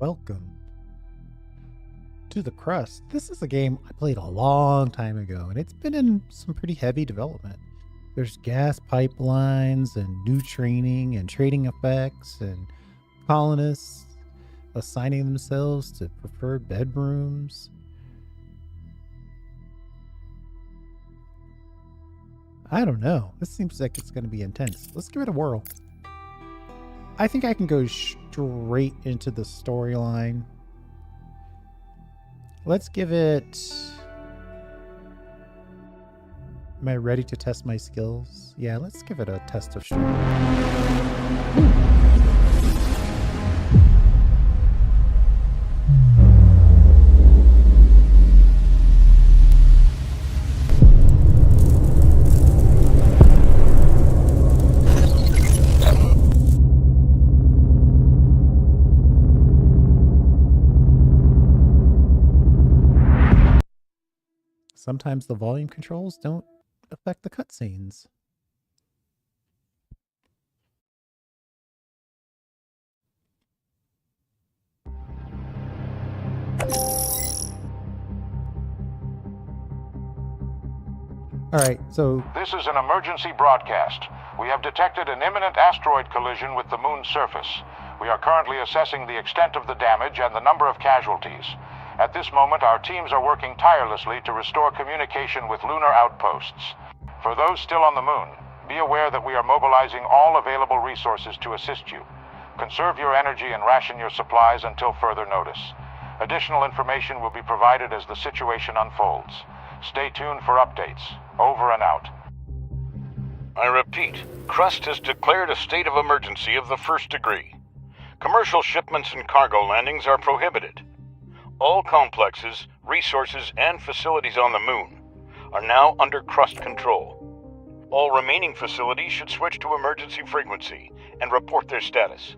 Welcome to the Crust. This is a game I played a long time ago, and it's been in some pretty heavy development. There's gas pipelines and new training and trading effects and colonists assigning themselves to preferred bedrooms. I don't know. This seems like it's going to be intense. Let's give it a whirl. I think I can go straight into the storyline. Let's give it... Am I ready to test my skills? Yeah, let's give it a test of strength. Sometimes the volume controls don't affect the cutscenes. Alright, so... This is an emergency broadcast. We have detected an imminent asteroid collision with the moon's surface. We are currently assessing the extent of the damage and the number of casualties. At this moment, our teams are working tirelessly to restore communication with lunar outposts. For those still on the moon, be aware that we are mobilizing all available resources to assist you. Conserve your energy and ration your supplies until further notice. Additional information will be provided as the situation unfolds. Stay tuned for updates. Over and out. I repeat, Crust has declared a state of emergency of the first degree. Commercial shipments and cargo landings are prohibited. All complexes, resources, and facilities on the moon are now under Crust control. All remaining facilities should switch to emergency frequency and report their status.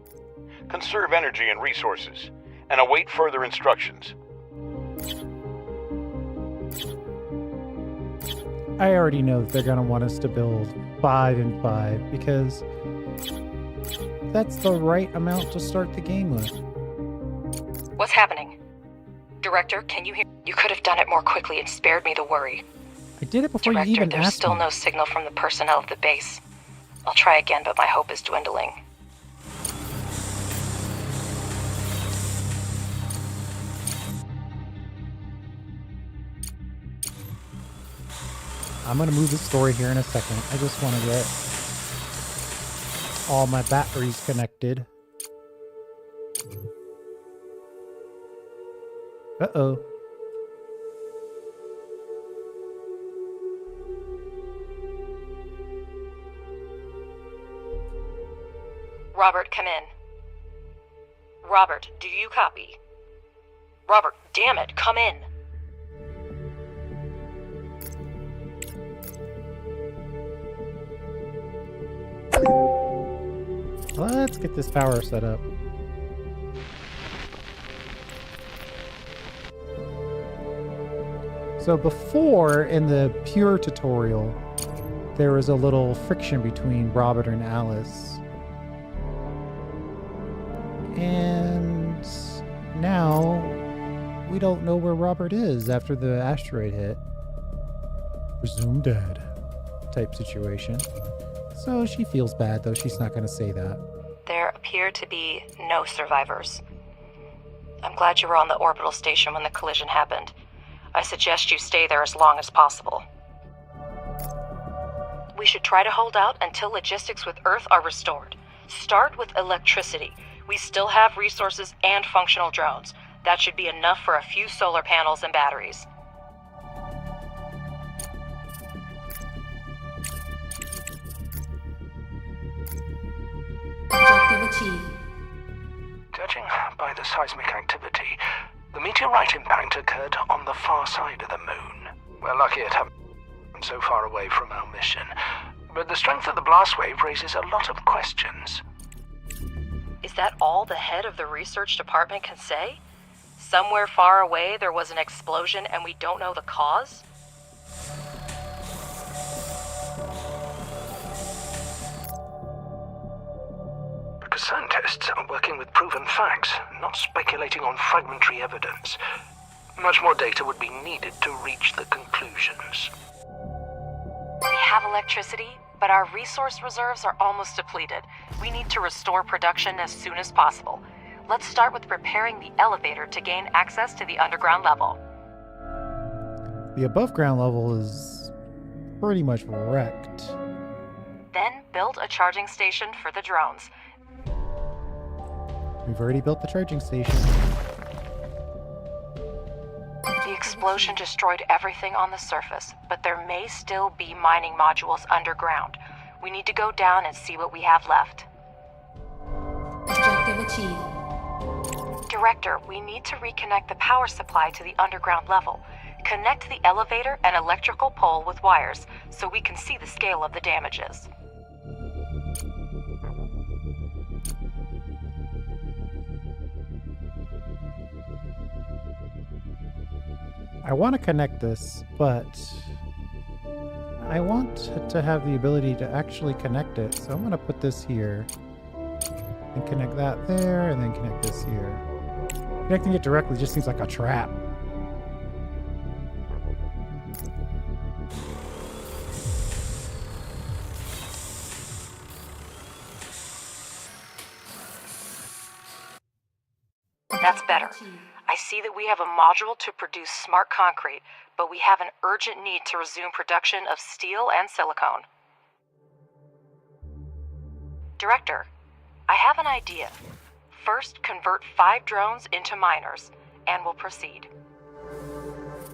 Conserve energy and resources, and await further instructions. I already know that they're going to want us to build 5 and 5 because that's the right amount to start the game with. What's happening? Director, can you hear? You could have done it more quickly and spared me the worry. I did it before Director, you even there's asked still me. no signal from the personnel of the base. I'll try again, but my hope is dwindling. I'm going to move the story here in a second. I just want to get all my batteries connected. Uh-oh. Robert, come in. Robert, do you copy? Robert, damn it, come in. Let's get this power set up. So before, in the pure tutorial, there was a little friction between Robert and Alice. And now we don't know where Robert is after the asteroid hit. Presumed dead type situation. So she feels bad, though she's not going to say that. There appear to be no survivors. I'm glad you were on the orbital station when the collision happened. I suggest you stay there as long as possible. We should try to hold out until logistics with Earth are restored. Start with electricity. We still have resources and functional drones. That should be enough for a few solar panels and batteries. Objective achieved. Judging by the seismic activity, the meteorite impact occurred on the far side of the moon. We're lucky it happened so far away from our mission, but the strength of the blast wave raises a lot of questions. Is that all the head of the research department can say? Somewhere far away there was an explosion and we don't know the cause? Because Scientists are working with proven facts, not speculating on fragmentary evidence. Much more data would be needed to reach the conclusions. We have electricity, but our resource reserves are almost depleted. We need to restore production as soon as possible. Let's start with repairing the elevator to gain access to the underground level. The above ground level is pretty much wrecked. Then build a charging station for the drones. We've already built the charging station. The explosion destroyed everything on the surface, but there may still be mining modules underground. We need to go down and see what we have left. Objective achieved. Director, we need to reconnect the power supply to the underground level. Connect the elevator and electrical pole with wires so we can see the scale of the damages. I want to connect this, but I want to have the ability to actually connect it. So I'm going to put this here and connect that there and then connect this here. Connecting it directly just seems like a trap. That's better. I see that we have a module to produce smart concrete, but we have an urgent need to resume production of steel and silicone. Director, I have an idea. First, convert 5 drones into miners, and we'll proceed.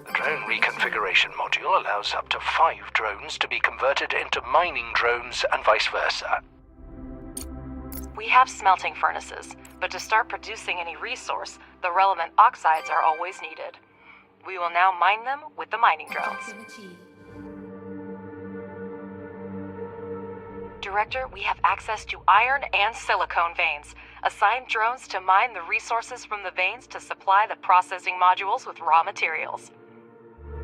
The drone reconfiguration module allows up to 5 drones to be converted into mining drones and vice versa. We have smelting furnaces, but to start producing any resource, the relevant oxides are always needed. We will now mine them with the mining drones. Objective achieved. Director, we have access to iron and silicone veins. Assign drones to mine the resources from the veins to supply the processing modules with raw materials.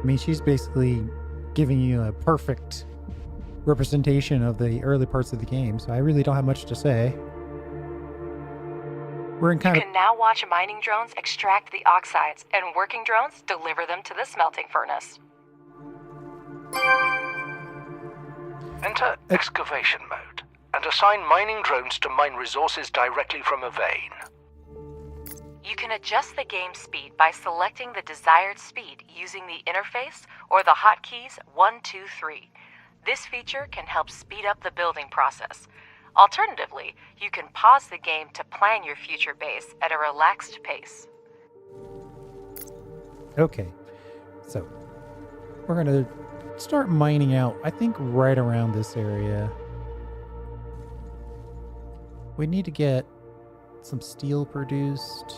I mean, she's basically giving you a perfect representation of the early parts of the game, so I really don't have much to say. We're in You kind of... can now watch mining drones extract the oxides, and working drones deliver them to the smelting furnace. Enter excavation mode and assign mining drones to mine resources directly from a vein. You can adjust the game speed by selecting the desired speed using the interface or the hotkeys 1, 2, 3. This feature can help speed up the building process. Alternatively, you can pause the game to plan your future base at a relaxed pace. Okay, so we're going to start mining out, I think, right around this area. We need to get some steel produced.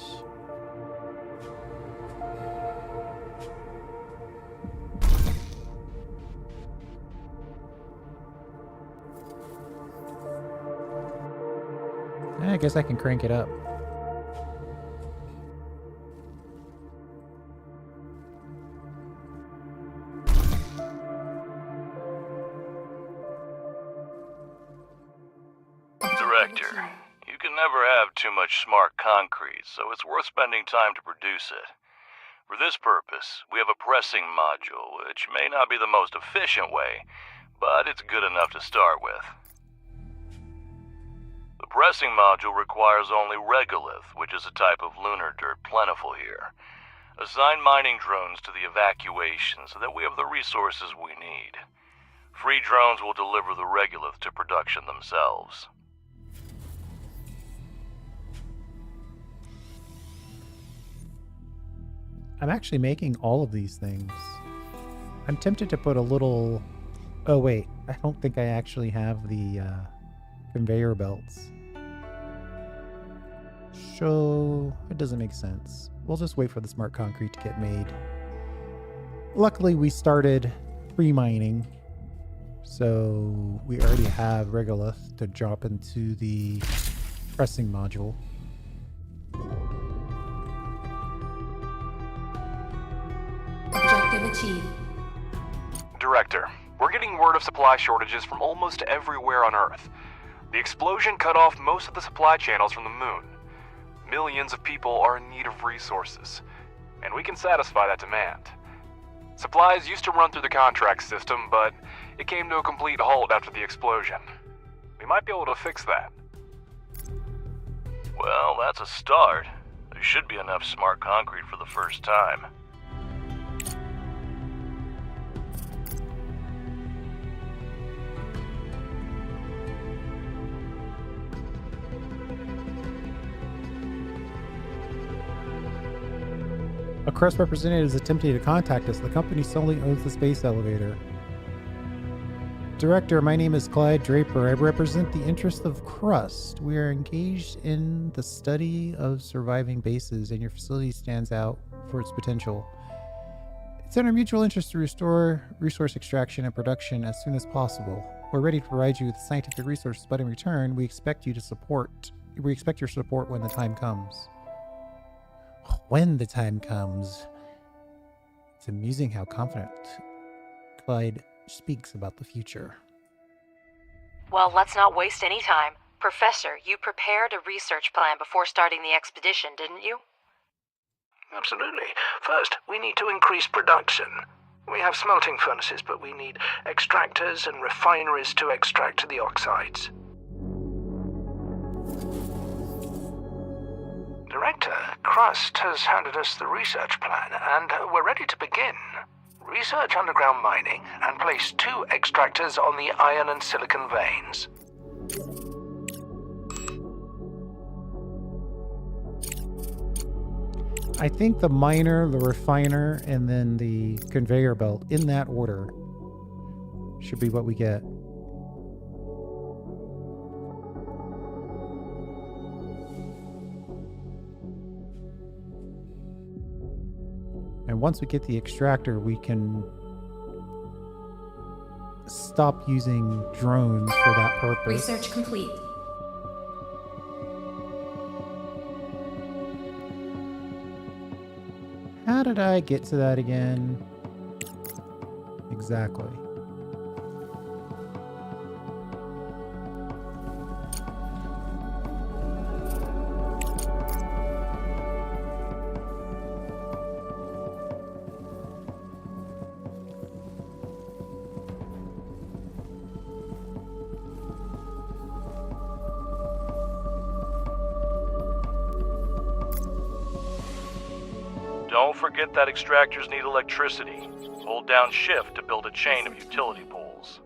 I guess I can crank it up. Director, you can never have too much smart concrete, so it's worth spending time to produce it. For this purpose, we have a pressing module, which may not be the most efficient way, but it's good enough to start with. The pressing module requires only regolith, which is a type of lunar dirt plentiful here. Assign mining drones to the evacuation so that we have the resources we need. Free drones will deliver the regolith to production themselves. I'm actually making all of these things. I'm tempted to put a little... Oh wait, I don't think I actually have the conveyor belts. So it doesn't make sense. We'll just wait for the smart concrete to get made. Luckily we started pre-mining, so we already have regolith to drop into the pressing module. Objective achieved. Director, we're getting word of supply shortages from almost everywhere on Earth. The explosion cut off most of the supply channels from the moon. Millions of people are in need of resources, and we can satisfy that demand. Supplies used to run through the contract system, but it came to a complete halt after the explosion. We might be able to fix that. Well, that's a start. There should be enough smart concrete for the first time. A Crust representative is attempting to contact us. The company solely owns the space elevator. Director, my name is Clyde Draper. I represent the interest of Crust. We are engaged in the study of surviving bases, and your facility stands out for its potential. It's in our mutual interest to restore resource extraction and production as soon as possible. We're ready to provide you with scientific resources, but in return, we expect your support when the time comes. When the time comes. It's amusing how confident Clyde speaks about the future. Well, let's not waste any time. Professor, you prepared a research plan before starting the expedition, didn't you? Absolutely. First, we need to increase production. We have smelting furnaces, but we need extractors and refineries to extract the oxides. Director, Crust has handed us the research plan, and we're ready to begin. Research underground mining and place 2 extractors on the iron and silicon veins. I think the miner, the refiner, and then the conveyor belt, in that order, should be what we get. And once we get the extractor, we can stop using drones for that purpose. Research complete. How did I get to that again? Exactly. Don't forget that extractors need electricity. Hold down shift to build a chain of utility poles.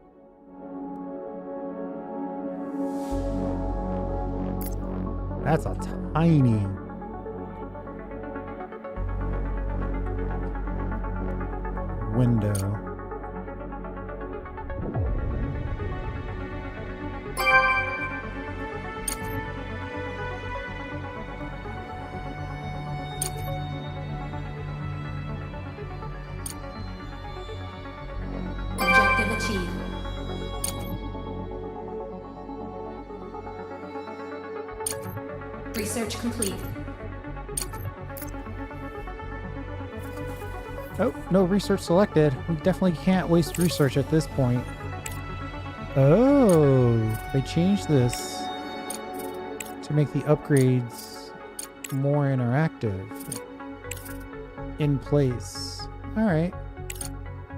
That's a tiny window. Objective achieved. Research complete. Oh, no research selected. We definitely can't waste research at this point. Oh, they changed this to make the upgrades more interactive. In place. All right.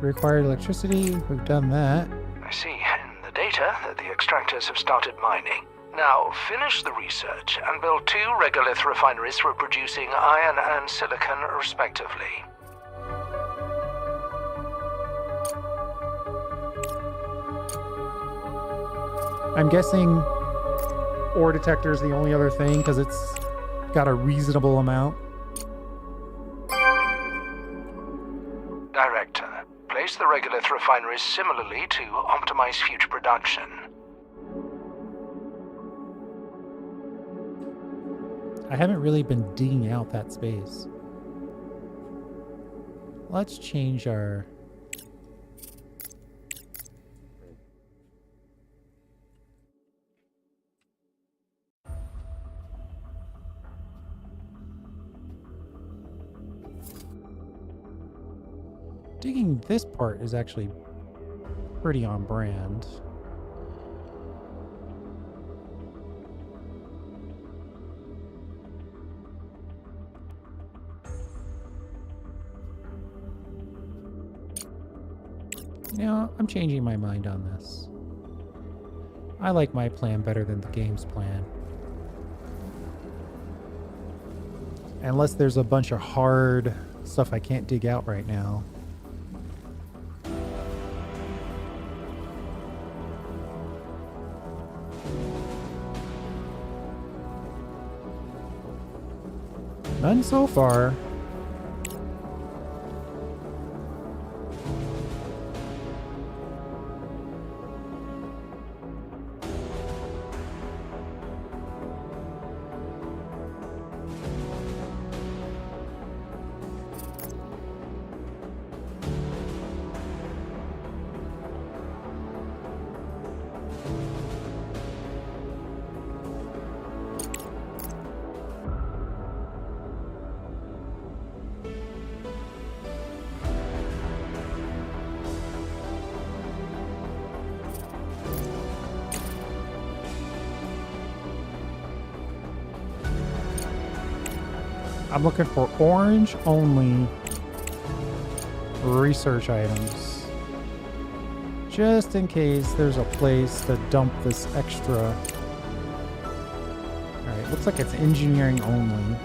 Required electricity. We've done that. I see in the data that the extractors have started mining. Now, finish the research and build 2 regolith refineries for producing iron and silicon, respectively. I'm guessing ore detector is the only other thing because it's got a reasonable amount. Director, place the regolith refineries similarly to optimize future production. I haven't really been digging out that space. Let's change our... Digging this part is actually pretty on brand. You know, I'm changing my mind on this. I like my plan better than the game's plan. Unless there's a bunch of hard stuff I can't dig out right now. None so far. I'm looking for orange only research items. Just in case there's a place to dump this extra. Alright, looks like it's engineering only.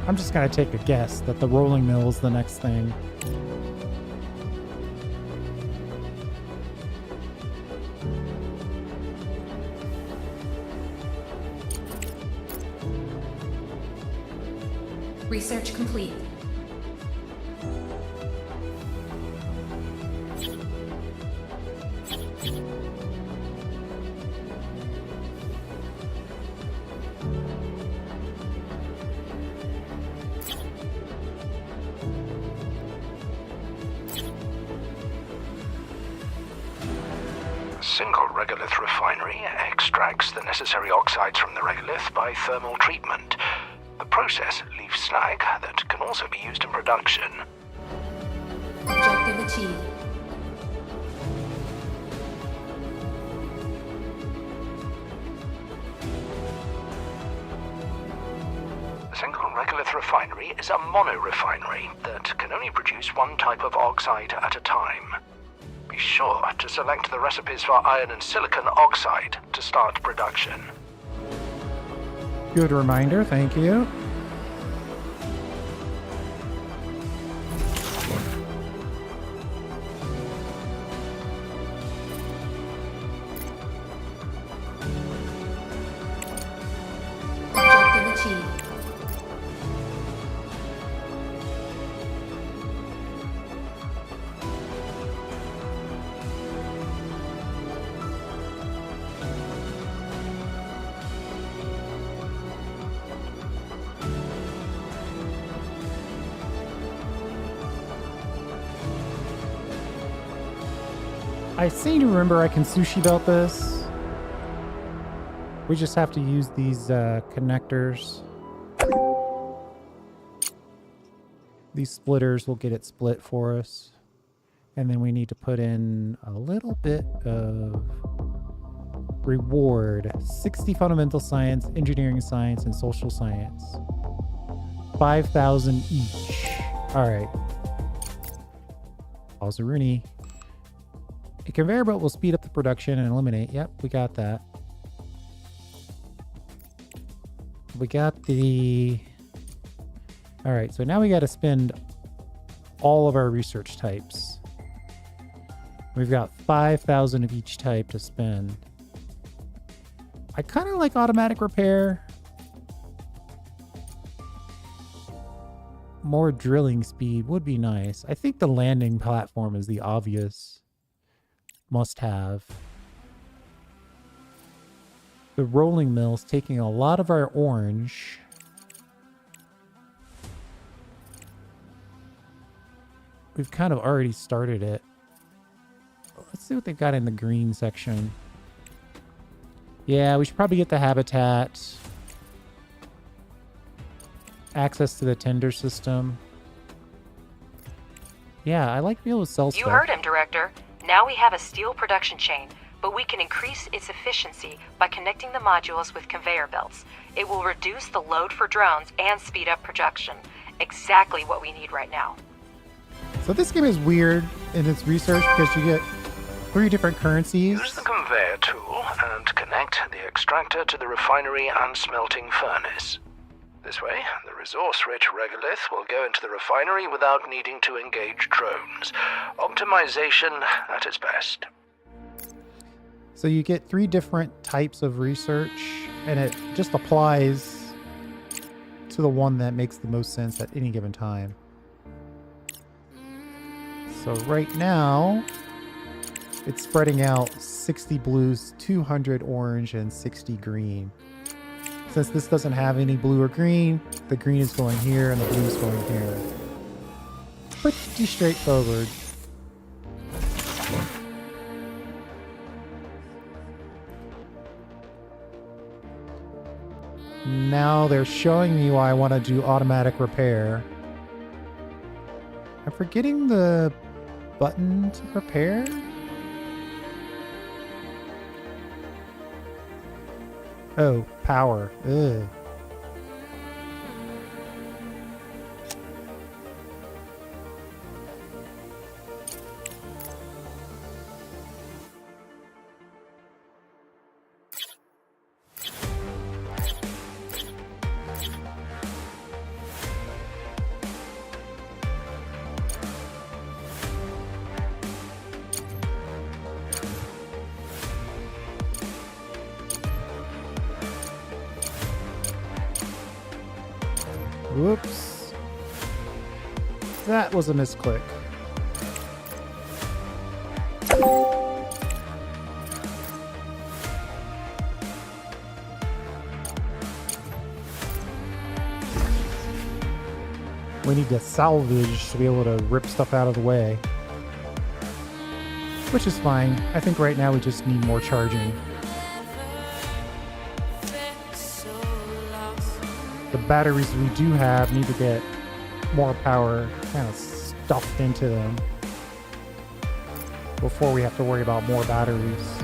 I'm just gonna take a guess that the rolling mill is the next thing. Research complete. Single regolith refinery extracts the necessary oxides from the regolith by thermal treatment. The process leaves slag that can also be used in production. Objective achieved. A single regolith refinery is a mono-refinery that can only produce one type of oxide at a time. Be sure to select the recipes for iron and silicon oxide to start production. Good reminder, thank you. Objective achieved. I seem to remember I can sushi belt this. We just have to use these connectors. These splitters will get it split for us. And then we need to put in a little bit of reward. 60 fundamental science, engineering science, and social science. 5,000 each. All right. Rooney. A conveyor belt will speed up the production and eliminate. Yep, we got that. We got the... All right, so now we got to spend all of our research types. We've got 5,000 of each type to spend. I kind of like automatic repair. More drilling speed would be nice. I think the landing platform is the obvious must-have. The rolling mill's taking a lot of our orange. We've kind of already started it. Let's see what they've got in the green section. Yeah, we should probably get the habitat. Access to the tender system. Yeah, I like to be able to sell stuff. You heard him, Director. Now we have a steel production chain, but we can increase its efficiency by connecting the modules with conveyor belts. It will reduce the load for drones and speed up production. Exactly what we need right now. So this game is weird in its research because you get 3 different currencies. Use the conveyor tool and connect the extractor to the refinery and smelting furnace. This way, the resource-rich regolith will go into the refinery without needing to engage drones. Optimization at its best. So you get 3 different types of research, and it just applies to the one that makes the most sense at any given time. So right now, it's spreading out 60 blues, 200 orange, and 60 green. Since this doesn't have any blue or green, the green is going here and the blue is going here. Pretty straightforward. Now they're showing me why I want to do automatic repair. I'm forgetting the button to repair. Oh, power. Ugh. Whoops. That was a misclick. We need to salvage to be able to rip stuff out of the way. Which is fine. I think right now we just need more charging. The batteries we do have need to get more power kind of stuffed into them before we have to worry about more batteries.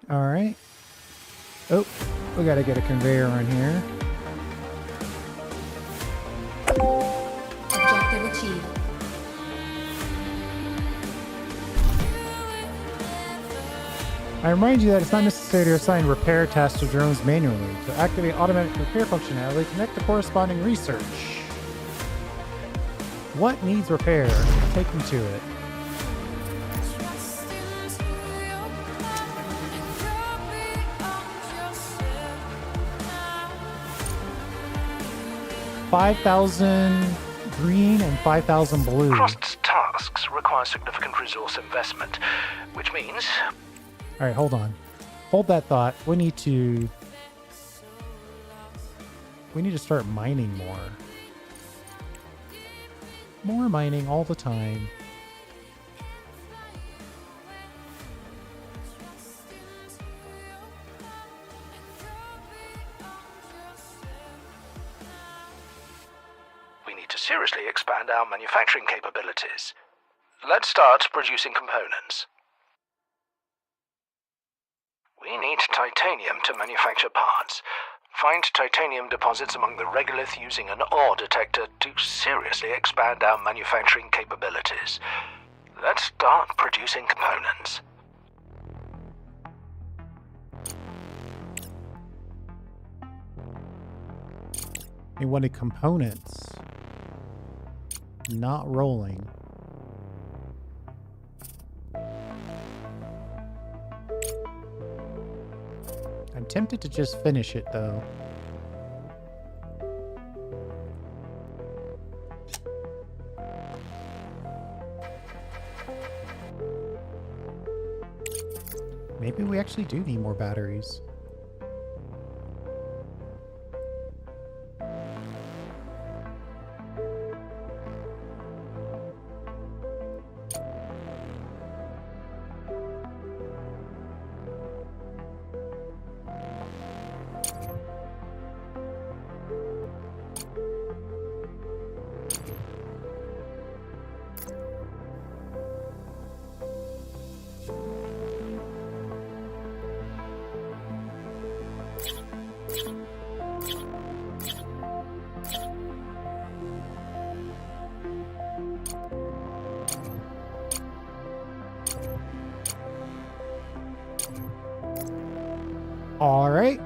All right. Oh, we got to get a conveyor on here. Objective achieved. I remind you that it's not necessary to assign repair tasks to drones manually. To activate automatic repair functionality, connect the corresponding research. What needs repair? Take me to it. $5,000 green and 5,000 blue. Crust's tasks require significant resource investment, which means... All right, hold on. Hold that thought. We need to start mining more. More mining all the time. we need to seriously expand our manufacturing capabilities. Let's start producing components. We need titanium to manufacture parts. Find titanium deposits among the regolith using an ore detector to seriously expand our manufacturing capabilities. Let's start producing components. They wanted components, not rolling. tempted to just finish it, though. Maybe we actually do need more batteries. All right.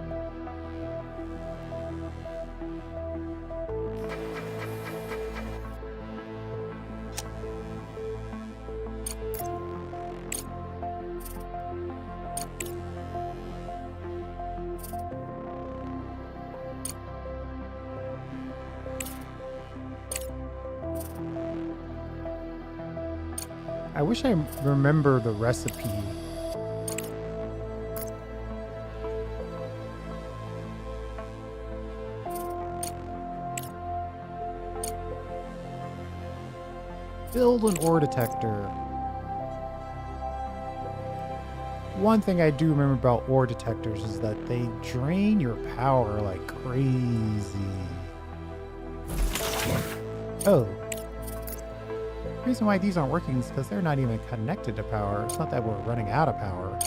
I wish I remember the recipe. Build an ore detector. One thing I do remember about ore detectors is that they drain your power like crazy. Oh. The reason why these aren't working is because they're not even connected to power. It's not that we're running out of power.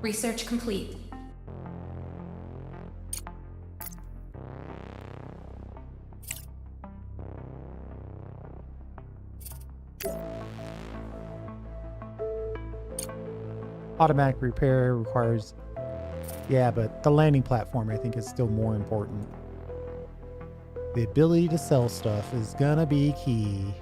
Research complete. Automatic repair requires... Yeah, but the landing platform I think is still more important. The ability to sell stuff is gonna be key.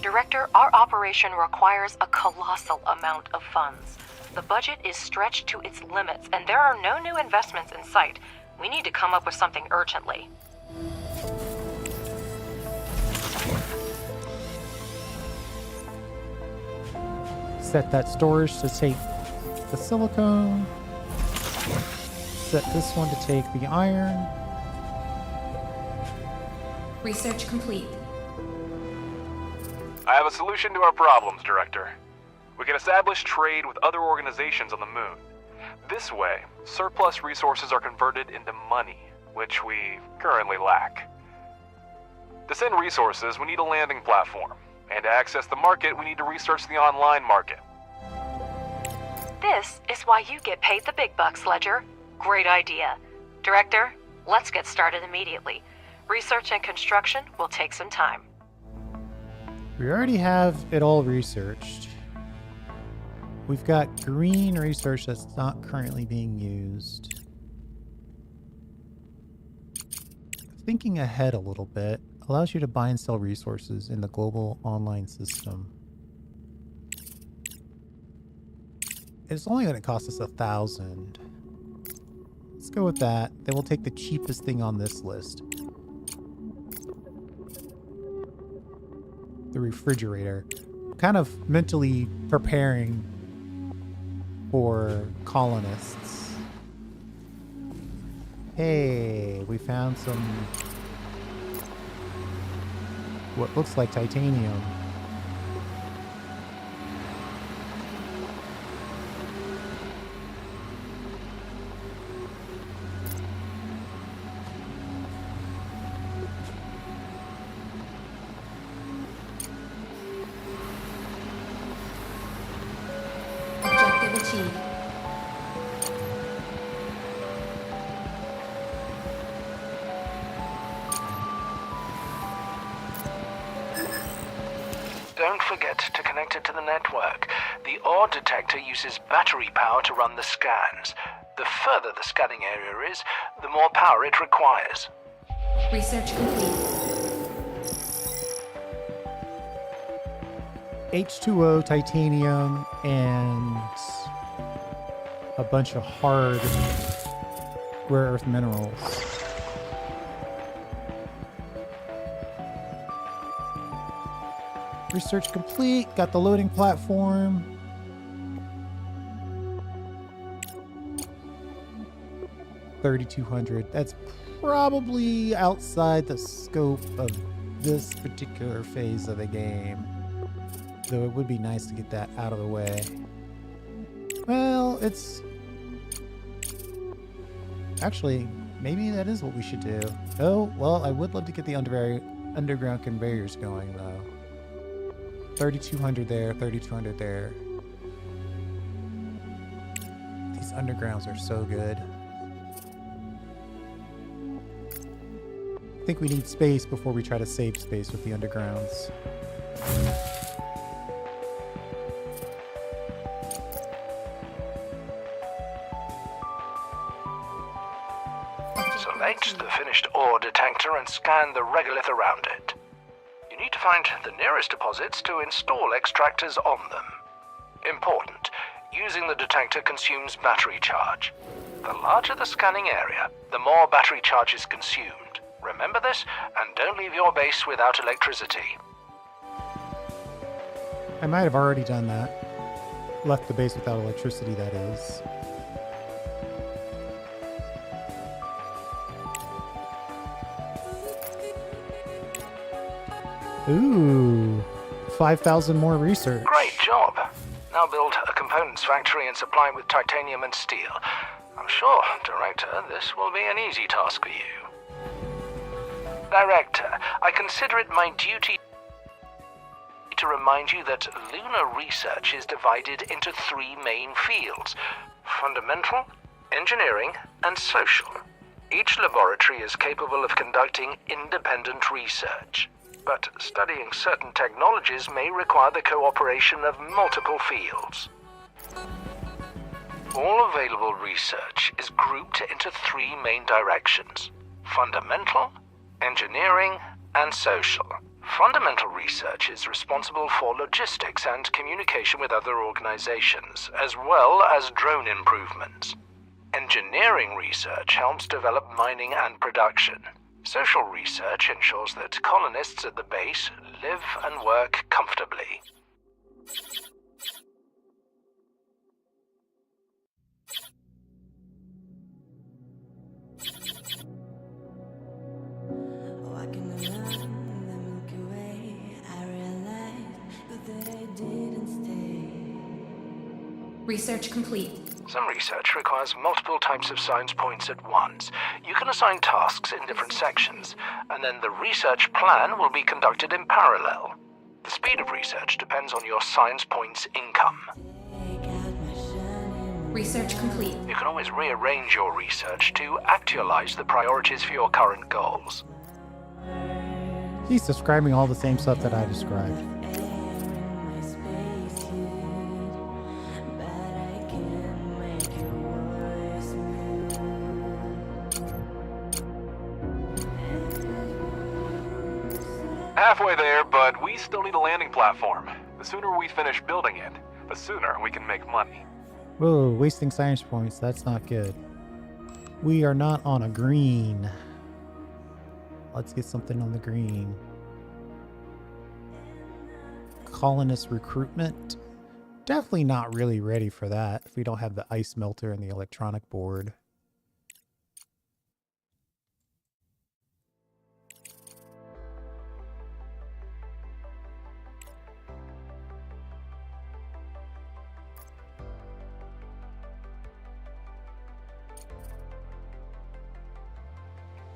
Director, our operation requires a colossal amount of funds. The budget is stretched to its limits, and there are no new investments in sight. We need to come up with something urgently. Set that storage to take the silicone. Set this one to take the iron. Research complete. I have a solution to our problems, Director. We can establish trade with other organizations on the moon. This way, surplus resources are converted into money, which we currently lack. To send resources, we need a landing platform. And to access the market, we need to research the online market. This is why you get paid the big bucks, Ledger. Great idea. Director, let's get started immediately. Research and construction will take some time. We already have it all researched. We've got green research that's not currently being used. Thinking ahead a little bit allows you to buy and sell resources in the global online system. It's only going to cost us 1,000. Let's go with that. Then we'll take the cheapest thing on this list. the refrigerator. Kind of mentally preparing for colonists. Hey, we found some what looks like titanium. Objective achieved. Don't forget to connect it to the network. The ore detector uses battery power to run the scans. The further the scanning area is, the more power it requires. Research complete. H2O, titanium, and a bunch of hard rare earth minerals. Research complete. Got the loading platform. $3,200. That's probably outside the scope of this particular phase of the game. Though it would be nice to get that out of the way. Well, it's... Actually, maybe that is what we should do. Oh, well, I would love to get the underground conveyors going, though. 3,200 there, 3,200 there. These undergrounds are so good. I think we need space before we try to save space with the undergrounds. Select the finished ore detector and scan the regolith around it. You need to find the nearest deposits to install extractors on them. Important, using the detector consumes battery charge. The larger the scanning area, the more battery charge is consumed. Remember this, and don't leave your base without electricity. I might have already done that. Left the base without electricity, that is. Ooh, 5,000 more research. Great job. Now build a components factory and supply it with titanium and steel. I'm sure, Director, this will be an easy task for you. Director, I consider it my duty to remind you that lunar research is divided into 3 main fields: fundamental, engineering, and social. Each laboratory is capable of conducting independent research, but studying certain technologies may require the cooperation of multiple fields. All available research is grouped into 3 main directions: fundamental, engineering, and social. Fundamental research is responsible for logistics and communication with other organizations, as well as drone improvements. Engineering research helps develop mining and production. Social research ensures that colonists at the base live and work comfortably. Walking around the Milky Way, I realized that I didn't stay. Research complete. Some research requires multiple types of science points at once. You can assign tasks in different sections, and then the research plan will be conducted in parallel. The speed of research depends on your science points income. Research complete. You can always rearrange your research to actualize the priorities for your current goals. He's describing all the same stuff that I described. Halfway there, but we still need a landing platform. The sooner we finish building it, the sooner we can make money. Whoa, wasting science points. That's not good. We are not on a green. Let's get something on the green. colonist recruitment. Definitely not really ready for that if we don't have the ice melter and the electronic board.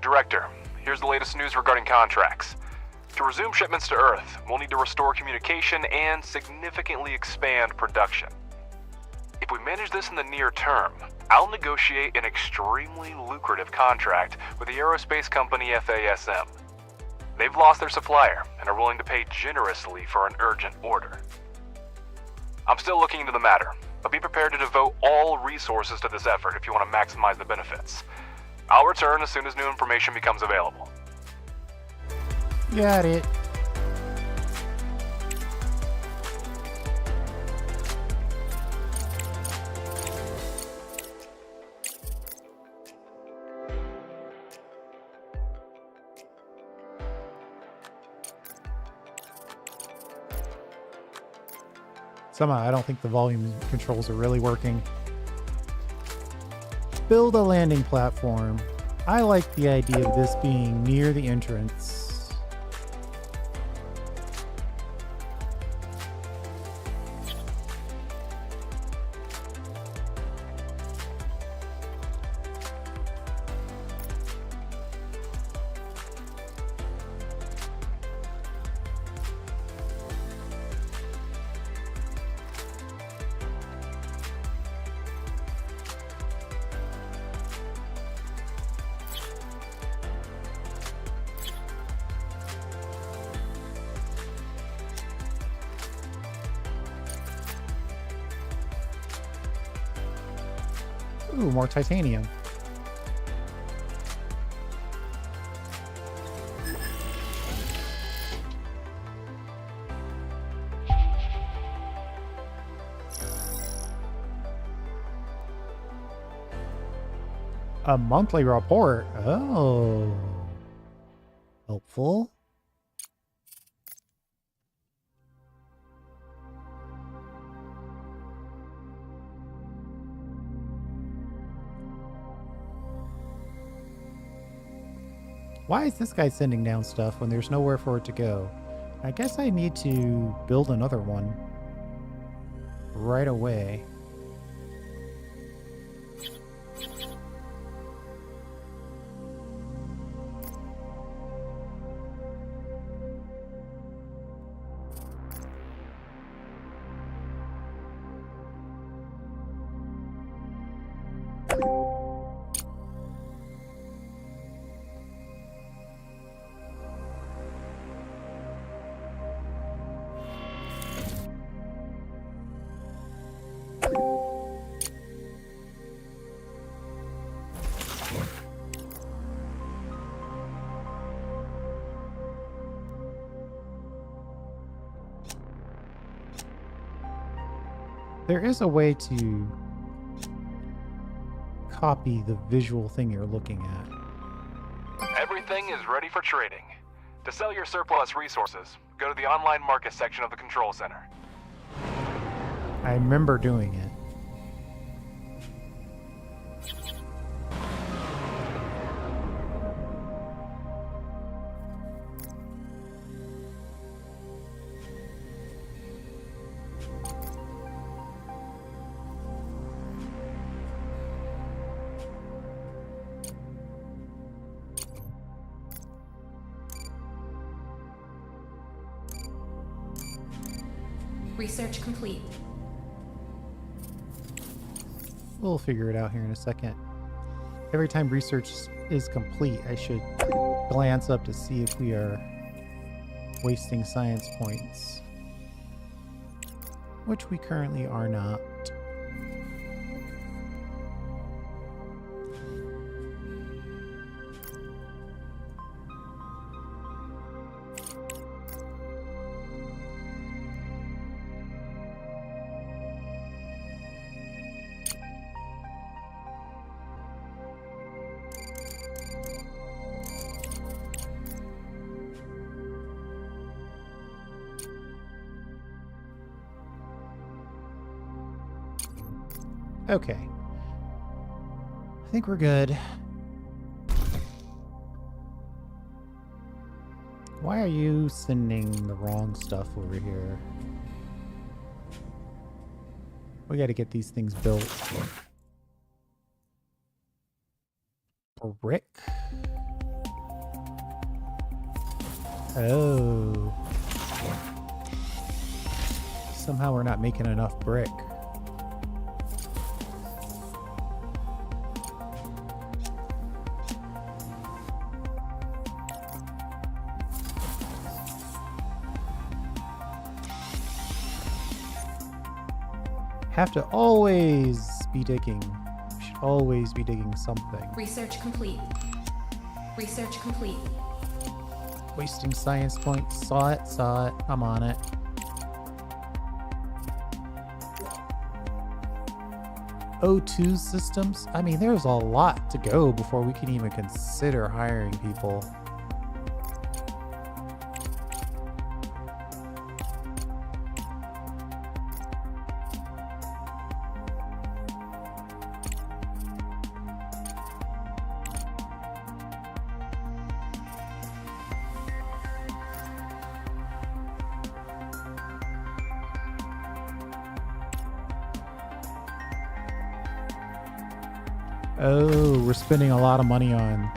Director, here's the latest news regarding contracts. To resume shipments to Earth, we'll need to restore communication and significantly expand production. If we manage this in the near term, I'll negotiate an extremely lucrative contract with the aerospace company FASM. They've lost their supplier and are willing to pay generously for an urgent order. I'm still looking into the matter, but be prepared to devote all resources to this effort if you want to maximize the benefits. I'll return as soon as new information becomes available. Got it. Somehow I don't think the volume controls are really working. Build a landing platform. I like the idea of this being near the entrance. Ooh, more titanium. A monthly report. Oh. Helpful. Why is this guy sending down stuff when there's nowhere for it to go? I guess I need to build another one right away. There is a way to copy the visual thing you're looking at. Everything is ready for trading. To sell your surplus resources, go to the online market section of the control center. I remember doing it. Research complete. We'll figure it out here in a second. Every time research is complete, I should glance up to see if we are wasting science points, which we currently are not. Okay. I think we're good. Why are you sending the wrong stuff over here? We got to get these things built. Brick? Oh. Somehow we're not making enough brick. Have to always be digging. We should always be digging something. Research complete. Research complete. Wasting science points. Saw it, saw it. I'm on it. O2 systems. I mean, there's a lot to go before we can even consider hiring people. Oh, we're spending a lot of money on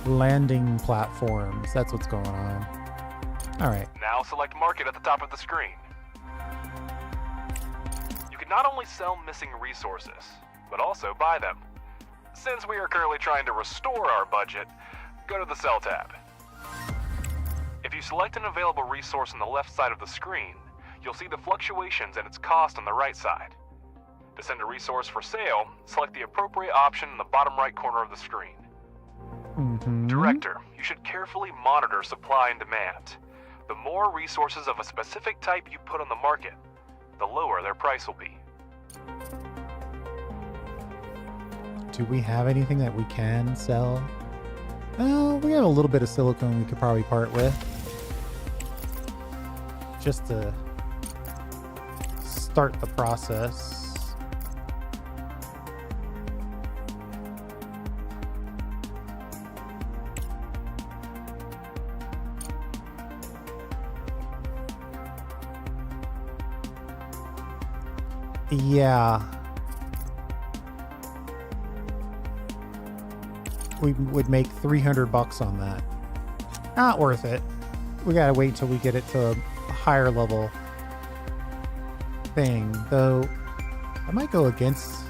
landing platforms. That's what's going on. All right. Now select Market at the top of the screen. You can not only sell missing resources, but also buy them. Since we are currently trying to restore our budget, go to the Sell tab. If you select an available resource on the left side of the screen, you'll see the fluctuations and its cost on the right side. To send a resource for sale, select the appropriate option in the bottom right corner of the screen. Director, you should carefully monitor supply and demand. The more resources of a specific type you put on the market, the lower their price will be. Do we have anything that we can sell? Well, we have a little bit of silicone we could probably part with. Just to start the process. Yeah. We would make 300 bucks on that. Not worth it. We gotta wait till we get it to a higher level thing. Though, I might go against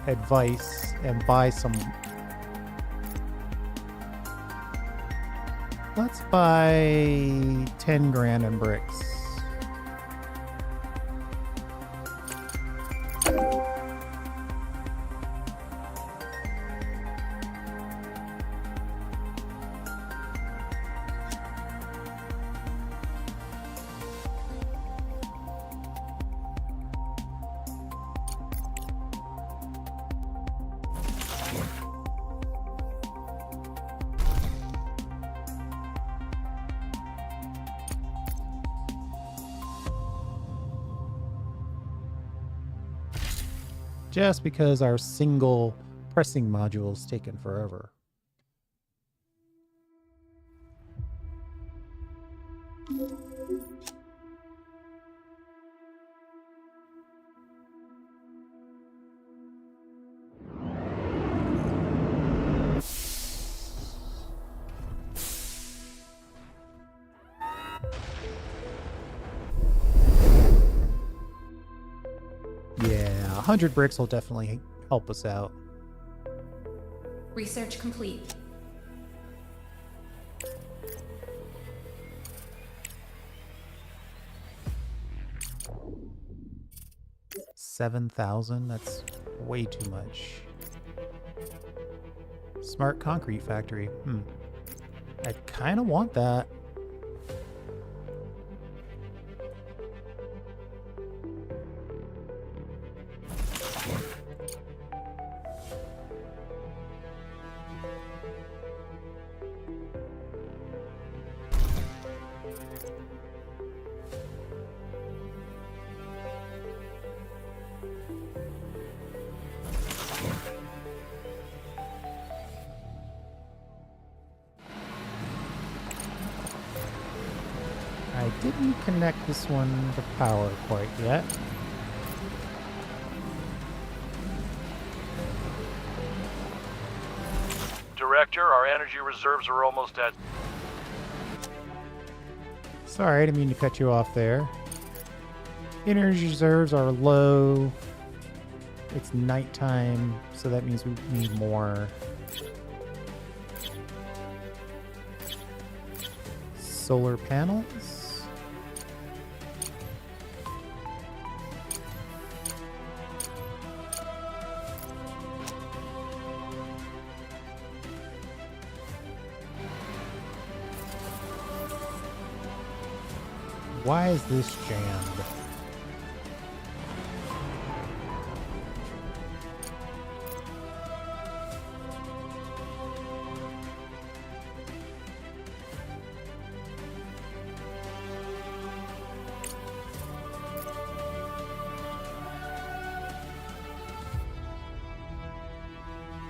advice and buy some. Let's buy 10 grand in bricks. Just because our single pressing module is taking forever. Yeah, 100 bricks will definitely help us out. Research complete. $7,000? That's way too much. Smart concrete factory. I kind of want that. Didn't connect this one to power quite yet. Director, our energy reserves are almost at... Sorry, I didn't mean to cut you off there. Energy reserves are low. It's nighttime, so that means we need more. Solar panels. Why is this jammed?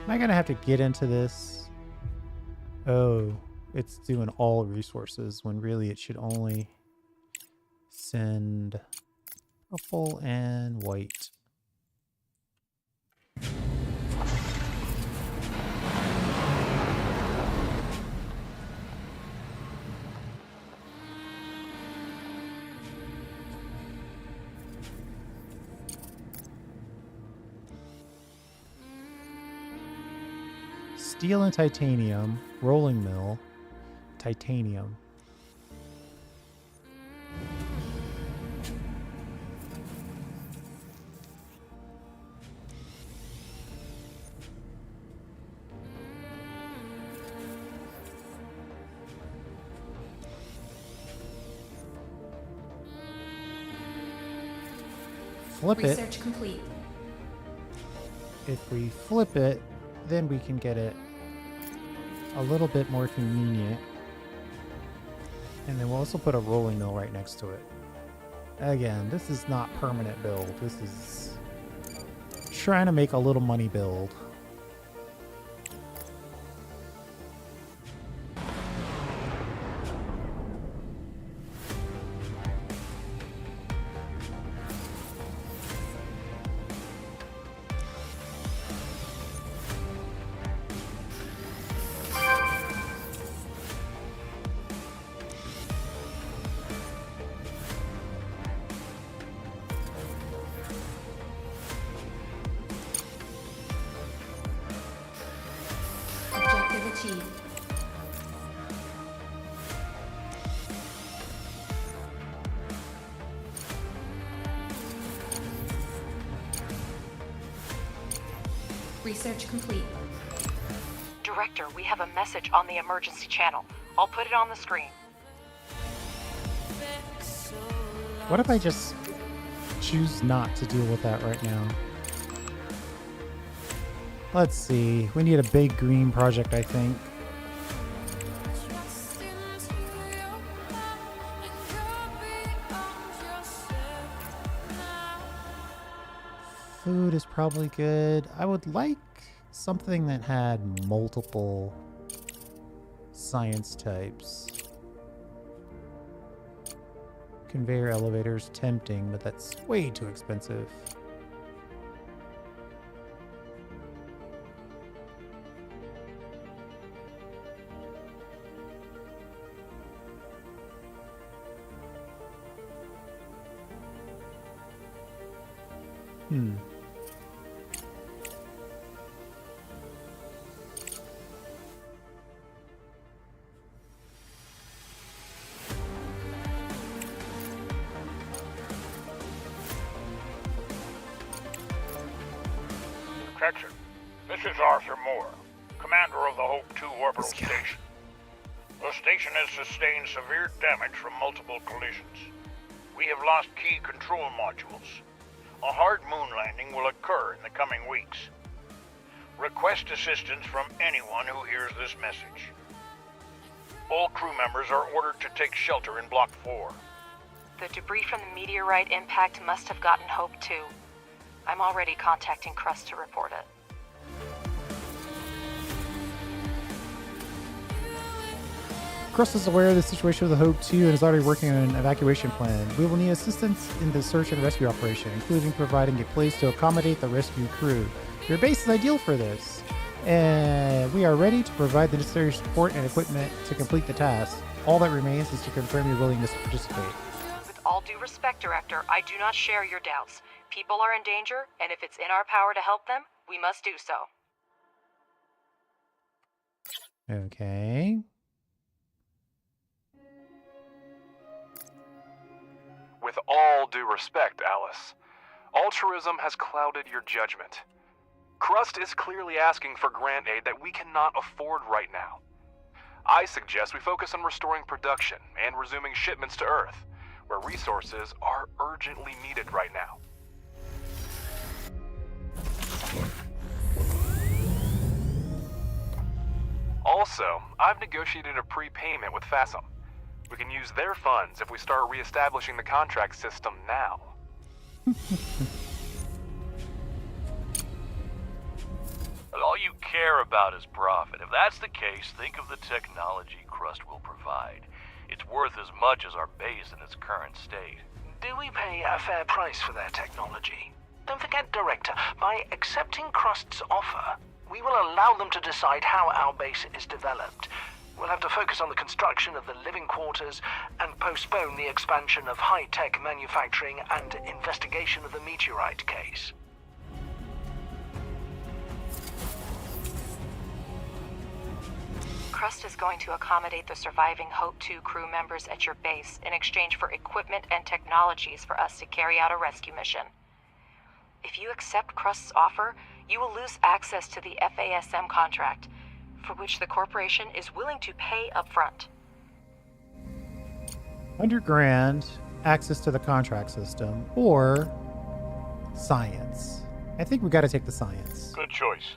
Am I gonna have to get into this? Oh, it's doing all resources when really it should only send purple and white. Steel and titanium, rolling mill, titanium. Flip it. Research complete. If we flip it, then we can get it a little bit more convenient. And then we'll also put a rolling mill right next to it. Again, this is not permanent build. This is trying to make a little money build. Objective achieved. Research complete. Director, we have a message on the emergency channel. I'll put it on the screen. What if I just choose not to deal with that right now? Let's see. We need a big green project, I think. Food is probably good. I would like something that had multiple science types. Conveyor elevators, tempting, but that's way too expensive. Protection. This is Arthur Moore, commander of the Hope 2 orbital station. The station has sustained severe damage from multiple collisions. We have lost key control modules. A hard moon landing will occur in the coming weeks. Request assistance from anyone who hears this message. All crew members are ordered to take shelter in Block 4. The debris from the meteorite impact must have gotten Hope 2. I'm already contacting Crust to report it. Crust is aware of the situation with the Hope 2 and is already working on an evacuation plan. We will need assistance in the search and rescue operation, including providing a place to accommodate the rescue crew. Your base is ideal for this, and we are ready to provide the necessary support and equipment to complete the task. All that remains is to confirm your willingness to participate. With all due respect, Director, I do not share your doubts. People are in danger, and if it's in our power to help them, we must do so. Okay. With all due respect, Alice, altruism has clouded your judgment. Crust is clearly asking for grant aid that we cannot afford right now. I suggest we focus on restoring production and resuming shipments to Earth, where resources are urgently needed right now. Also, I've negotiated a prepayment with FASM. We can use their funds if we start reestablishing the contract system now. But all you care about is profit. If that's the case, think of the technology Crust will provide. It's worth as much as our base in its current state. Do we pay a fair price for their technology? Don't forget, Director, by accepting Crust's offer, we will allow them to decide how our base is developed. We'll have to focus on the construction of the living quarters and postpone the expansion of high-tech manufacturing and investigation of the meteorite case. Crust is going to accommodate the surviving Hope 2 crew members at your base in exchange for equipment and technologies for us to carry out a rescue mission. If you accept Crust's offer, you will lose access to the FASM contract, for which the corporation is willing to pay upfront. $100,000, access to the contract system, or science. I think we got to take the science. Good choice.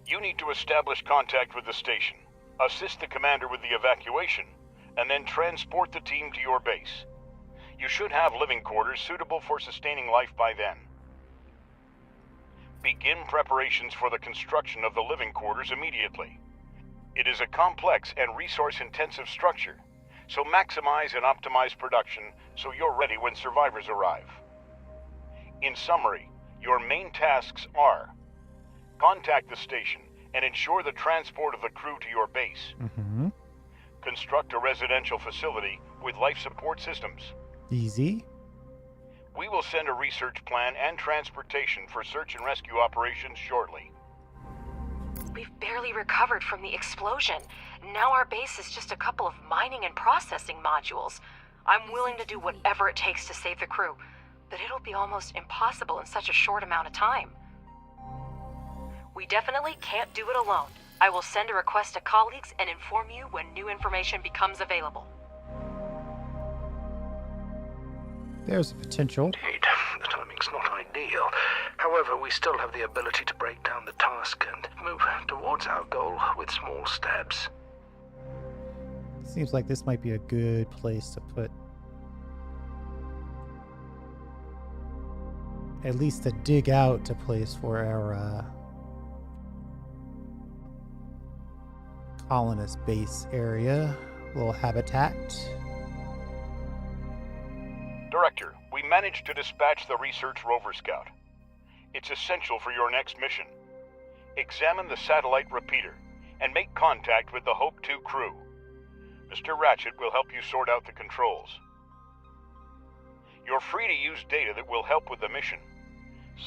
You need to establish contact with the station, assist the commander with the evacuation, and then transport the team to your base. You should have living quarters suitable for sustaining life by then. Begin preparations for the construction of the living quarters immediately. It is a complex and resource-intensive structure, so maximize and optimize production so you're ready when survivors arrive. In summary, your main tasks are: contact the station and ensure the transport of the crew to your base. Construct a residential facility with life support systems. Easy. We will send a research plan and transportation for search and rescue operations shortly. We've barely recovered from the explosion. Now our base is just a couple of mining and processing modules. I'm willing to do whatever it takes to save the crew, but it'll be almost impossible in such a short amount of time. We definitely can't do it alone. I will send a request to colleagues and inform you when new information becomes available. There's the potential. Indeed, the timing's not ideal. However, we still have the ability to break down the task and move towards our goal with small steps. Seems like this might be a good place to put, at least to dig out a place for our colonist base area, little habitat. Director, we managed to dispatch the Research Rover Scout. It's essential for your next mission. Examine the satellite repeater and make contact with the Hope 2 crew. Mr. Ratchet will help you sort out the controls. You're free to use data that will help with the mission.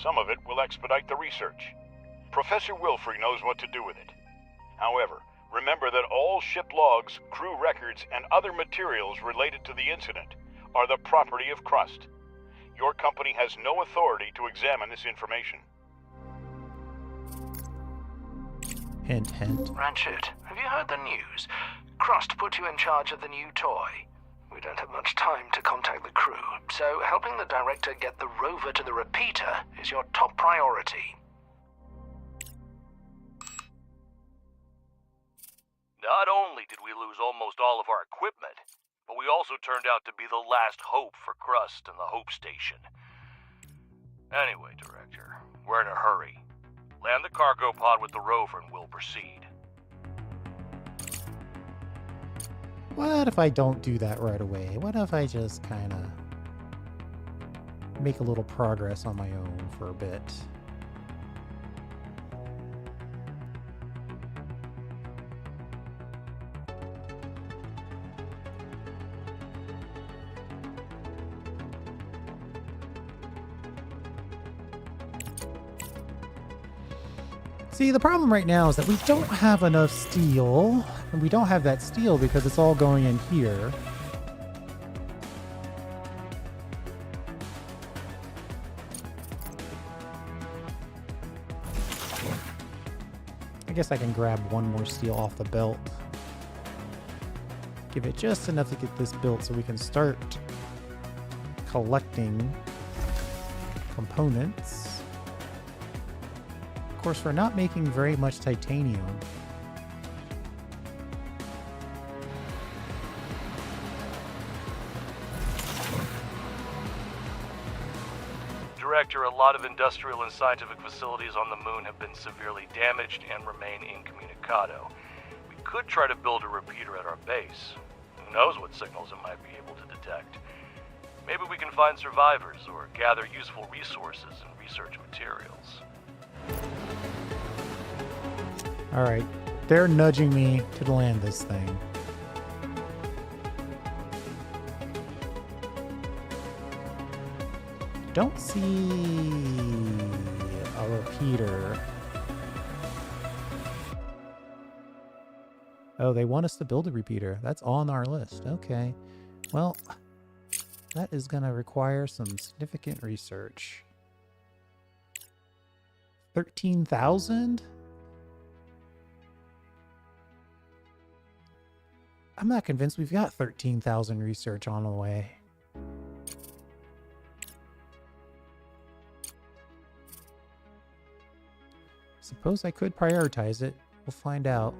Some of it will expedite the research. Professor Wilfrey knows what to do with it. However, remember that all ship logs, crew records, and other materials related to the incident are the property of Crust. Your company has no authority to examine this information. Hint, hint. Ratchet, have you heard the news? Crust put you in charge of the new toy. We don't have much time to contact the crew, so helping the director get the rover to the repeater is your top priority. Not only did we lose almost all of our equipment, but we also turned out to be the last hope for Crust and the Hope Station. Anyway, Director, we're in a hurry. Land the cargo pod with the rover and we'll proceed. What if I don't do that right away? What if I just kind of make a little progress on my own for a bit? See, the problem right now is that we don't have enough steel, and we don't have that steel because it's all going in here. I guess I can grab one more steel off the belt. Give it just enough to get this built so we can start collecting components. Of course, we're not making very much titanium. Director, a lot of industrial and scientific facilities on the moon have been severely damaged and remain incommunicado. We could try to build a repeater at our base. Who knows what signals it might be able to detect. Maybe we can find survivors or gather useful resources and research materials. All right, they're nudging me to land this thing. Don't see a repeater. Oh, they want us to build a repeater. That's on our list. Okay. Well, that is going to require some significant research. 13,000? I'm not convinced we've got 13,000 research on the way. Suppose I could prioritize it. We'll find out.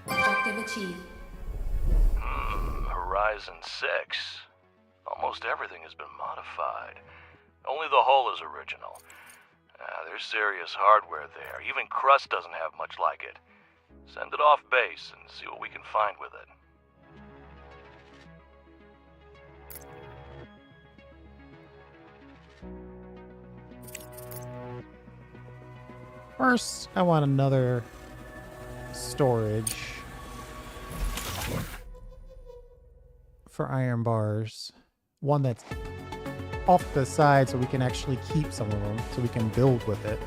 Objective achieved. Horizon 6. Almost everything has been modified. Only the hull is original. There's serious hardware there. Even Crust doesn't have much like it. Send it off base and see what we can find with it. First, I want another storage for iron bars. One that's off the side so we can actually keep some of them, so we can build with it.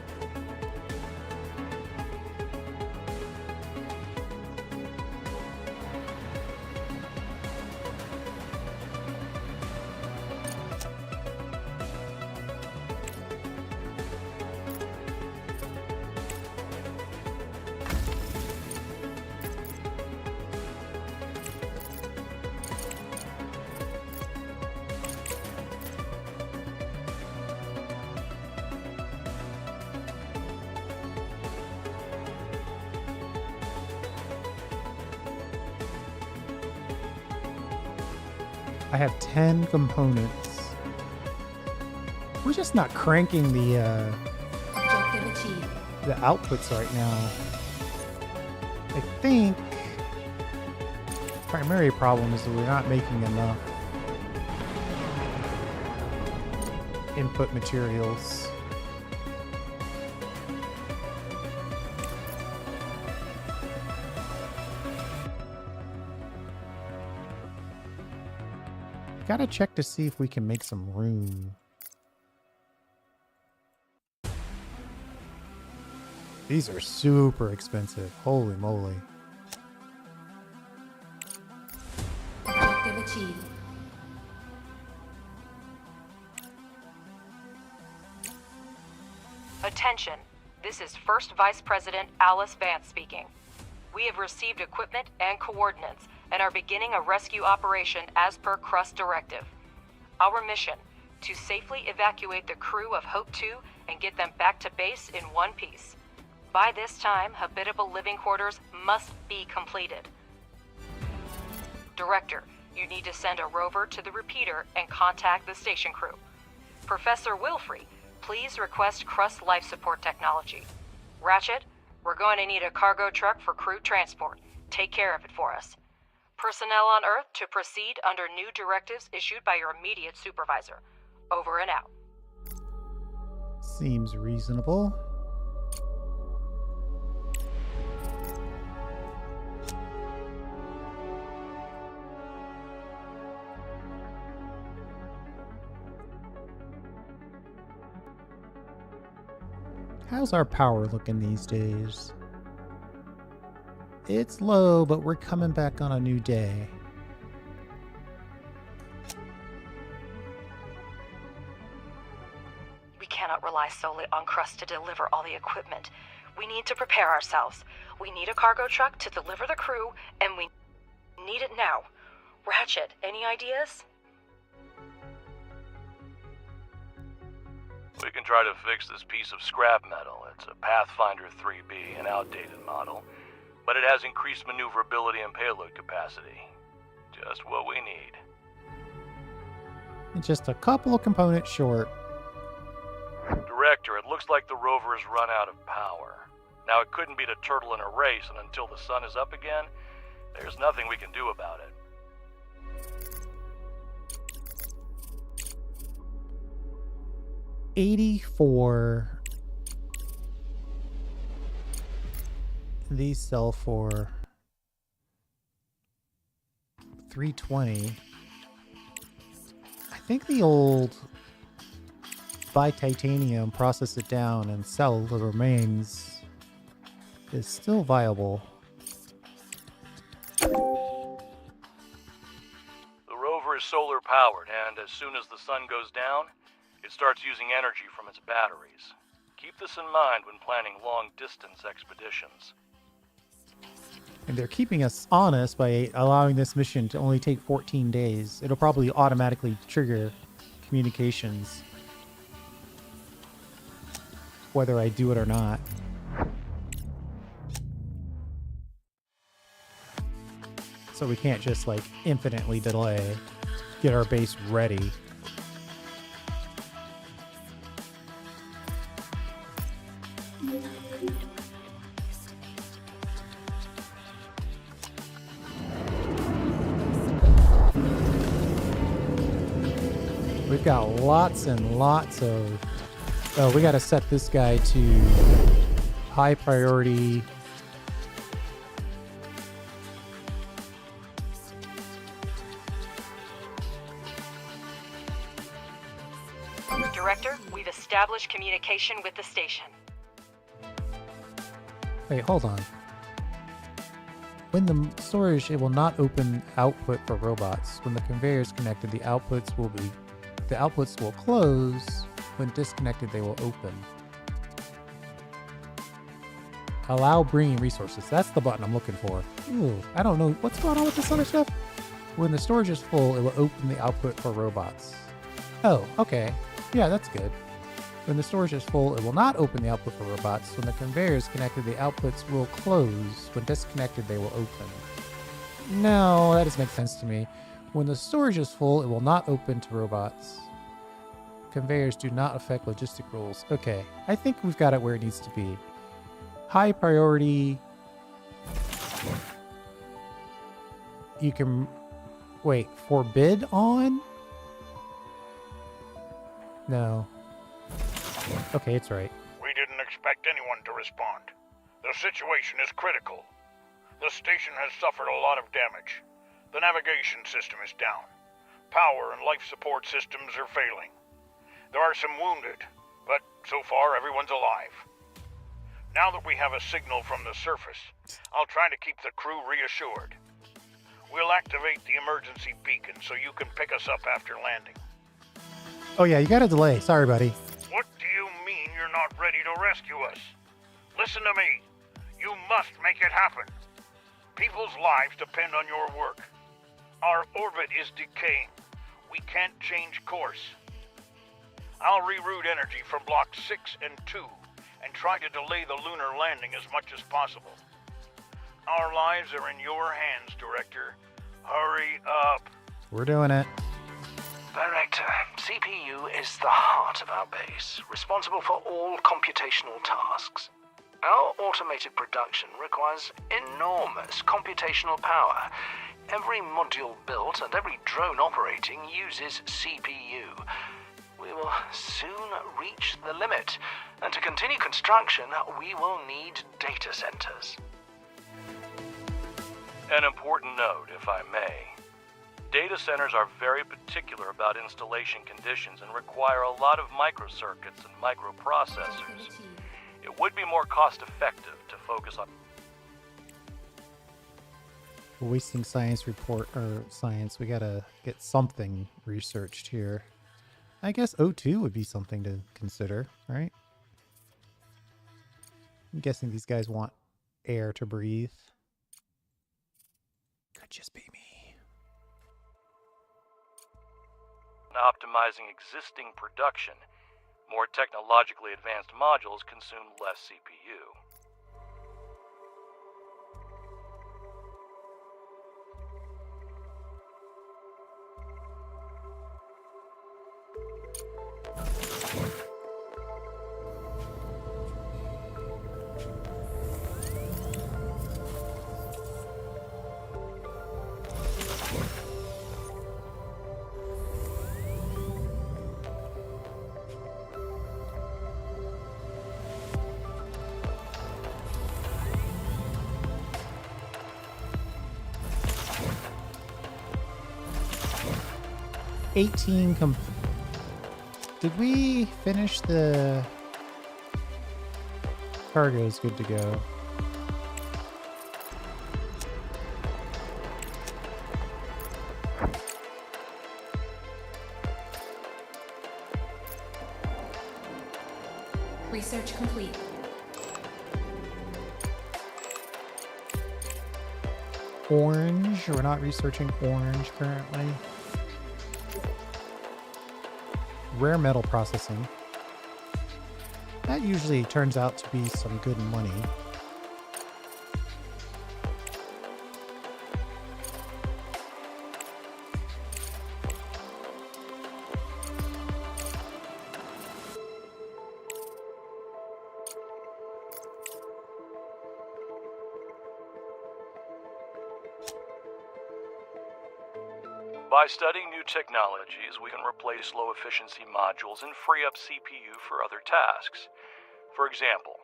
I have 10 components. We're just not cranking the Objective achieved. the outputs right now. I think the primary problem is that we're not making enough input materials. Gotta check to see if we can make some room. These are super expensive. Holy moly. Objective achieved. Attention. This is First Vice President Alice Vance speaking. We have received equipment and coordinates and are beginning a rescue operation as per Crust directive. Our mission, to safely evacuate the crew of Hope 2 and get them back to base in one piece. By this time, habitable living quarters must be completed. Director, You need to send a rover to the repeater and contact the station crew. Professor Wilfrey, please request Crust life support technology. Ratchet, we're going to need a cargo truck for crew transport. Take care of it for us. Personnel on Earth to proceed under new directives issued by your immediate supervisor. Over and out. Seems reasonable. How's our power looking these days? It's low, but we're coming back on a new day. We cannot rely solely on Crust to deliver all the equipment. We need to prepare ourselves. We need a cargo truck to deliver the crew, and we need it now. Ratchet, any ideas? We can try to fix this piece of scrap metal. It's a Pathfinder 3B, an outdated model, but it has increased maneuverability and payload capacity. Just what we need. And just a couple of components short. Director, it looks like the rover has run out of power. Now, it couldn't beat a turtle in a race, and until the sun is up again, there's nothing we can do about it. $84. These sell for $320. I think the old buy titanium, process it down, and sell the remains is still viable. The rover is solar powered, and as soon as the sun goes down, it starts using energy from its batteries. Keep this in mind when planning long-distance expeditions. And they're keeping us honest by allowing this mission to only take 14 days. It'll probably automatically trigger communications, whether I do it or not. So we can't just like infinitely delay, get our base ready. We've got lots and lots of... Oh, we got to set this guy to high priority. Director, we've established communication with the station. Wait, hold on. When the storage, it will not open output for robots. When the conveyor is connected, the outputs will close. When disconnected, they will open. Allow bringing resources. That's the button I'm looking for. Ooh, I don't know what's going on with this other stuff. When the storage is full, it will open the output for robots. Oh, okay. Yeah, that's good. When the storage is full, it will not open the output for robots. When the conveyor is connected, the outputs will close. When disconnected, they will open. No, that doesn't make sense to me. When the storage is full, it will not open to robots. Conveyors do not affect logistic rules. Okay, I think we've got it where it needs to be. High priority. You can... Wait, forbid on? No. Okay, it's right. We didn't expect anyone to respond. The situation is critical. The station has suffered a lot of damage. The navigation system is down. Power and life support systems are failing. There are some wounded, but so far everyone's alive. Now that we have a signal from the surface, I'll try to keep the crew reassured. We'll activate the emergency beacon so you can pick us up after landing. Oh yeah, you got a delay. Sorry, buddy. What do you mean you're not ready to rescue us? Listen to me. You must make it happen. People's lives depend on your work. Our orbit is decaying. We can't change course. I'll reroute energy from Block 6 and 2 and try to delay the lunar landing as much as possible. Our lives are in your hands, Director. Hurry up. We're doing it. Director, CPU is the heart of our base, responsible for all computational tasks. Our automated production requires enormous computational power. Every module built and every drone operating uses CPU. We will soon reach the limit, and to continue construction, we will need data centers. An important note, if I may. Data centers are very particular about installation conditions and require a lot of microcircuits and microprocessors. It would be more cost-effective to focus on... We're wasting science report, or science. We gotta get something researched here. I guess O2 would be something to consider, right? I'm guessing these guys want air to breathe. Could just be me. optimizing existing production. More technologically advanced modules consume less CPU. Did we finish the cargo's good to go? Research complete. Orange. We're not researching orange currently. Rare metal processing. That usually turns out to be some good money. By studying new technologies, we can replace low-efficiency modules and free up CPU for other tasks. For example,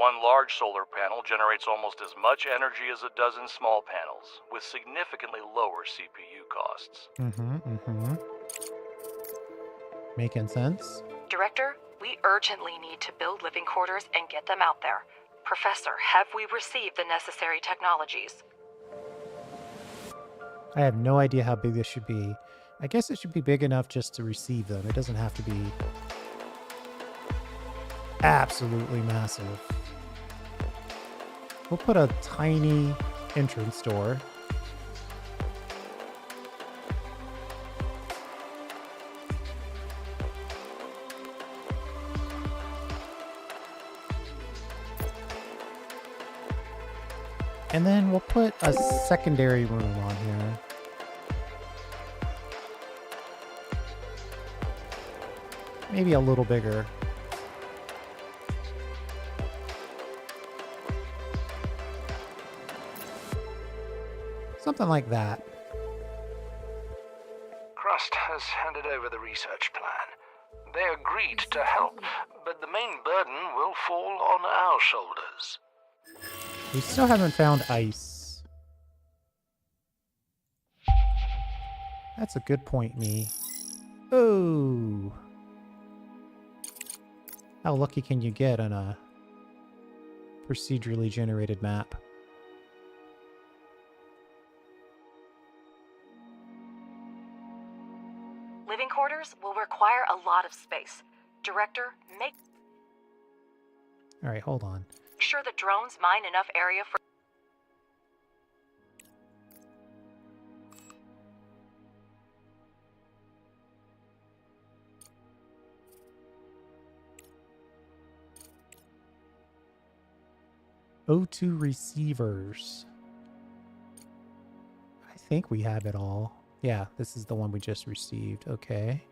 one large solar panel generates almost as much energy as a dozen small panels, with significantly lower CPU costs. Making sense? Director, we urgently need to build living quarters and get them out there. Professor, have we received the necessary technologies? I have no idea how big this should be. I guess it should be big enough just to receive them. It doesn't have to be absolutely massive. We'll put a tiny entrance door. And then we'll put a secondary room on here. Maybe a little bigger. Something like that. Crust has handed over the research plan. They agreed to help, but the main burden will fall on our shoulders. We still haven't found ice. That's a good point, me. Oh. How lucky can you get on a procedurally generated map? Living quarters will require a lot of space. Director, make All right, hold on. sure the drones mine enough area for... O2 receivers. I think we have it all. Yeah, this is the one we just received. Okay.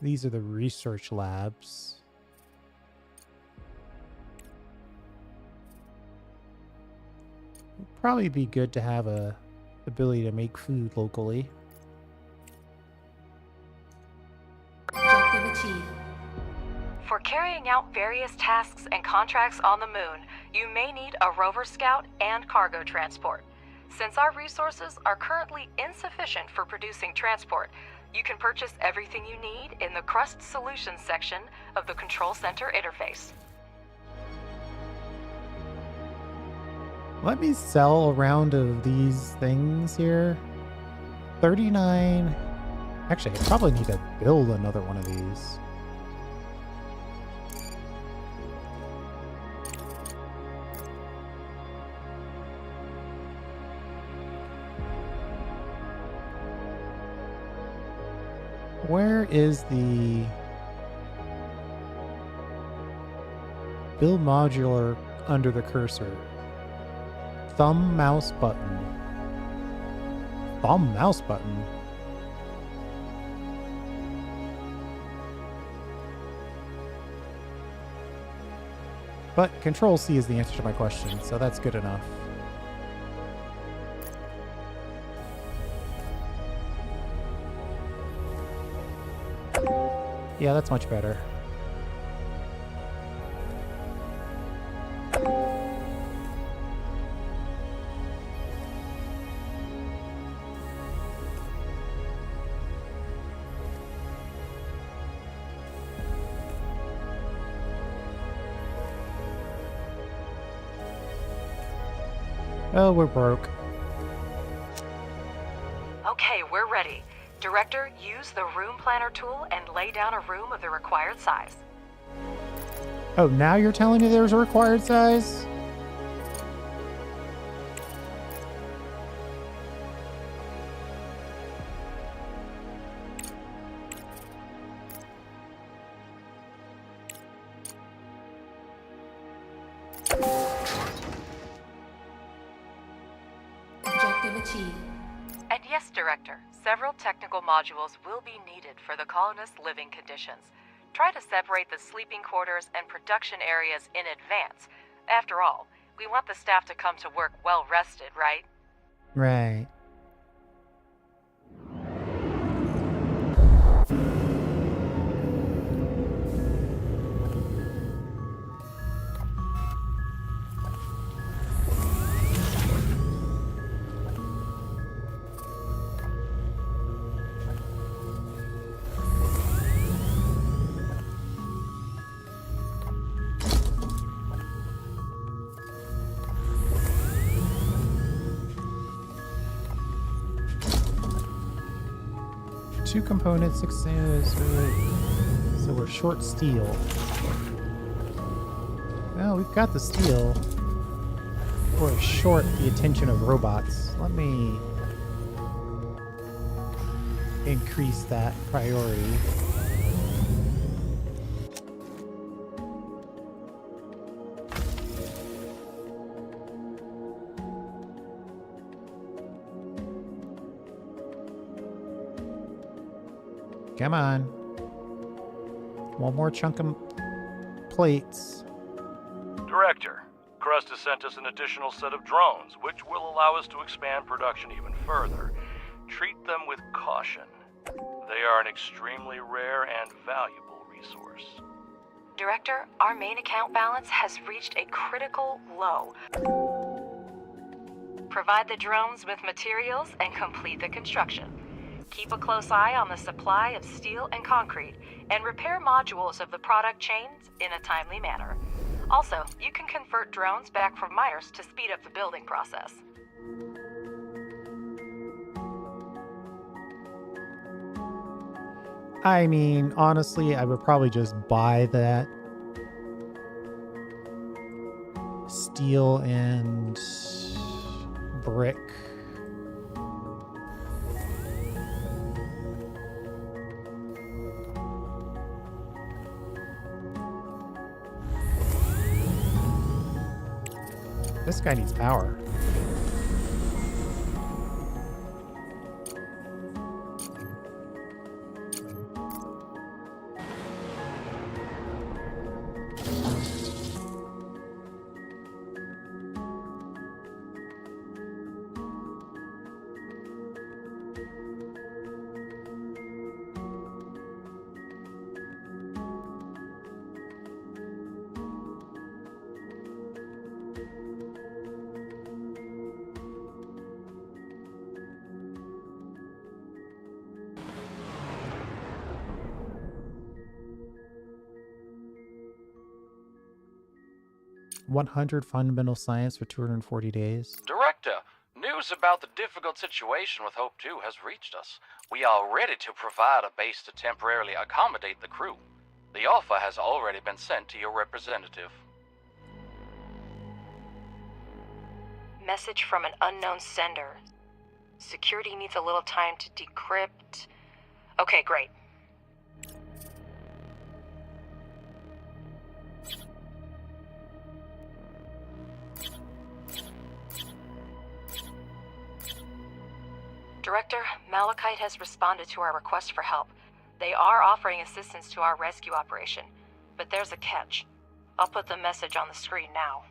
These are the research labs. It'd probably be good to have a ability to make food locally. Objective achieved. For carrying out various tasks and contracts on the moon, you may need a rover scout and cargo transport. Since our resources are currently insufficient for producing transport, you can purchase everything you need in the Crust Solutions section of the Control Center interface. Let me sell a round of these things here. 39. Actually, I probably need to build another one of these. Where is the build modular under the cursor? Thumb mouse button. Thumb mouse button. But Control C is the answer to my question, so that's good enough. Yeah, that's much better. Oh, we're broke. Okay, we're ready. Director, use the room planner tool and lay down a room of the required size. Oh, now you're telling me there's a required size? Objective achieved. And yes, Director, several technical modules will be needed for the colonists' living conditions. Try to separate the sleeping quarters and production areas in advance. After all, we want the staff to come to work well rested, right? Right. Two components, 6 sailors. So we're short steel. Well, we've got the steel. We're short the attention of robots. Let me increase that priority. Come on. One more chunk of plates. Director, Crust has sent us an additional set of drones, which will allow us to expand production even further. Treat them with caution. They are an extremely rare and valuable resource. Director, our main account balance has reached a critical low. Provide the drones with materials and complete the construction. Keep a close eye on the supply of steel and concrete, and repair modules of the product chains in a timely manner. Also, you can convert drones back from miners to speed up the building process. I mean, honestly, I would probably just buy that steel and brick. This guy needs power. 100 fundamental science for 240 days. Director, news about the difficult situation with Hope 2 has reached us. We are ready to provide a base to temporarily accommodate the crew. The offer has already been sent to your representative. Message from an unknown sender. Security needs a little time to decrypt. Okay, great. Director, Malachite has responded to our request for help. They are offering assistance to our rescue operation, but there's a catch. I'll put the message on the screen now.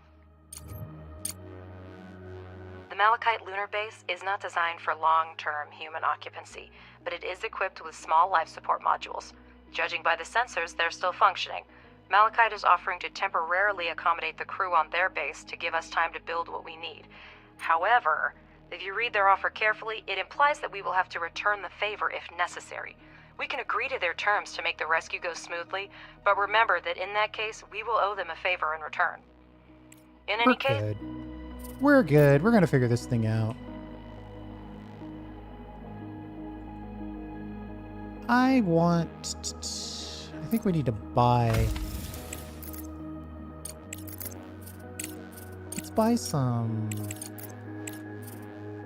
The Malachite lunar base is not designed for long-term human occupancy, but it is equipped with small life support modules. Judging by the sensors, they're still functioning. Malachite is offering to temporarily accommodate the crew on their base to give us time to build what we need. However, if you read their offer carefully, it implies that we will have to return the favor if necessary. We can agree to their terms to make the rescue go smoothly, but remember that in that case, we will owe them a favor in return. In any case... Good. We're good. We're gonna figure this thing out. I think we need to buy... Let's buy some...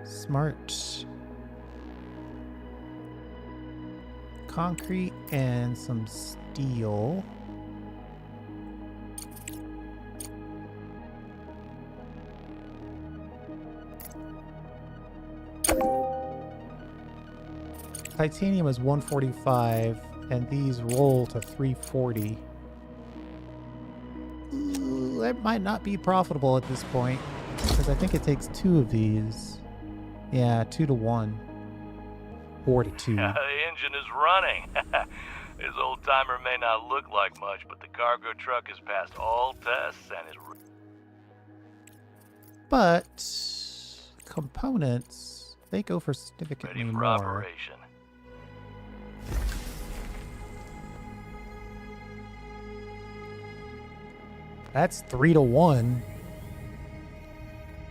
smart... concrete and some steel. Titanium is 145 and these roll to 340. Ooh, that might not be profitable at this point because I think it takes 2 of these. Yeah, 2 to 1. 4 to 2. The engine is running. This old timer may not look like much, but the cargo truck has passed all tests and is... But components, they go for significantly ready for more. operation. That's 3 to 1.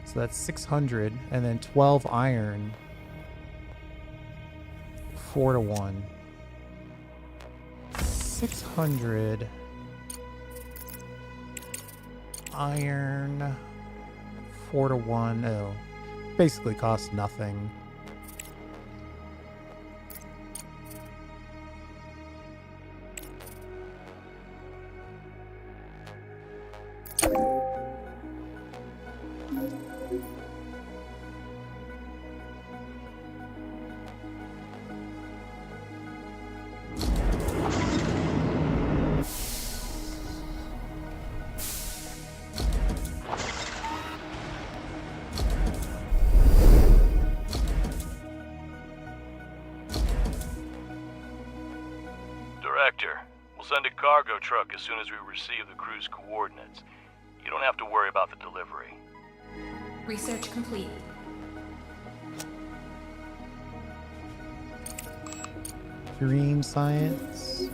So that's 600 and then 12 iron. 4 to 1. 600 iron. 4 to 1. Oh, basically costs nothing. Director, we'll send a cargo truck as soon as we receive the crew's coordinates. You don't have to worry about the delivery. Research complete. Green science.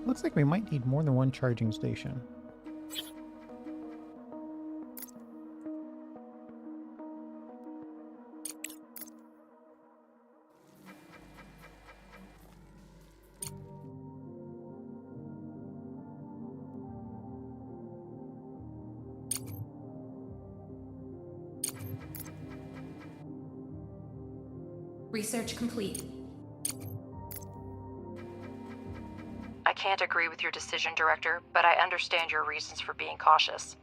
Looks like we might need more than one charging station. Research complete. I can't agree with your decision, Director, but I understand your reasons for being cautious.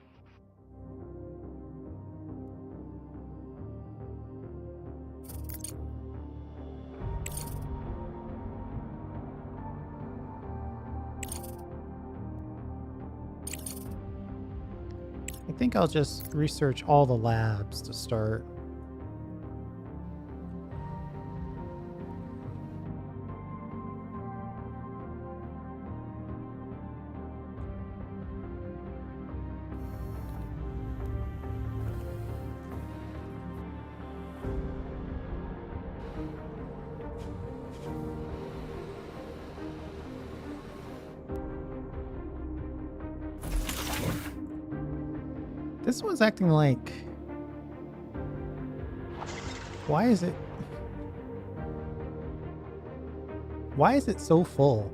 I think I'll just research all the labs to start. This one's acting like... Why is it so full?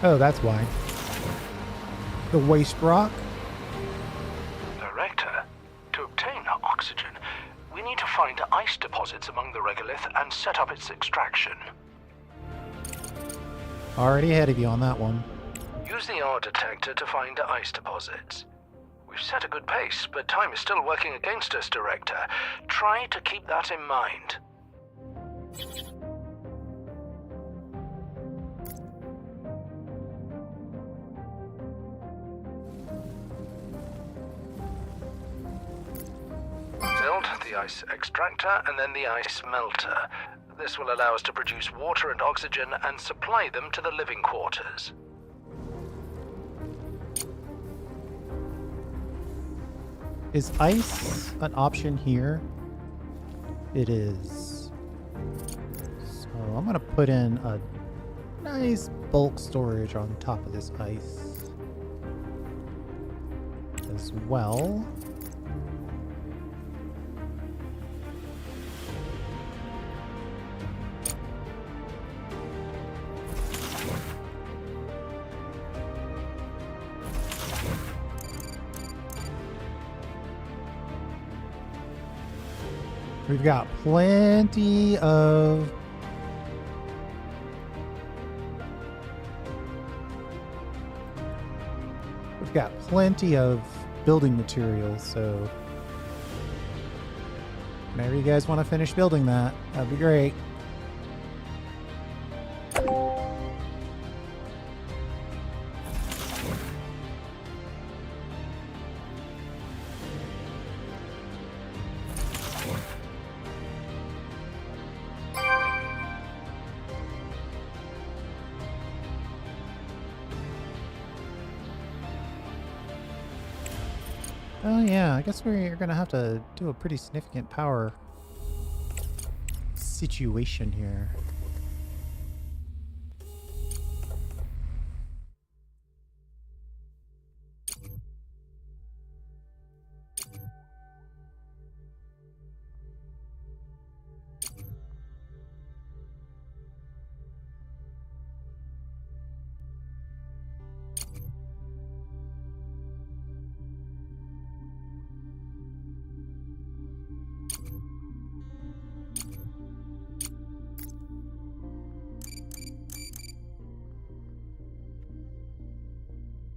Oh, that's why. The waste rock? Director, to obtain oxygen, we need to find ice deposits among the regolith and set up its extraction. Already ahead of you on that one. Use the R detector to find ice deposits. We've set a good pace, but time is still working against us, Director. Try to keep that in mind. Build the ice extractor and then the ice melter. This will allow us to produce water and oxygen and supply them to the living quarters. Is ice an option here? It is. So I'm gonna put in a nice bulk storage on top of this ice as well. We've got plenty of building materials, so whenever you guys want to finish building that, that'd be great. Oh yeah, I guess we're gonna have to do a pretty significant power situation here.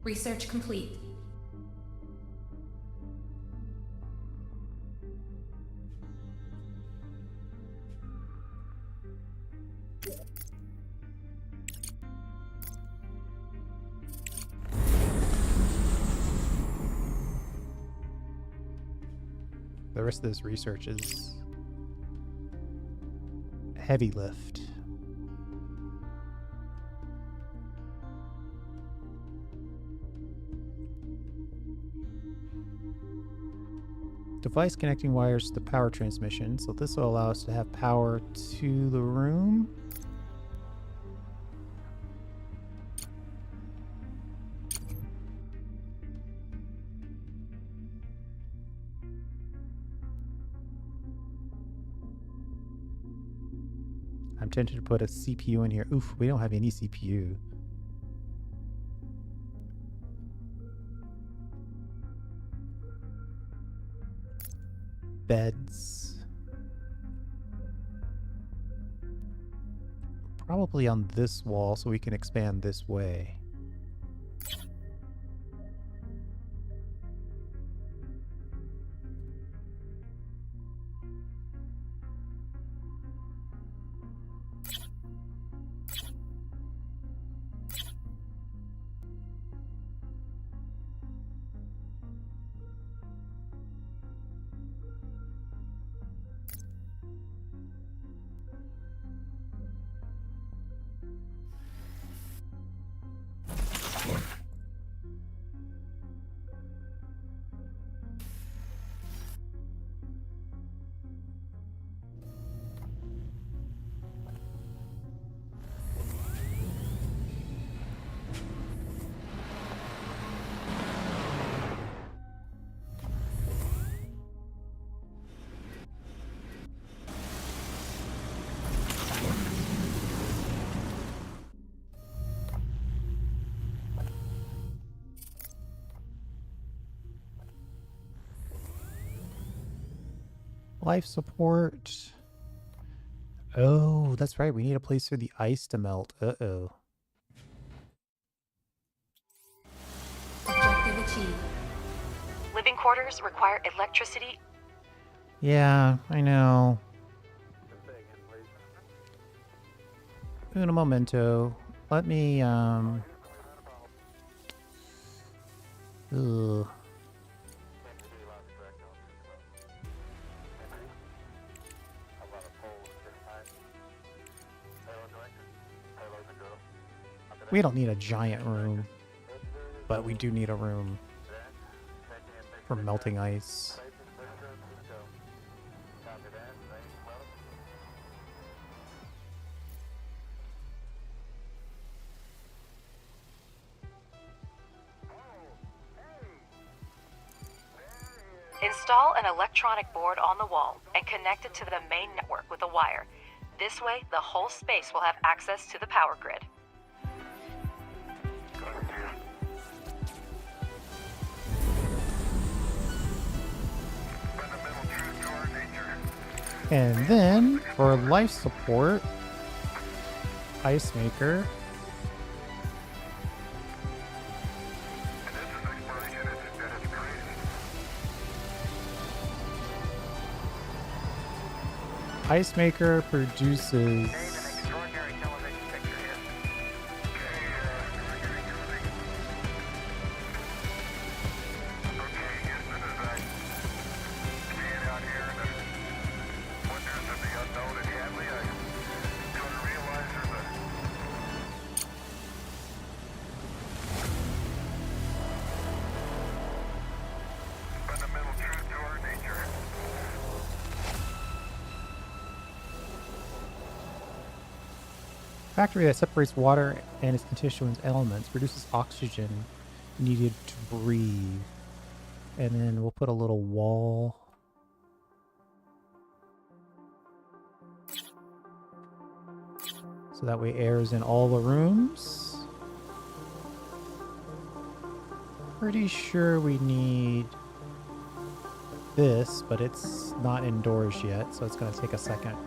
Research complete. The rest of this research is heavy lift. Device connecting wires to the power transmission, so this will allow us to have power to the room. I'm tempted to put a CPU in here. Oof, we don't have any CPU. Beds. probably on this wall so we can expand this way. Life support. Oh, that's right. We need a place for the ice to melt. Uh-oh. Objective achieved. Living quarters require electricity. Yeah, I know. Un momento. Let me, Ugh. We don't need a giant room, but we do need a room for melting ice. Install an electronic board on the wall and connect it to the main network with a wire. This way, the whole space will have access to the power grid. And then, for life support, ice maker. Ice maker produces factory that separates water and its constituent elements, produces oxygen needed to breathe. And then we'll put a little wall. So that way air is in all the rooms. Pretty sure we need this, but it's not indoors yet, so it's going to take a second.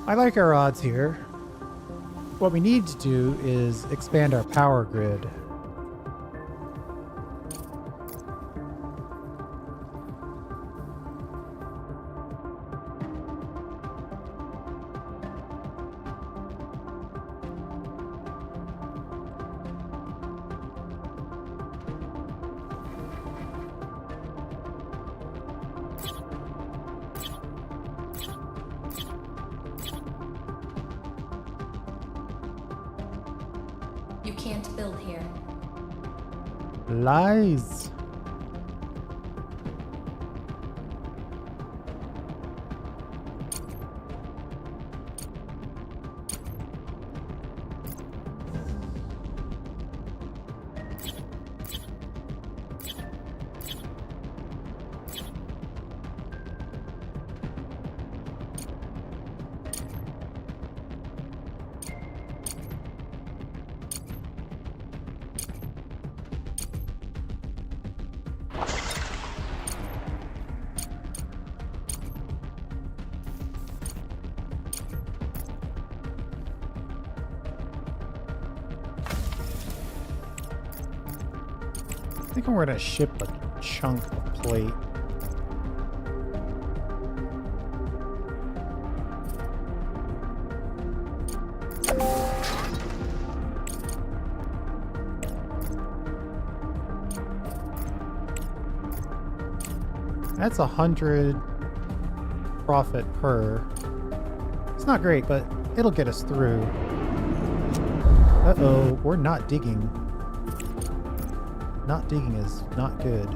I like our odds here. What we need to do is expand our power grid. You can't build here. Lies. think we're gonna ship a chunk of plate. That's 100 profit per. It's not great, but it'll get us through. Uh-oh, we're not digging. Not digging is not good.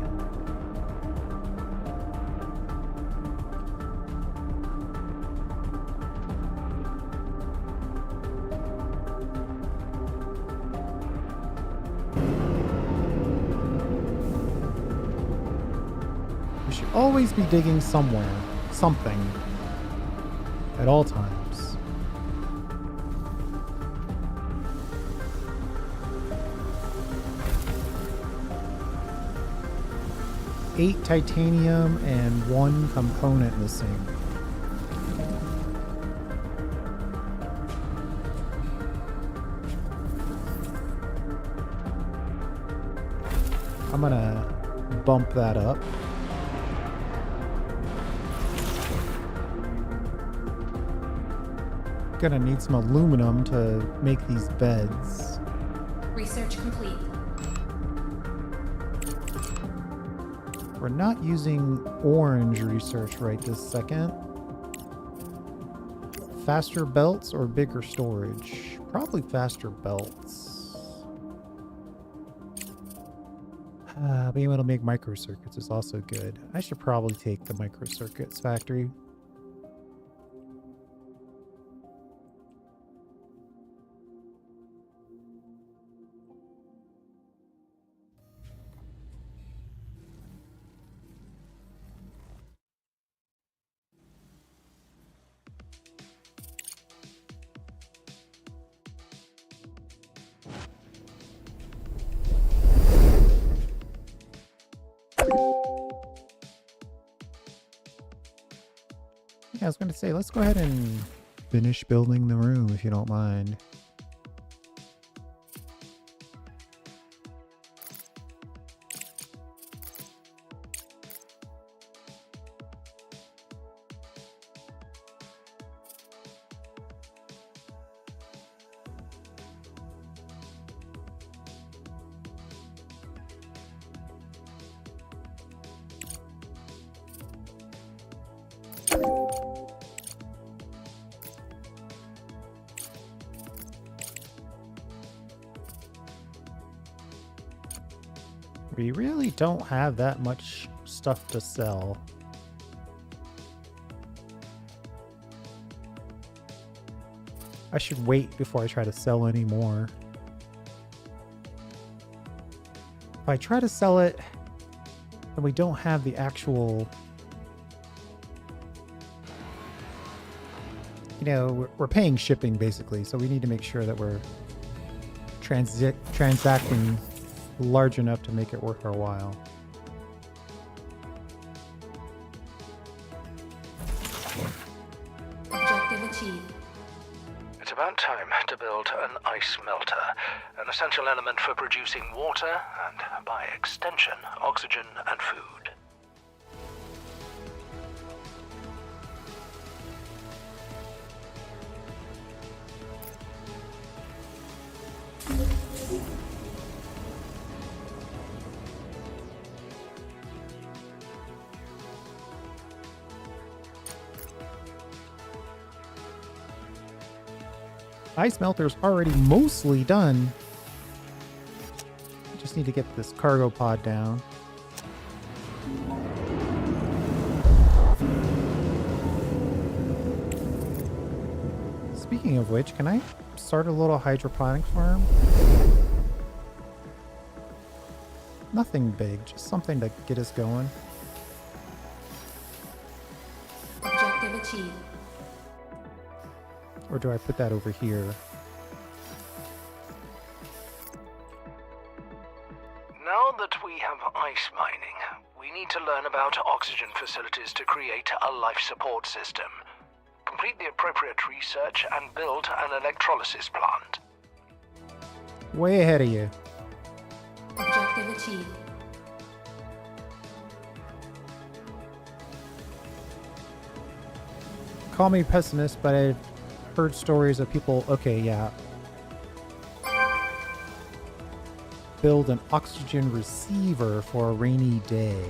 We should always be digging somewhere, something, at all times. Eight titanium and 1 component missing. I'm gonna bump that up. Gonna need some aluminum to make these beds. Research complete. We're not using orange research right this second. Faster belts or bigger storage? Probably faster belts. Being able to make microcircuits is also good. I should probably take the microcircuits factory. Yeah, I was going to say, let's go ahead and finish building the room if you don't mind. We really don't have that much stuff to sell. I should wait before I try to sell any more. If I try to sell it, then we don't have the actual... You know, we're paying shipping basically, so we need to make sure that we're transacting large enough to make it worth our while. Objective achieved. It's about time to build an ice melter, an essential element for producing water and, by extension, oxygen and food. Ice melter's already mostly done. Just need to get this cargo pod down. Speaking of which, can I start a little hydroponic farm? Nothing big, just something to get us going. Objective achieved. Or do I put that over here? Now that we have ice mining, we need to learn about oxygen facilities to create a life support system. Complete the appropriate research and build an electrolysis plant. Way ahead of you. Objective achieved. call me pessimist, but I've heard stories of people, okay, yeah, build an oxygen receiver for a rainy day.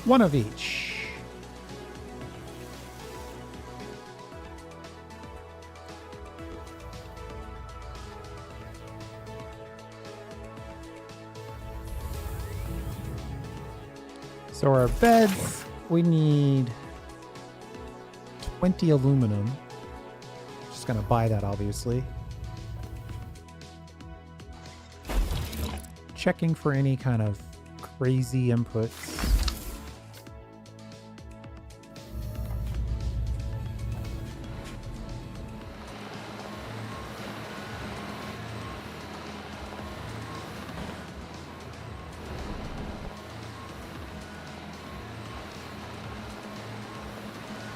One of each. So our beds, we need 20 aluminum. Just gonna buy that, obviously. Checking for any kind of crazy inputs.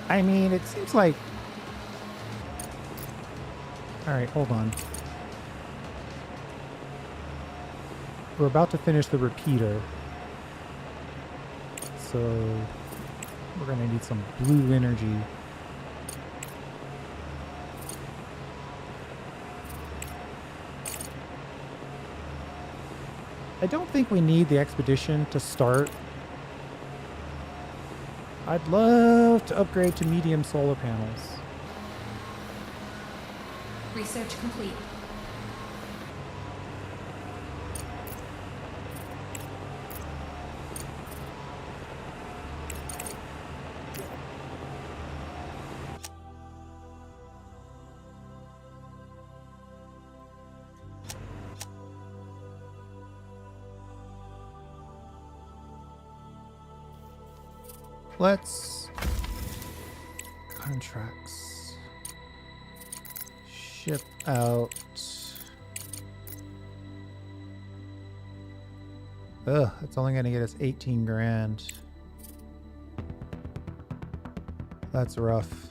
I mean, it seems like... Alright, hold on. We're about to finish the repeater. So... we're gonna need some blue energy. I don't think we need the expedition to start. I'd love to upgrade to medium solar panels. Research complete. Let's... contracts. Ship out. Ugh, it's only gonna get us 18 grand. That's rough.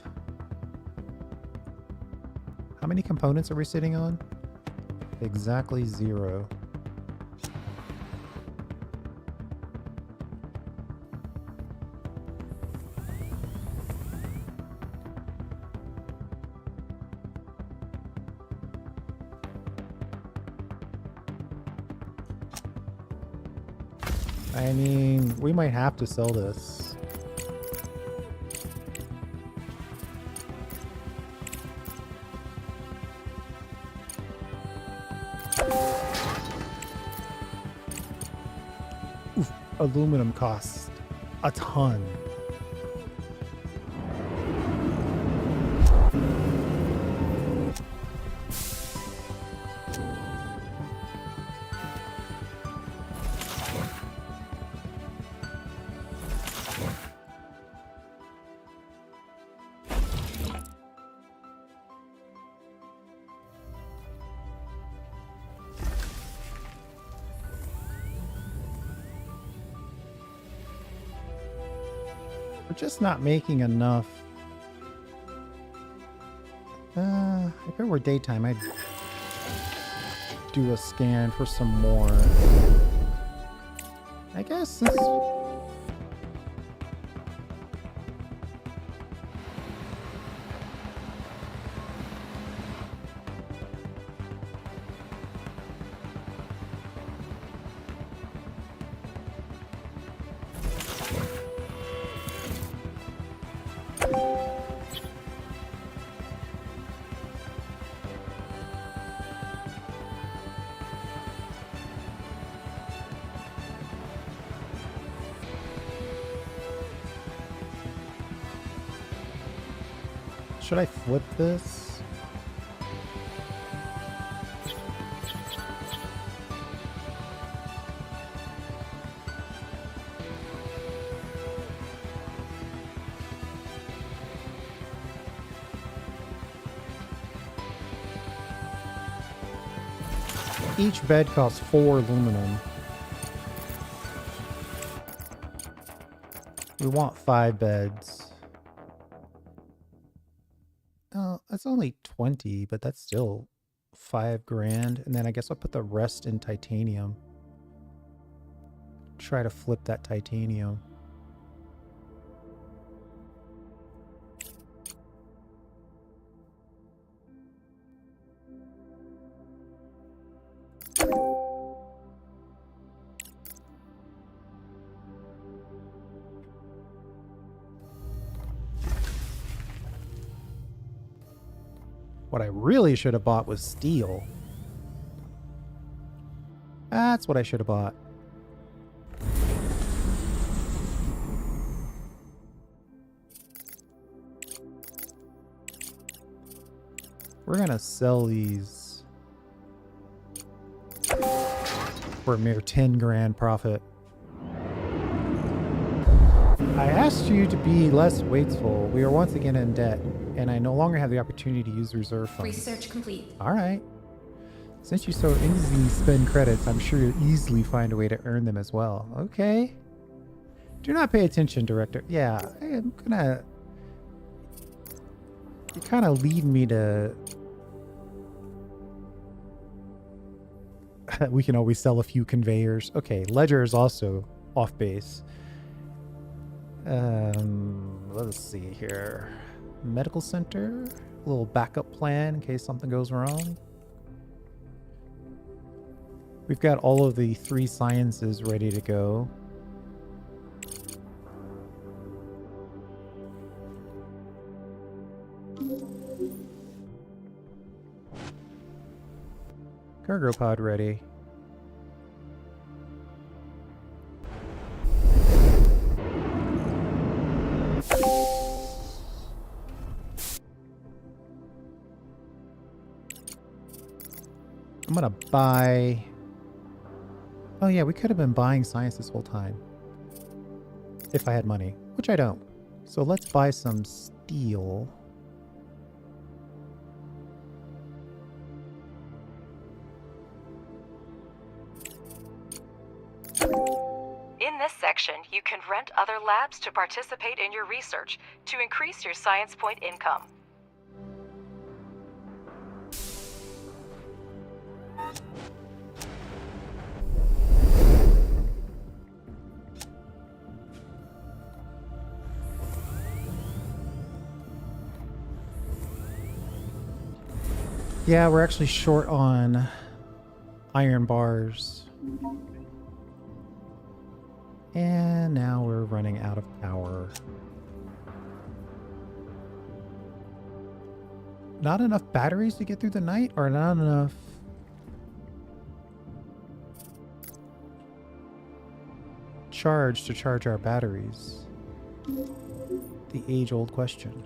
How many components are we sitting on? Exactly 0. I mean, we might have to sell this. Oof, aluminum costs a ton. We're just not making enough. If it were daytime, I'd do a scan for some more. I guess this... Should I flip this? Each bed costs 4 aluminum. We want 5 beds. Oh, that's only 20, but that's still 5 grand. And then I guess I'll put the rest in titanium. Try to flip that titanium. What I really should have bought was steel. That's what I should have bought. We're gonna sell these for a mere 10 grand profit. I asked you to be less wasteful. We are once again in debt, and I no longer have the opportunity to use reserve funds. Research complete. All right. Since you so easily spend credits, I'm sure you'll easily find a way to earn them as well. Okay. Do not pay attention, Director. Yeah, I'm gonna... You kind of lead me to... We can always sell a few conveyors. Okay, Ledger is also off base. Let's see here. Medical center. A little backup plan in case something goes wrong. We've got all of the 3 sciences ready to go. Cargo pod ready. I'm gonna buy... Oh yeah, we could have been buying science this whole time. If I had money, which I don't. So let's buy some steel. In this section, you can rent other labs to participate in your research to increase your science point income. Yeah, we're actually short on iron bars. And now we're running out of power. Not enough batteries to get through the night, or not enough charge to charge our batteries? The age-old question.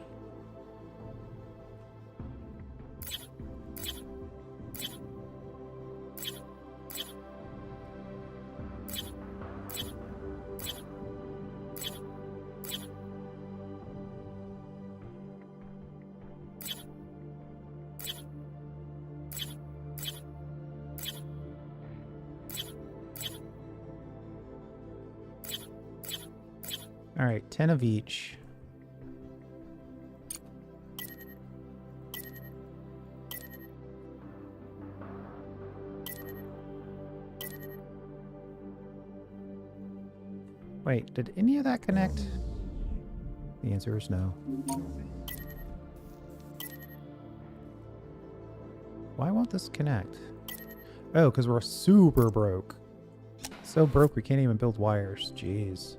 All right, 10 of each. Wait, did any of that connect? The answer is no. Why won't this connect? Oh, because we're super broke. So broke we can't even build wires. Jeez.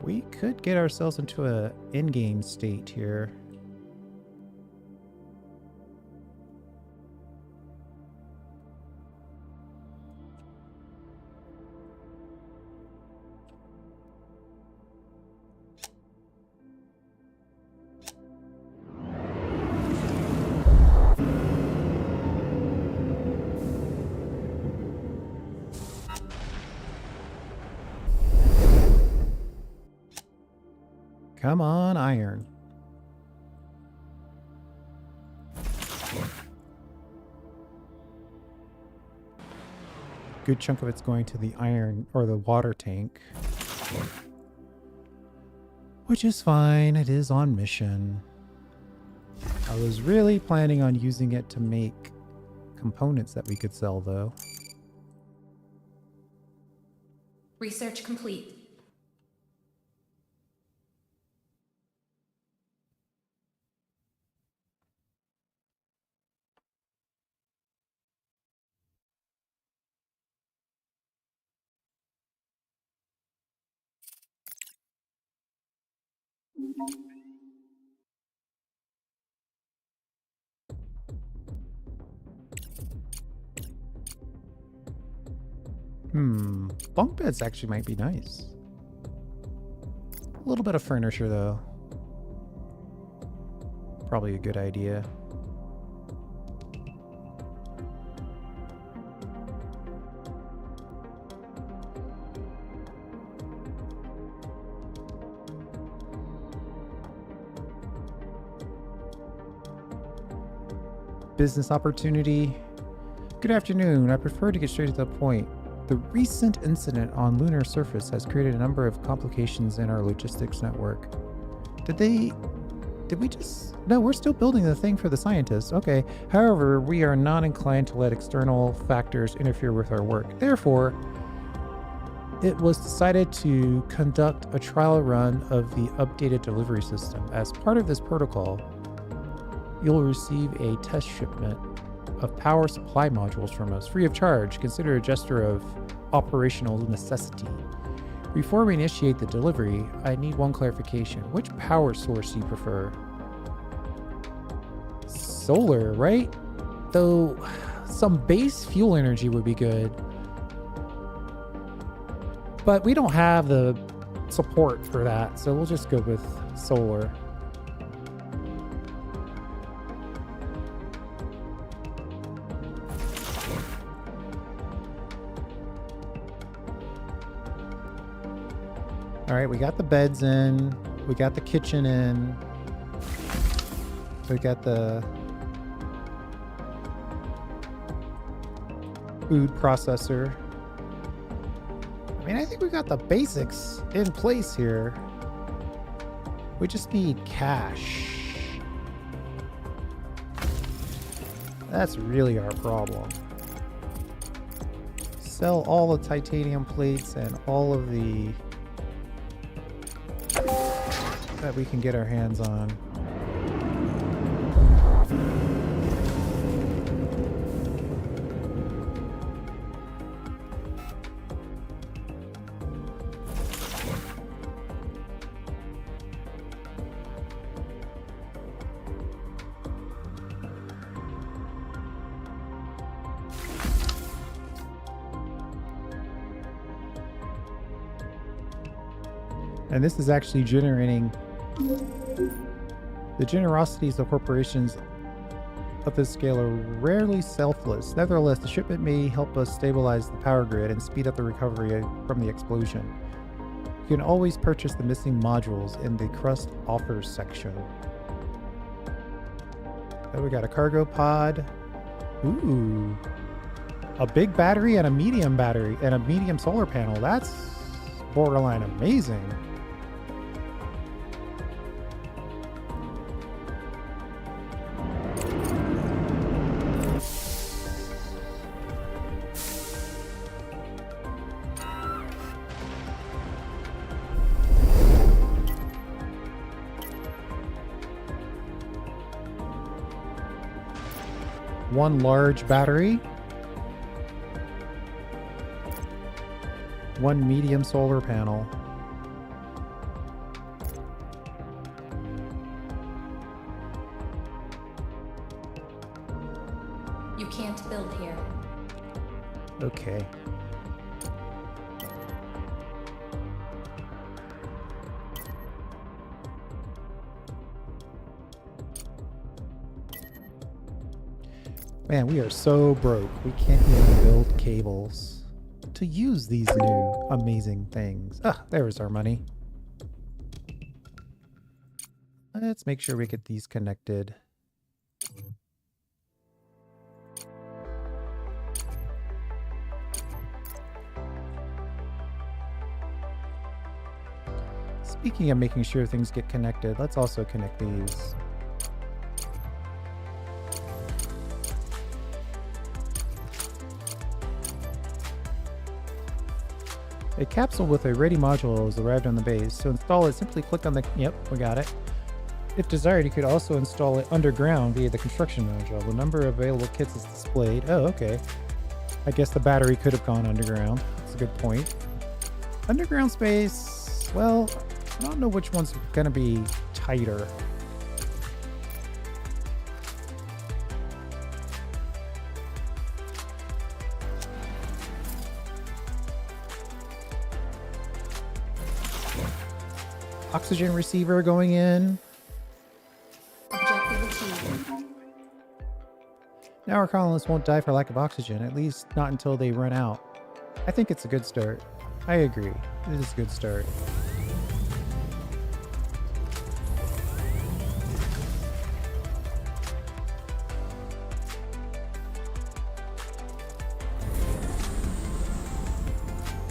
We could get ourselves into a in-game state here. Come on, iron. good chunk of it's going to the iron or the water tank. Which is fine. It is on mission. I was really planning on using it to make components that we could sell, though. Research complete. Bunk beds actually might be nice. A little bit of furniture, though. Probably a good idea. Business opportunity. Good afternoon. I prefer to get straight to the point. The recent incident on lunar surface has created a number of complications in our logistics network. No, we're still building the thing for the scientists. Okay. However, we are not inclined to let external factors interfere with our work. Therefore, it was decided to conduct a trial run of the updated delivery system. As part of this protocol, you'll receive a test shipment of power supply modules from us, free of charge. Consider a gesture of operational necessity. Before we initiate the delivery, I need one clarification. Which power source do you prefer? Solar, right? Though some base fuel energy would be good. But we don't have the support for that, so we'll just go with solar. All right, we got the beds in. We got the kitchen in. We got the food processor. I mean, I think we got the basics in place here. We just need cash. That's really our problem. Sell all the titanium plates and all of the that we can get our hands on. And this is actually generating the generosities of corporations of this scale are rarely selfless. Nevertheless, the shipment may help us stabilize the power grid and speed up the recovery from the explosion. You can always purchase the missing modules in the Crust offers section. Then we got a cargo pod. Ooh. A big battery and a medium solar panel. That's borderline amazing. One large battery, one medium solar panel. You can't build here. Okay. Man, we are so broke. We can't even build cables to use these new amazing things. Ah, there's our money. Let's make sure we get these connected. Speaking of making sure things get connected, let's also connect these. A capsule with a ready module has arrived on the base. To install it, simply click on the... Yep, we got it. If desired, you could also install it underground via the construction module. The number of available kits is displayed. Oh, okay. I guess the battery could have gone underground. That's a good point. Underground space... Well, I don't know which one's going to be tighter. Oxygen receiver going in. Objective achieved. Now our colonists won't die for lack of oxygen, at least not until they run out. I think it's a good start. I agree. It is a good start.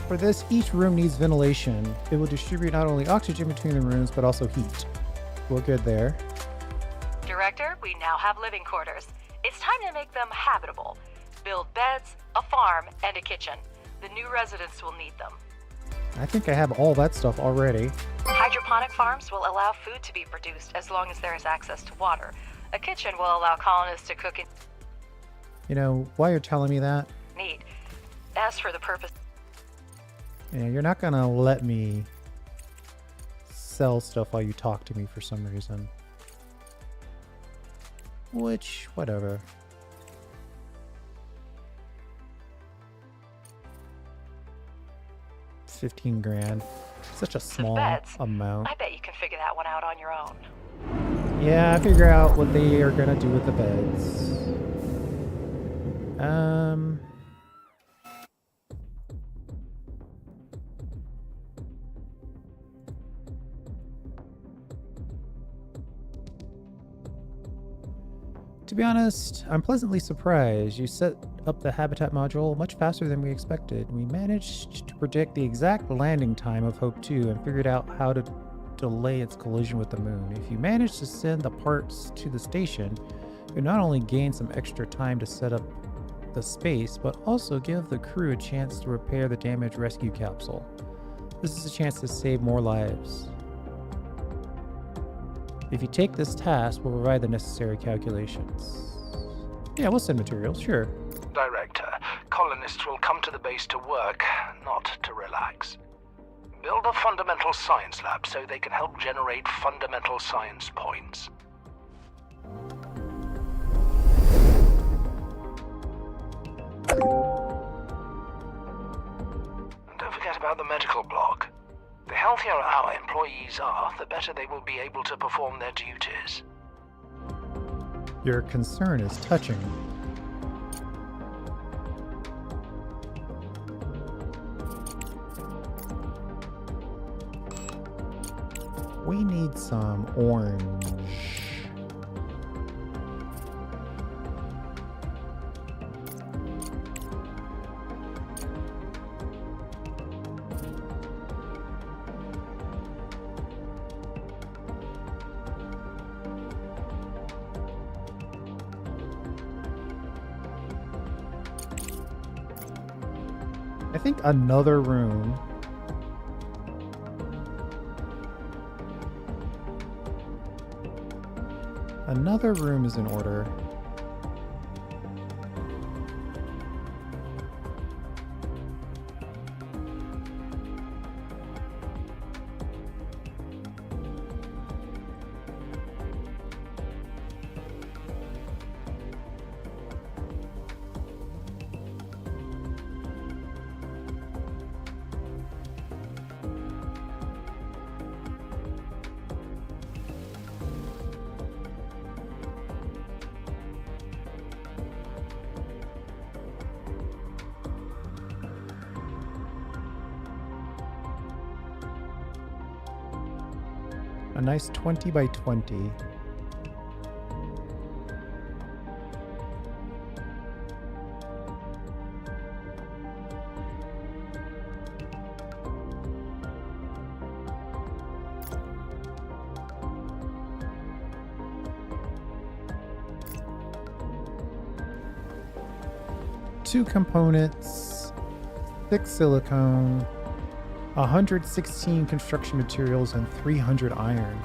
For this, each room needs ventilation. It will distribute not only oxygen between the rooms, but also heat. We're good there. Director, we now have living quarters. It's time to make them habitable. Build beds, a farm, and a kitchen. The new residents will need them. I think I have all that stuff already. Hydroponic farms will allow food to be produced as long as there is access to water. A kitchen will allow colonists to cook in You know, while you're telling me that, need. As for the purpose... yeah, you're not gonna let me sell stuff while you talk to me for some reason. Which, whatever. $15 grand. Such a small beds. amount. I bet you can figure that one out on your own. Yeah, figure out what they are gonna do with the beds. To be honest, I'm pleasantly surprised. You set up the habitat module much faster than we expected. We managed to predict the exact landing time of Hope 2 and figured out how to delay its collision with the moon. If you manage to send the parts to the station, you not only gain some extra time to set up the space, but also give the crew a chance to repair the damaged rescue capsule. This is a chance to save more lives. If you take this task, we'll provide the necessary calculations. Yeah, we'll send materials, sure. Director, colonists will come to the base to work, not to relax. Build a fundamental science lab so they can help generate fundamental science points. And don't forget about the medical block. The healthier our employees are, the better they will be able to perform their duties. Your concern is touching. We need some orange. I think another room. Another room is in order. A nice 20 by 20. 2 components, 6 silicone, 116 construction materials, and 300 iron.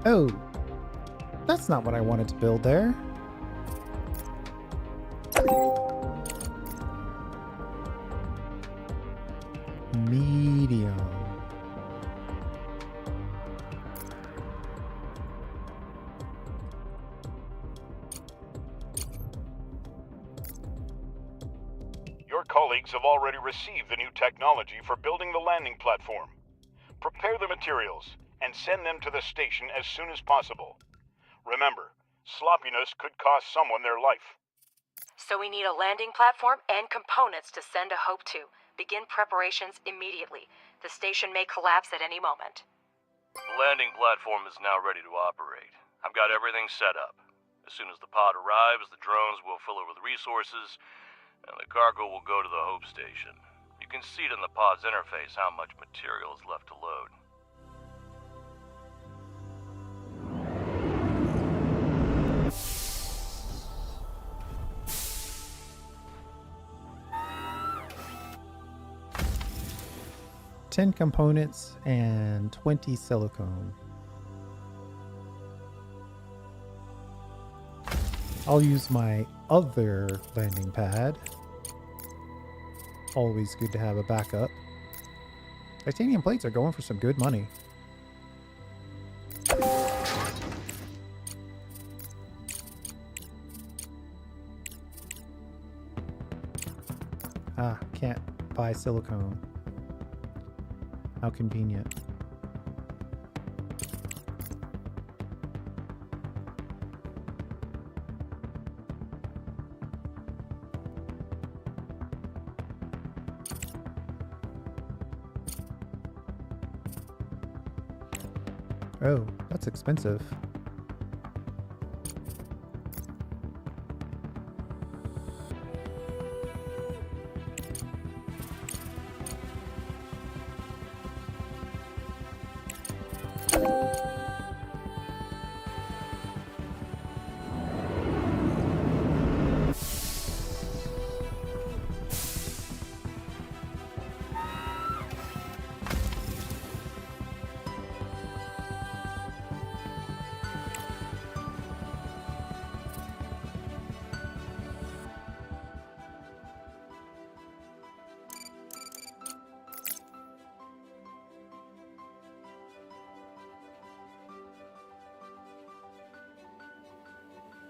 Oh, that's not what I wanted to build there. Medium. Your colleagues have already received the new technology for building the landing platform. Prepare the materials and send them to the station as soon as possible. Remember, sloppiness could cost someone their life. So we need a landing platform and components to send to Hope 2. Begin preparations immediately. The station may collapse at any moment. The landing platform is now ready to operate. I've got everything set up. As soon as the pod arrives, the drones will fill it with resources, and the cargo will go to the Hope Station. You can see it in the pod's interface how much material is left to load. Ten components and 20 silicone. I'll use my other landing pad. Always good to have a backup. Titanium plates are going for some good money. Ah, can't buy silicone. How convenient. Oh, that's expensive.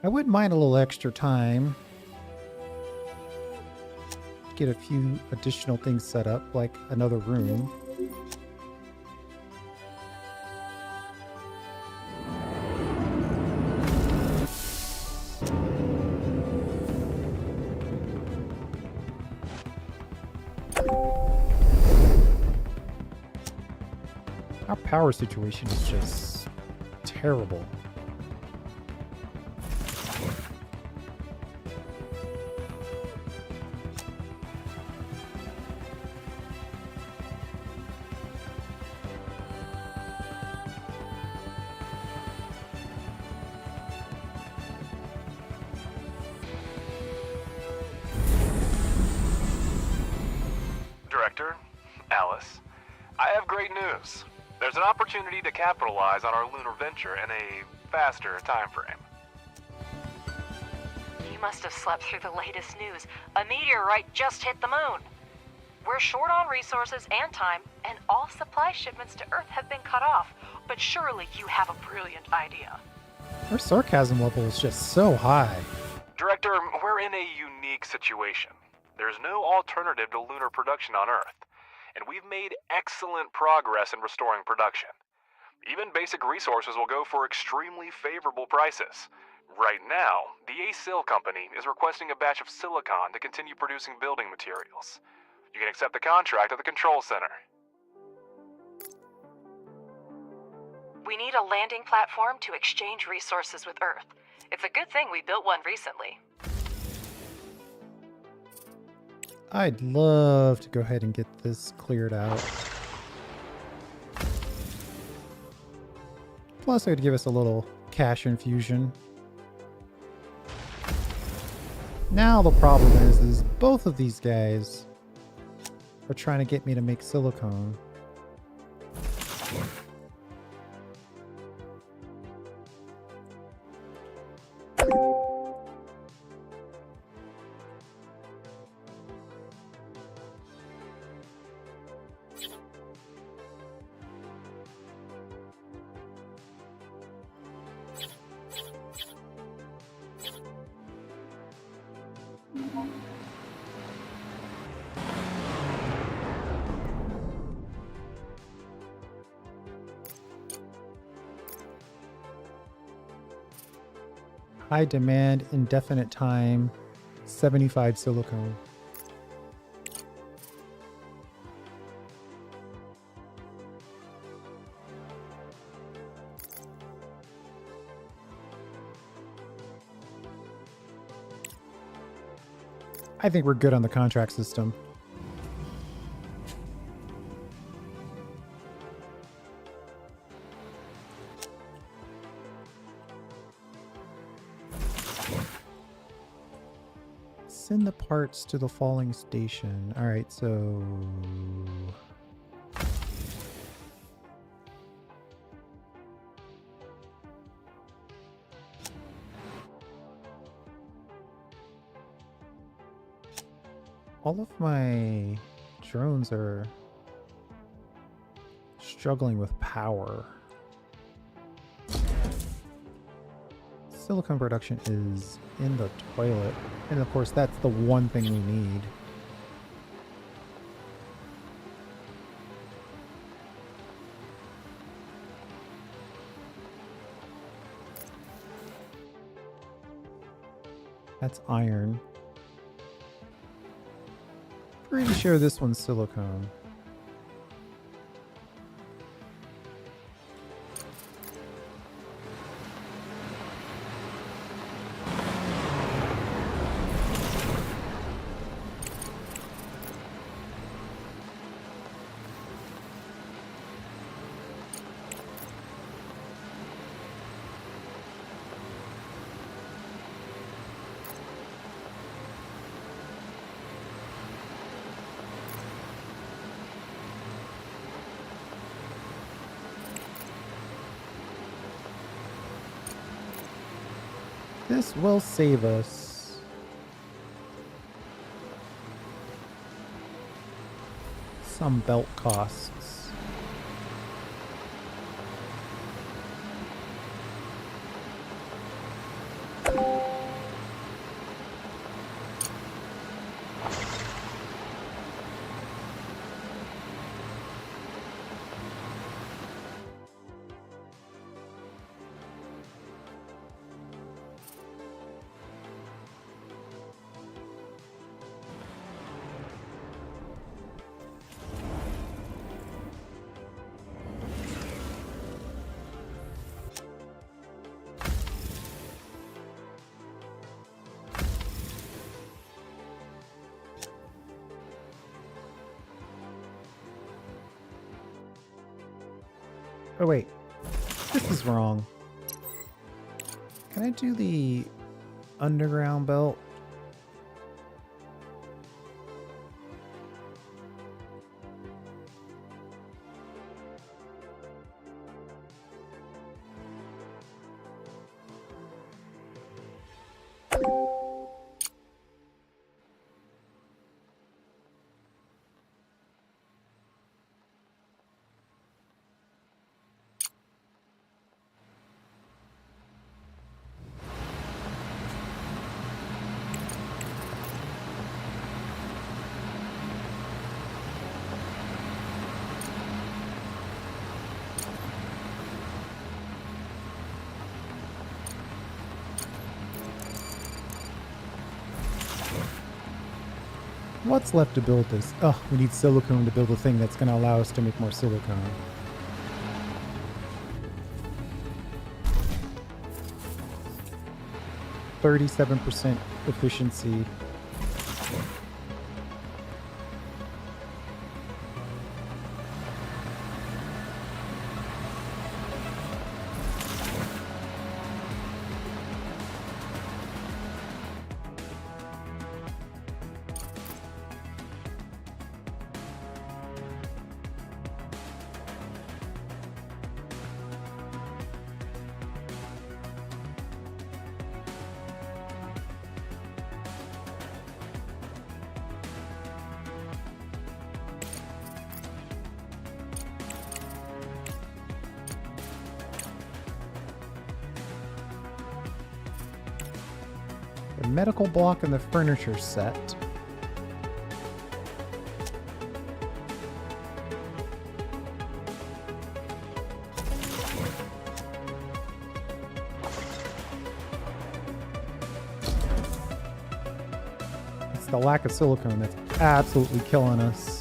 I wouldn't mind a little extra time. Get a few additional things set up, like another room. Our power situation is just terrible. Director, Alice, I have great news. There's an opportunity to capitalize on our lunar venture in a faster time frame. You must have slept through the latest news. A meteorite just hit the moon. We're short on resources and time, and all supply shipments to Earth have been cut off. But surely you have a brilliant idea. Our sarcasm level is just so high. Director, we're in a unique situation. There's no alternative to lunar production on Earth, and we've made excellent progress in restoring production. Even basic resources will go for extremely favorable prices. Right now, the ASIL company is requesting a batch of silicon to continue producing building materials. You can accept the contract at the control center. We need a landing platform to exchange resources with Earth. It's a good thing we built one recently. I'd love to go ahead and get this cleared out. Plus, it would give us a little cash infusion. Now the problem is both of these guys are trying to get me to make silicone. High demand, indefinite time, 75 silicone. I think we're good on the contract system. Send the parts to the falling station. All right, so all of my drones are struggling with power. Silicone production is in the toilet. And of course, that's the one thing we need. That's iron. Pretty sure this one's silicone. This will save us. Some belt costs. Oh wait, this is wrong. Can I do the underground belt? What's left to build this? Oh, we need silicone to build a thing that's going to allow us to make more silicone. %37 efficiency. The medical block and the furniture set. It's the lack of silicone that's absolutely killing us.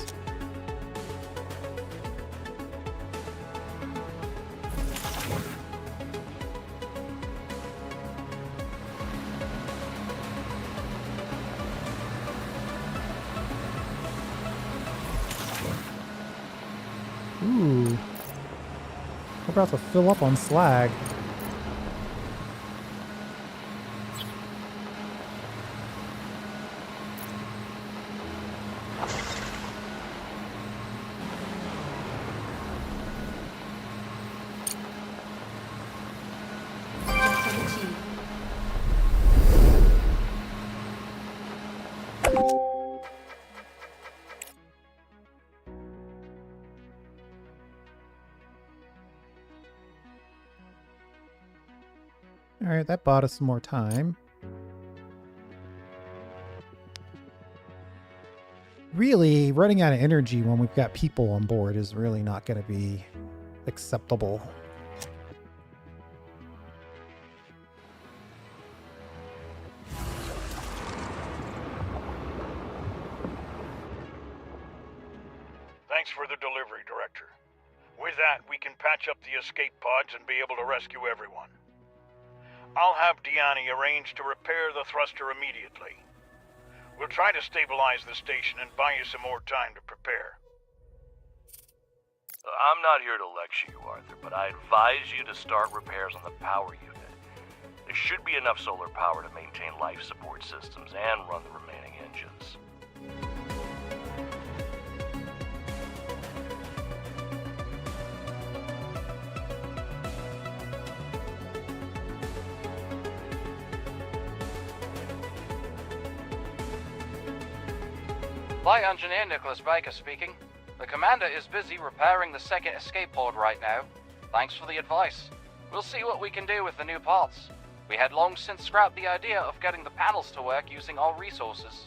Ooh. We're about to fill up on slag. Objective achieved. Alright, that bought us some more time. Really, running out of energy when we've got people on board is really not going to be acceptable. Thanks for the delivery, Director. With that, we can patch up the escape pods and be able to rescue everyone. I'll have Deani arrange to repair the thruster immediately. We'll try to stabilize the station and buy you some more time to prepare. I'm not here to lecture you, Arthur, but I advise you to start repairs on the power unit. There should be enough solar power to maintain life support systems and run the remaining engines. Flight Engineer Nicholas Baker speaking. The commander is busy repairing the second escape pod right now. Thanks for the advice. We'll see what we can do with the new parts. We had long since scrapped the idea of getting the panels to work using our resources.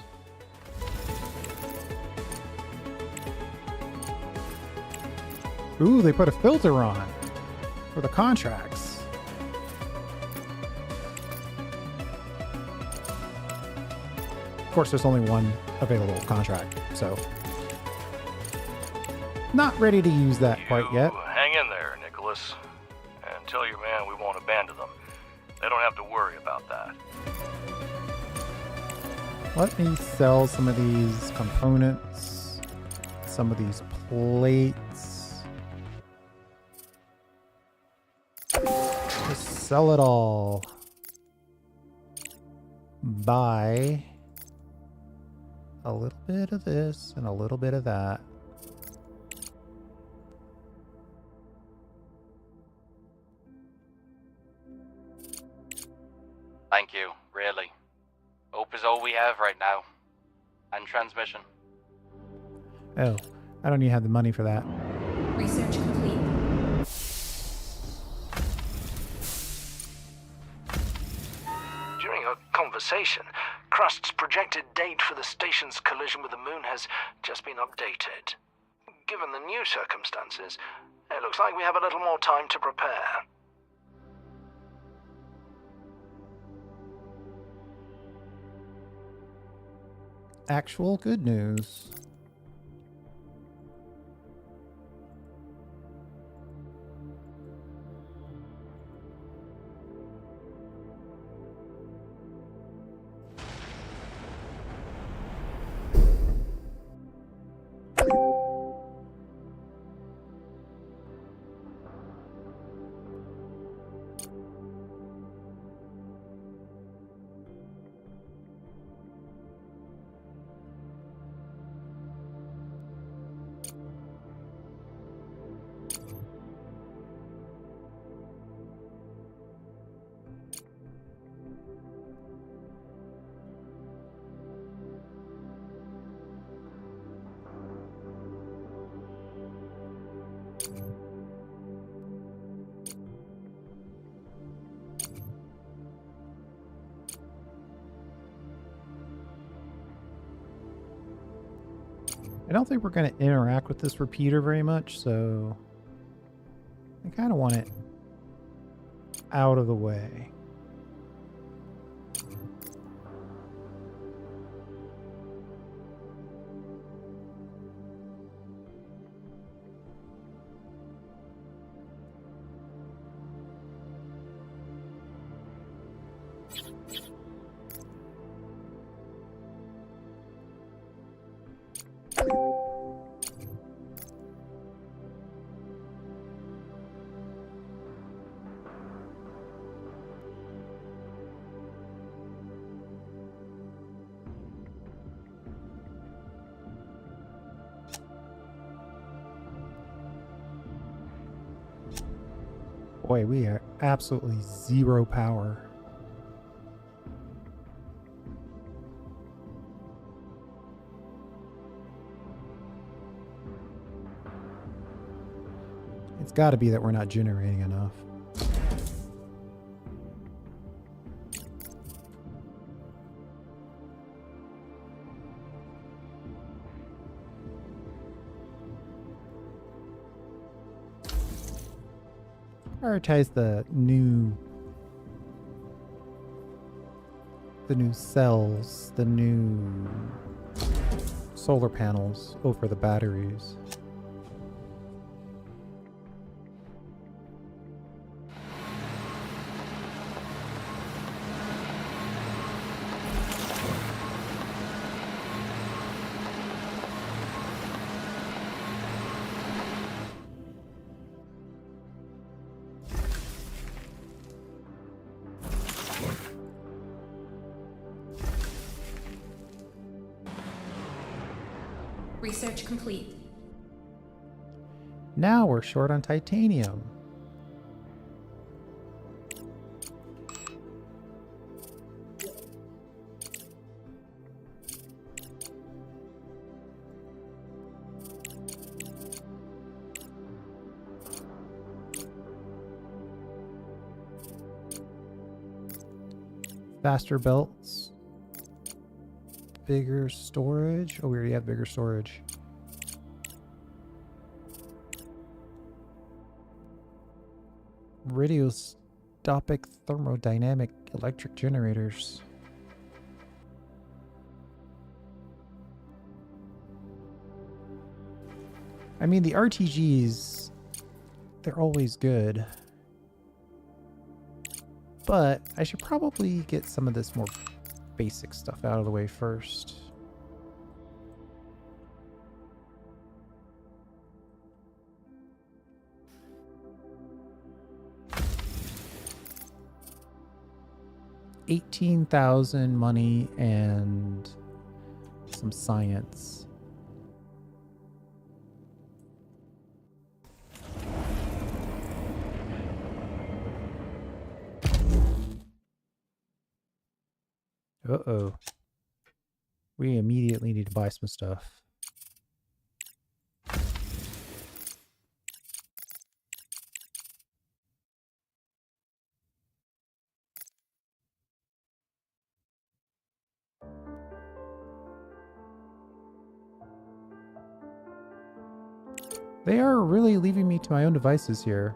Ooh, they put a filter on for the contracts. Of course, there's only one available contract, so not ready to use that quite yet. Hang in there, Nicholas. And tell your man we won't abandon them. They don't have to worry about that. Let me sell some of these components, some of these plates. Just sell it all. Buy a little bit of this and a little bit of that. Thank you, really. Hope is all we have right now. And transmission. Oh, I don't even have the money for that. Research complete. During our conversation, Crust's projected date for the station's collision with the moon has just been updated. Given the new circumstances, it looks like we have a little more time to prepare. actual good news. I don't think we're going to interact with this repeater very much, so I kind of want it out of the way. Boy, we are absolutely zero power. It's got to be that we're not generating enough. Prioritize the new cells, the new solar panels over the batteries. Research complete. Now we're short on titanium. Faster belts. Bigger storage. Oh, we already have bigger storage. Radiostopic thermodynamic electric generators. I mean, the RTGs, they're always good. But I should probably get some of this more basic stuff out of the way first. $18,000 money and some science. Uh-oh. We immediately need to buy some stuff. They are really leaving me to my own devices here.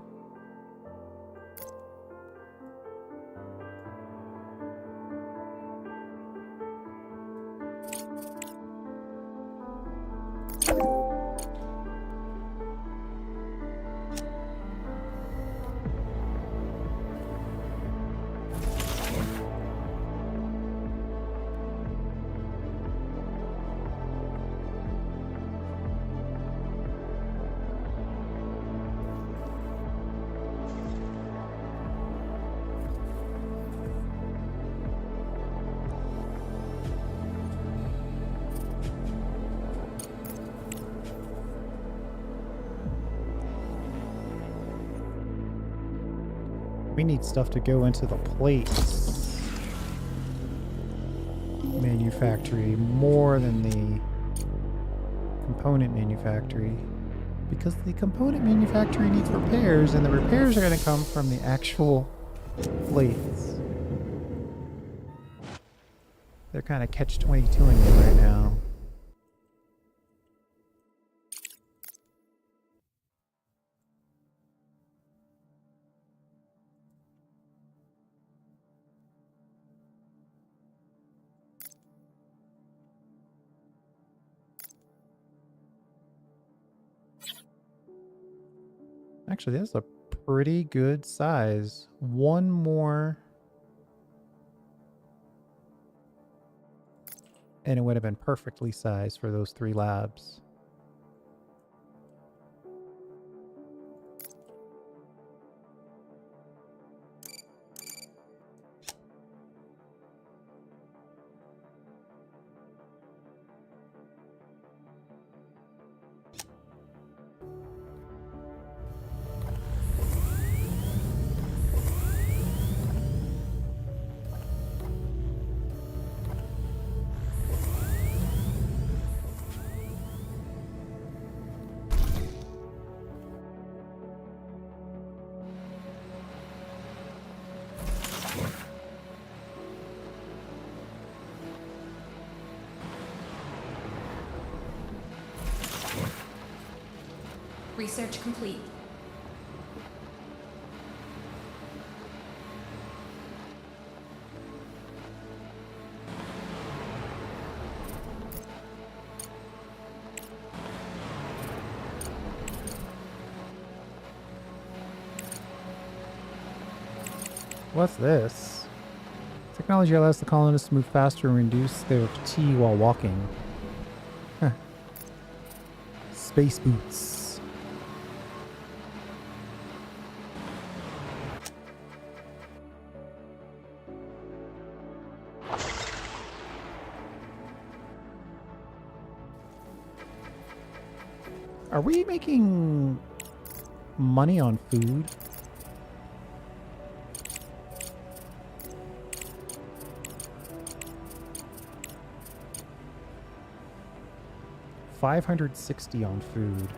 We need stuff to go into the plates manufactory more than the component manufactory, because the component manufacturer needs repairs, and the repairs are going to come from the actual plates. They're kind of catch-22ing me right now. Actually, that's a pretty good size. One more, and it would have been perfectly sized for those 3 labs. Research complete. What's this? Technology allows the colonists to move faster and reduce their fatigue while walking. Huh. Space boots. Are we making money on food? $560 on food.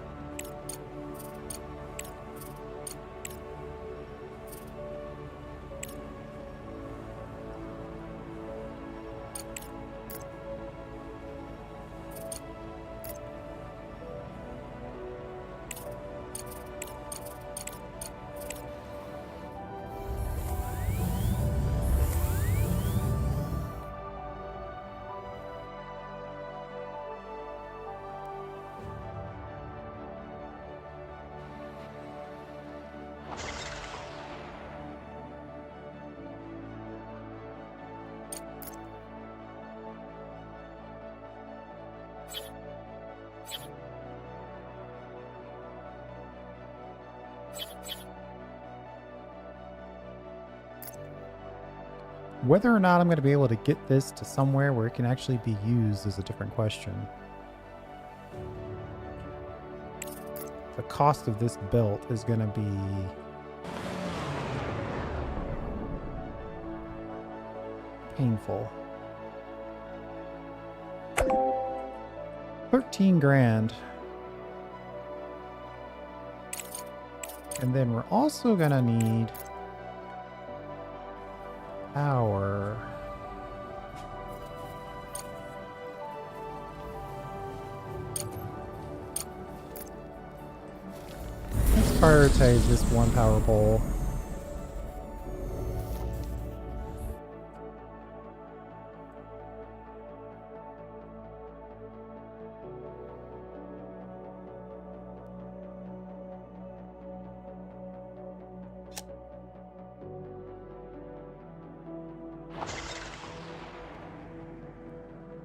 Whether or not I'm going to be able to get this to somewhere where it can actually be used is a different question. The cost of this belt is going to be painful. 13 grand. And then we're also going to need power. Let's prioritize this one power pole.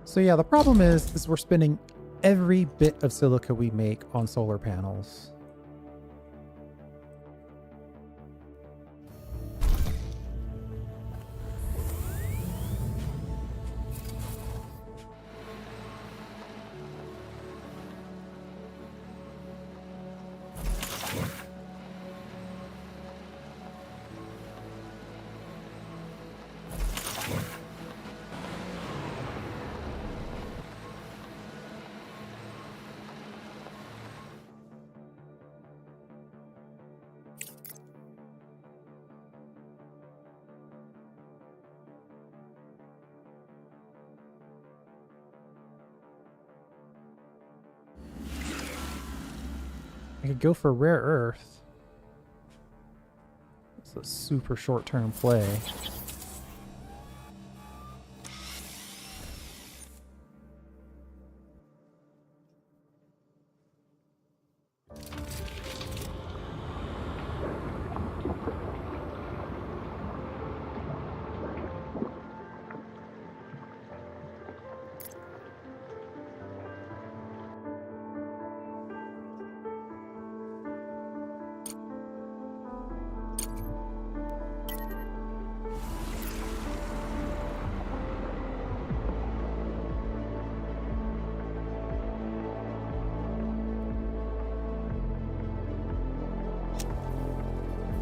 So yeah, the problem is we're spending every bit of silica we make on solar panels. I could go for rare earth. It's a super short-term play.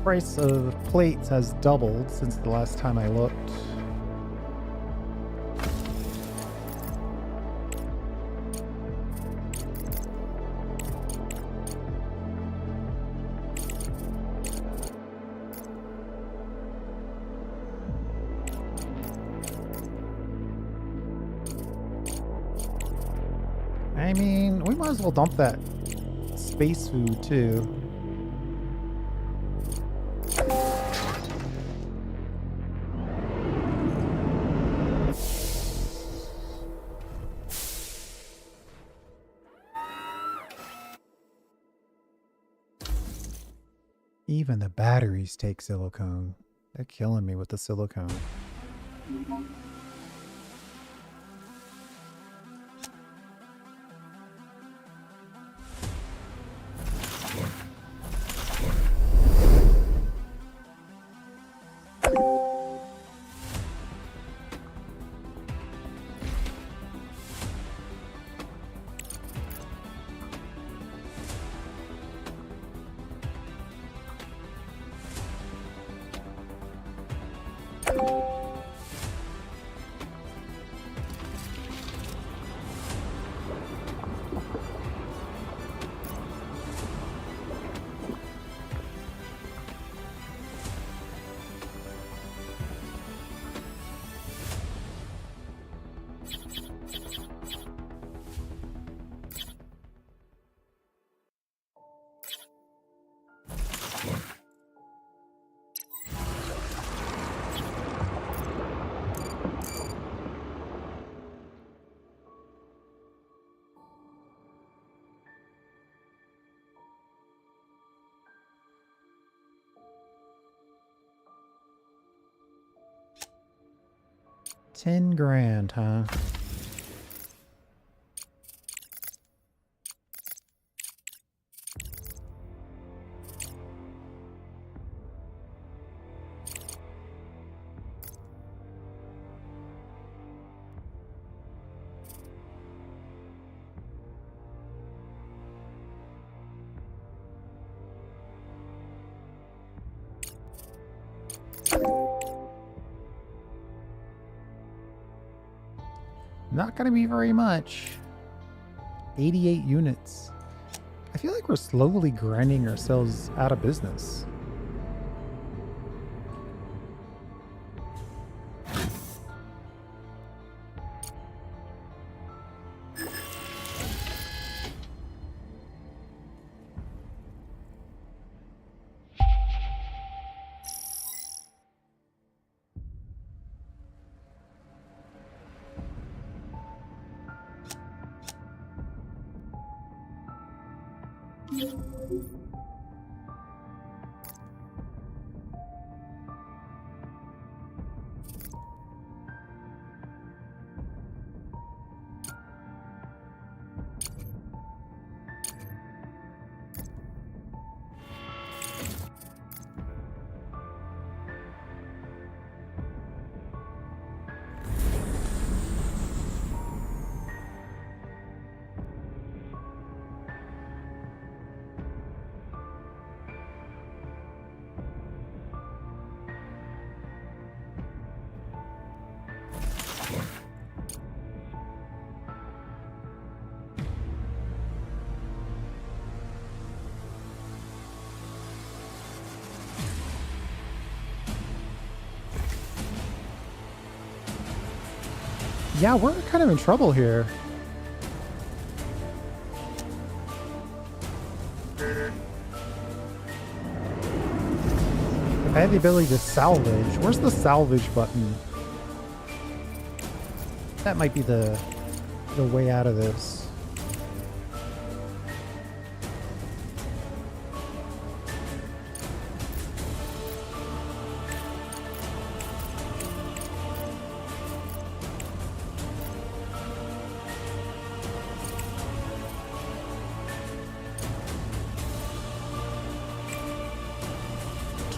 Price of plates has doubled since the last time I looked. I mean, we might as well dump that space food too. Even the batteries take silicone. They're killing me with the silicone. $10,000, huh? Not gonna be very much. 88 units. I feel like we're slowly grinding ourselves out of business. Yeah, we're kind of in trouble here. If I had the ability to salvage, where's the salvage button? That might be the way out of this.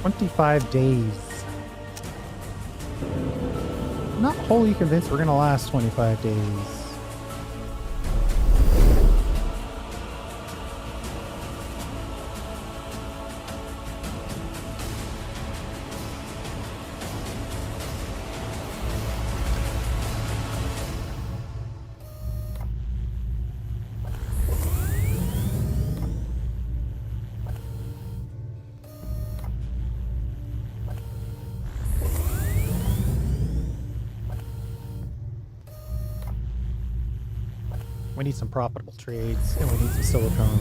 "25 days. I'm not wholly convinced we're gonna last 25 days. We need some profitable trades, and we need some silicone.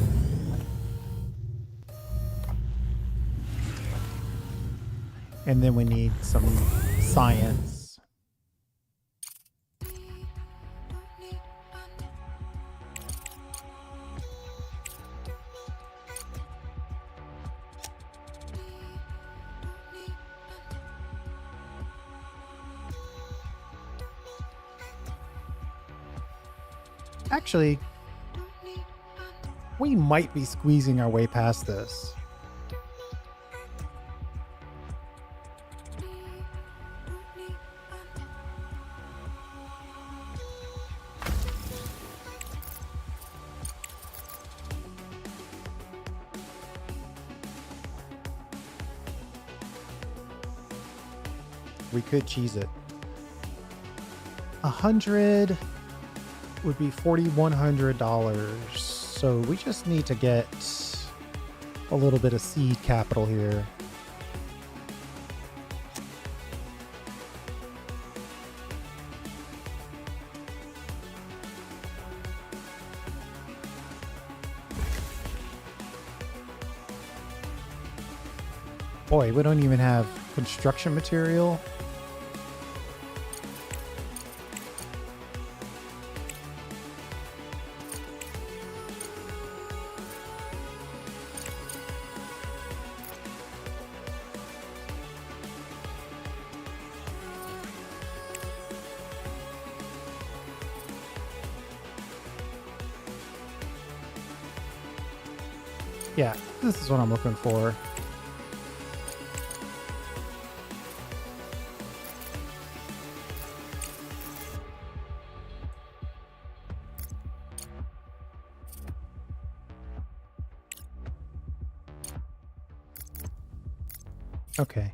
And then we need some science. Actually, we might be squeezing our way past this. We could cheese it. 100 would be $4,100. So we just need to get a little bit of seed capital here. Boy, we don't even have construction material. Yeah, this is what I'm looking for. Okay.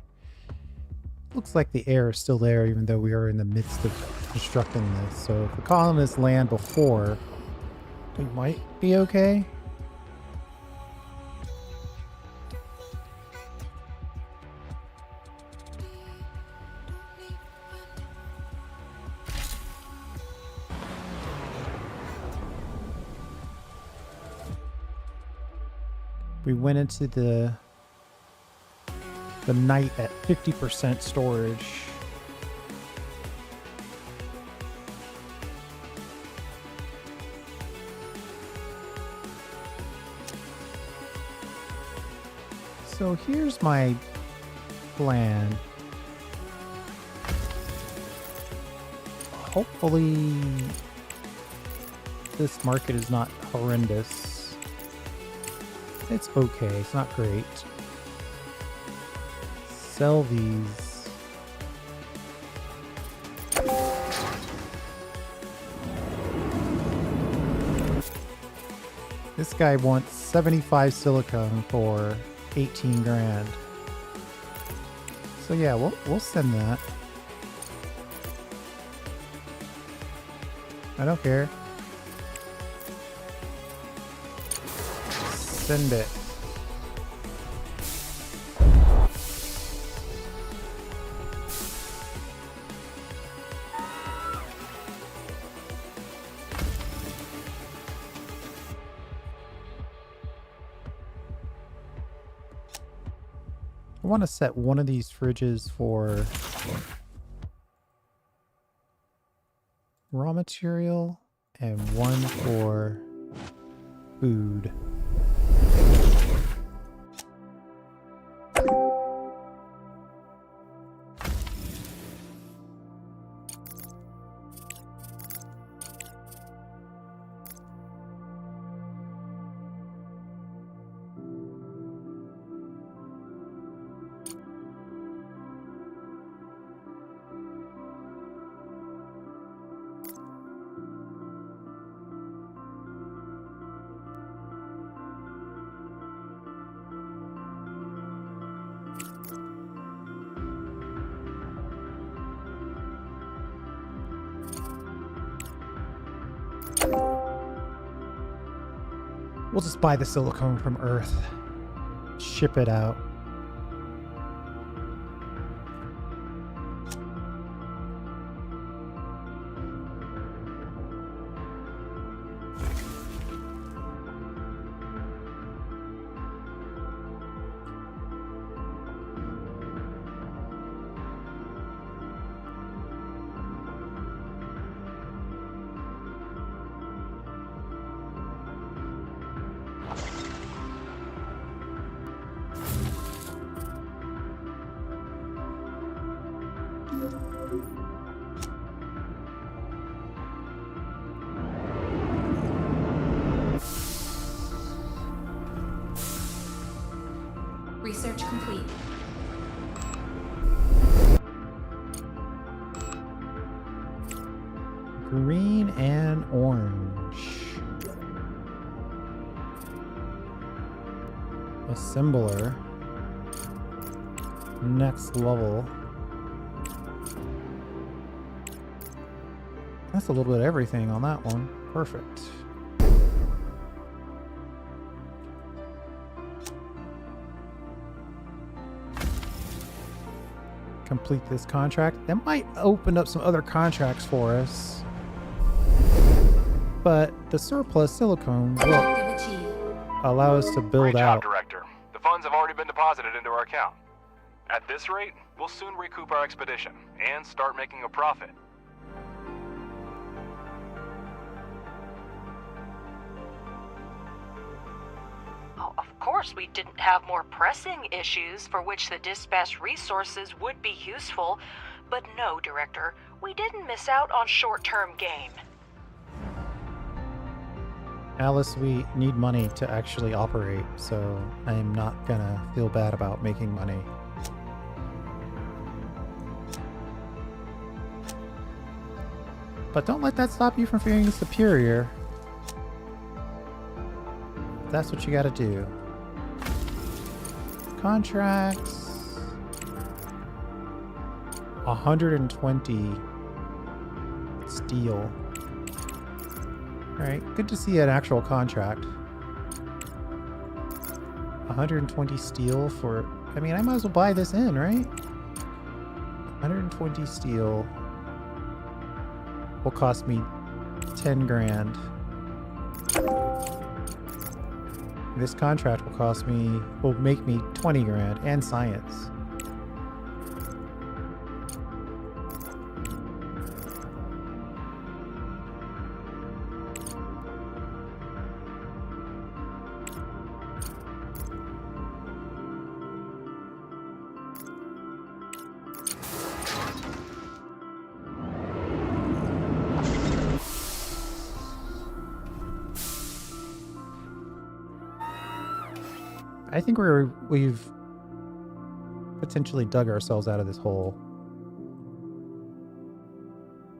Looks like the air is still there even though we are in the midst of constructing this. So if the colonists land before, we might be okay. We went into the night at 50% storage. So here's my plan. Hopefully this market is not horrendous. It's okay, it's not great. Sell these. This guy wants 75 silicone for 18 grand. So yeah, we'll send that. I don't care. Send it. want to set one of these fridges for raw material and one for food. We'll just buy the silicone from Earth, ship it out. Research complete. Green and orange. Assembler. Next level. That's a little bit of everything on that one. Perfect. Complete this contract. That might open up some other contracts for us. But the surplus silicone will Objective achieved. allow us to build Great job, out. Director. The funds have already been deposited into our account. At this rate, we'll soon recoup our expedition and start making a profit. Oh, of course, we didn't have more pressing issues for which the dispatch resources would be useful. But no, Director, we didn't miss out on short-term gain. Alice, we need money to actually operate, so I'm not gonna feel bad about making money. But don't let that stop you from feeling superior. That's what you gotta do. Contracts. 120 steel. Alright, good to see an actual contract. 120 steel for... I mean, I might as well buy this in, right? 120 steel will cost me 10 grand. This contract will make me 20 grand and science. I think we've potentially dug ourselves out of this hole.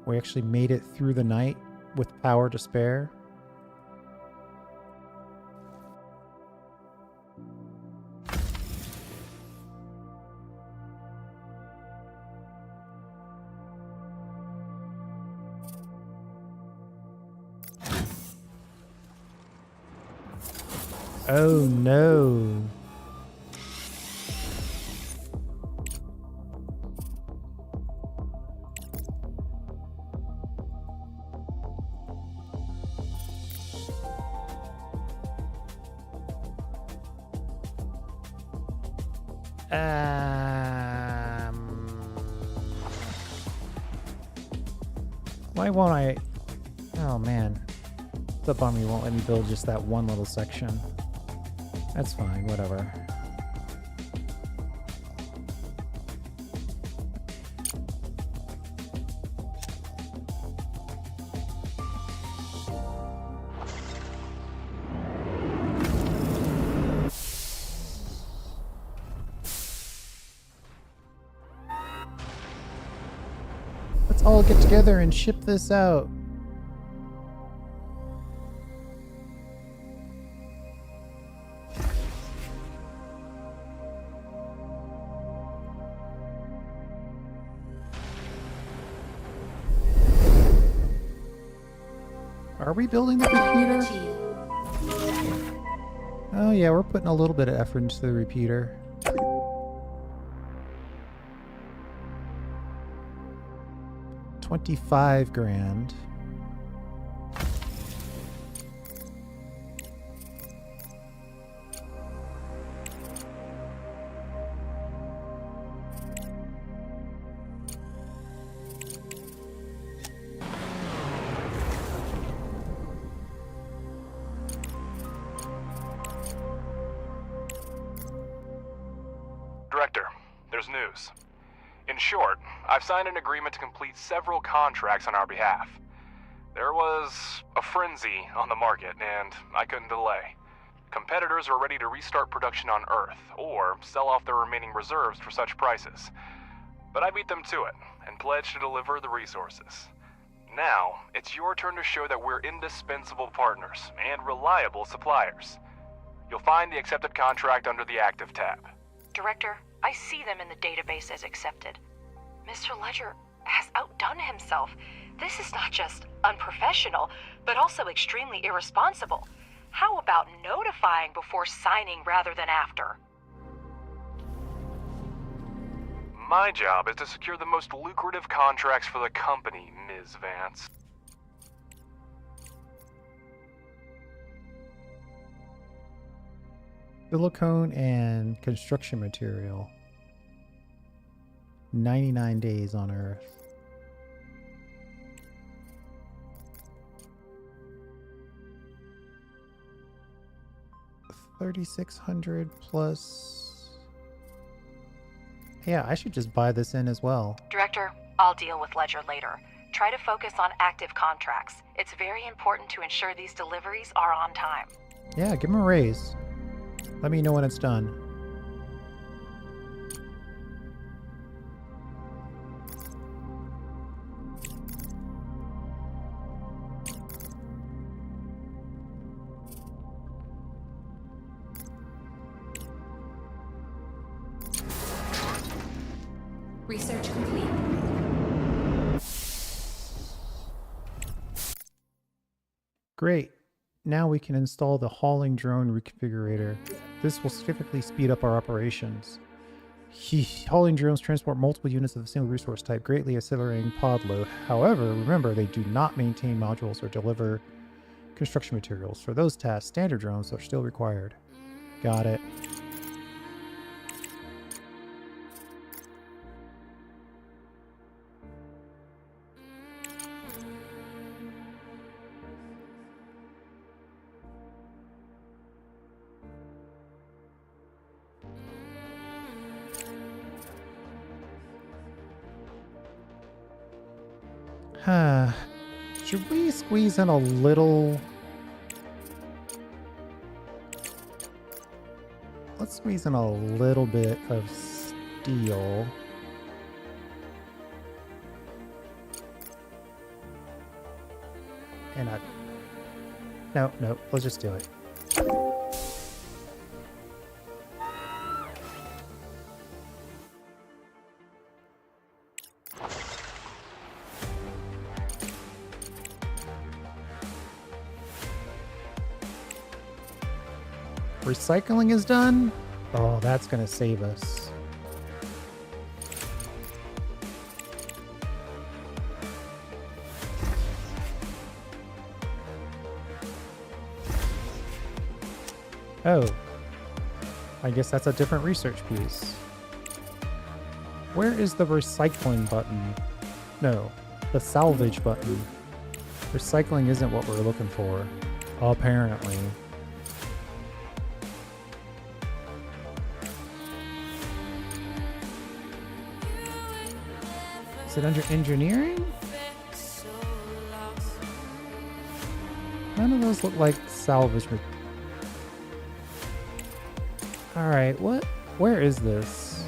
We actually made it through the night with power to spare. Oh no. Why won't I? Oh man. It's a bummer you won't let me build just that one little section. That's fine, whatever. Let's all get together and ship this out. Are we building the repeater? Oh yeah, we're putting a little bit of effort into the repeater. $25,000. Director, there's news. In short, I've signed an agreement to complete several contracts on our behalf. There was a frenzy on the market, and I couldn't delay. Competitors were ready to restart production on Earth, or sell off their remaining reserves for such prices. But I beat them to it, and pledged to deliver the resources. Now, it's your turn to show that we're indispensable partners, and reliable suppliers. You'll find the accepted contract under the Active tab. Director, I see them in the database as accepted. Mr. Ledger has outdone himself. This is not just unprofessional, but also extremely irresponsible. How about notifying before signing rather than after? My job is to secure the most lucrative contracts for the company, Ms. Vance. Silicone and construction material. 99 days on Earth. $3,600 plus. Yeah, I should just buy this in as well. Director, I'll deal with Ledger later. Try to focus on active contracts. It's very important to ensure these deliveries are on time. Yeah, give him a raise. Let me know when it's done. Research complete. Great. Now we can install the hauling drone reconfigurator. This will significantly speed up our operations. Hauling drones transport multiple units of a single resource type, greatly accelerating pod load. However, remember, they do not maintain modules or deliver construction materials. For those tasks, standard drones are still required. Got it. Should we squeeze in a little? Let's squeeze in a little bit of steel. And no, let's just do it. Recycling is done? Oh, that's gonna save us. Oh. I guess that's a different research piece. Where is the recycling button? No, the salvage button. Recycling isn't what we're looking for, apparently. Is it under engineering? None of those look like salvage. Alright, what? Where is this?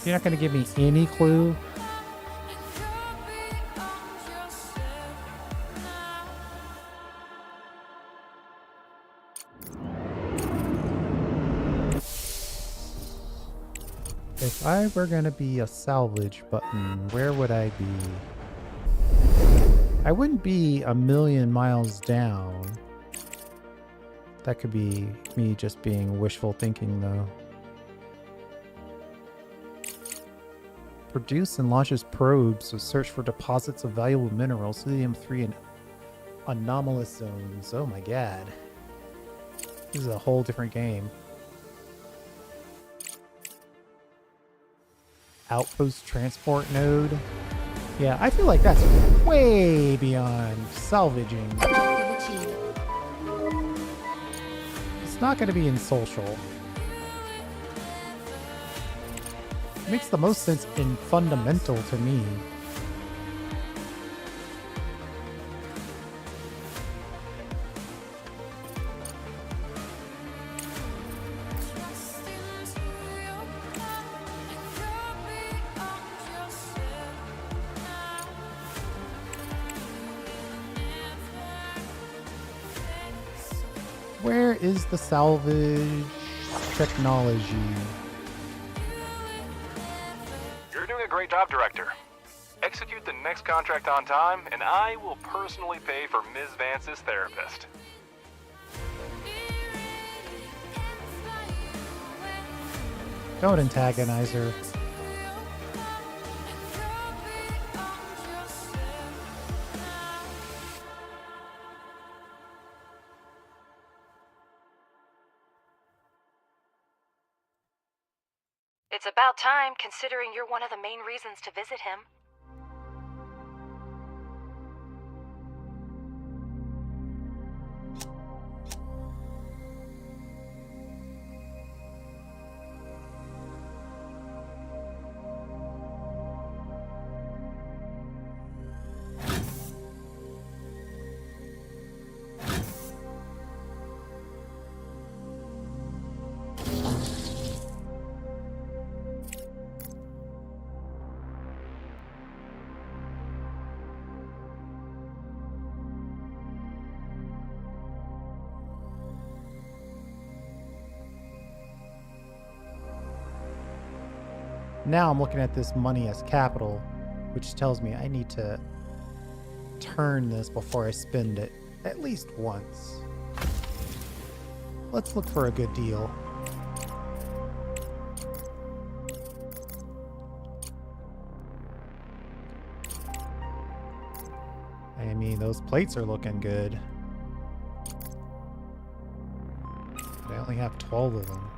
You're not going to give me any clue? If I were going to be a salvage button, where would I be? I wouldn't be a million miles down. That could be me just being wishful thinking, though. Produce and launches probes to search for deposits of valuable minerals, helium-3 and anomalous zones. Oh my god. This is a whole different game. Outpost transport node. Yeah, I feel like that's way beyond salvaging. It's not going to be in social. It makes the most sense in fundamental to me. Where is the salvage technology? You're doing a great job, Director. Execute the next contract on time, and I will personally pay for Ms. Vance's therapist. Don't antagonize her. It's about time, considering you're one of the main reasons to visit him. Now I'm looking at this money as capital, which tells me I need to turn this before I spend it at least once. Let's look for a good deal. I mean, those plates are looking good. But I only have 12 of them.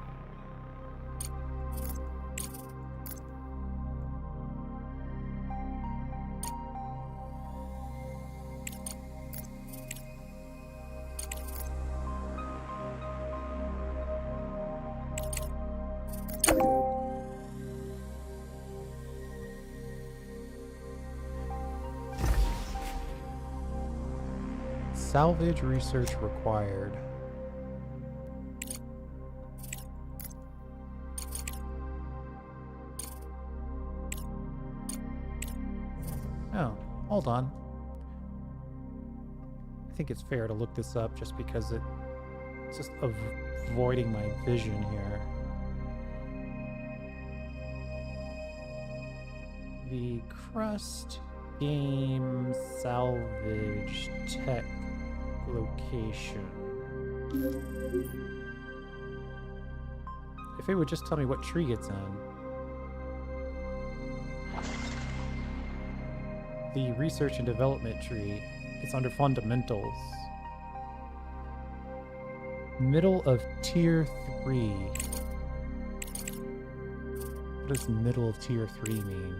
Salvage research required. Oh, hold on. I think it's fair to look this up just because it's just avoiding my vision here. The Crust game salvage tech location. If it would just tell me what tree it's in. The research and development tree, it's under fundamentals. Middle of tier 3. What does middle of tier 3 mean?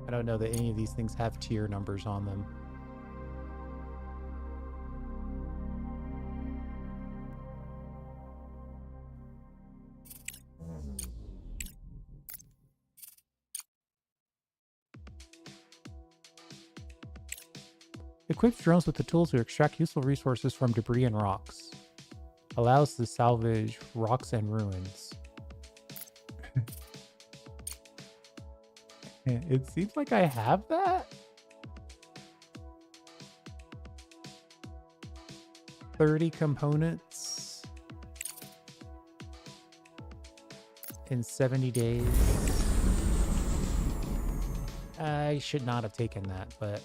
I don't know that any of these things have tier numbers on them. Equips drones with the tools to extract useful resources from debris and rocks. Allows to salvage rocks and ruins. It seems like I have that. 30 components in 70 days. I should not have taken that, but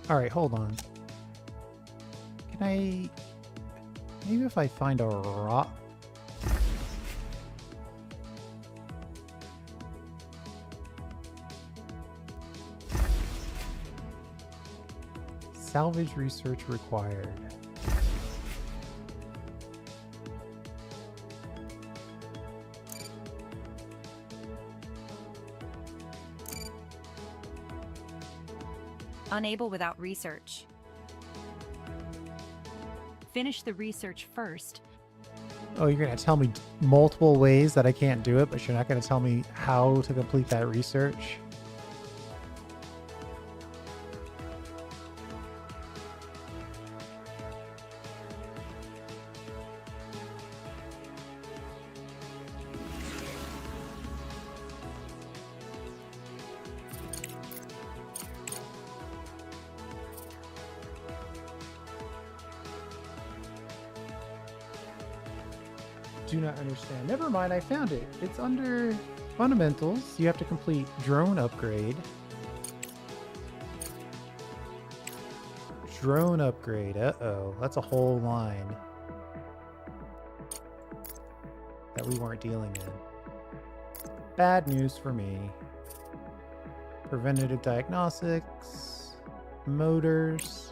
all right, hold on. Can I... Maybe if I find a rock... Salvage research required. Unable without research. Finish the research first. Oh, you're going to tell me multiple ways that I can't do it, but you're not going to tell me how to complete that research? Do not understand. Never mind, I found it. It's under fundamentals. You have to complete drone upgrade. Drone upgrade. Uh-oh. That's a whole line that we weren't dealing in. Bad news for me. Preventative diagnostics. Motors.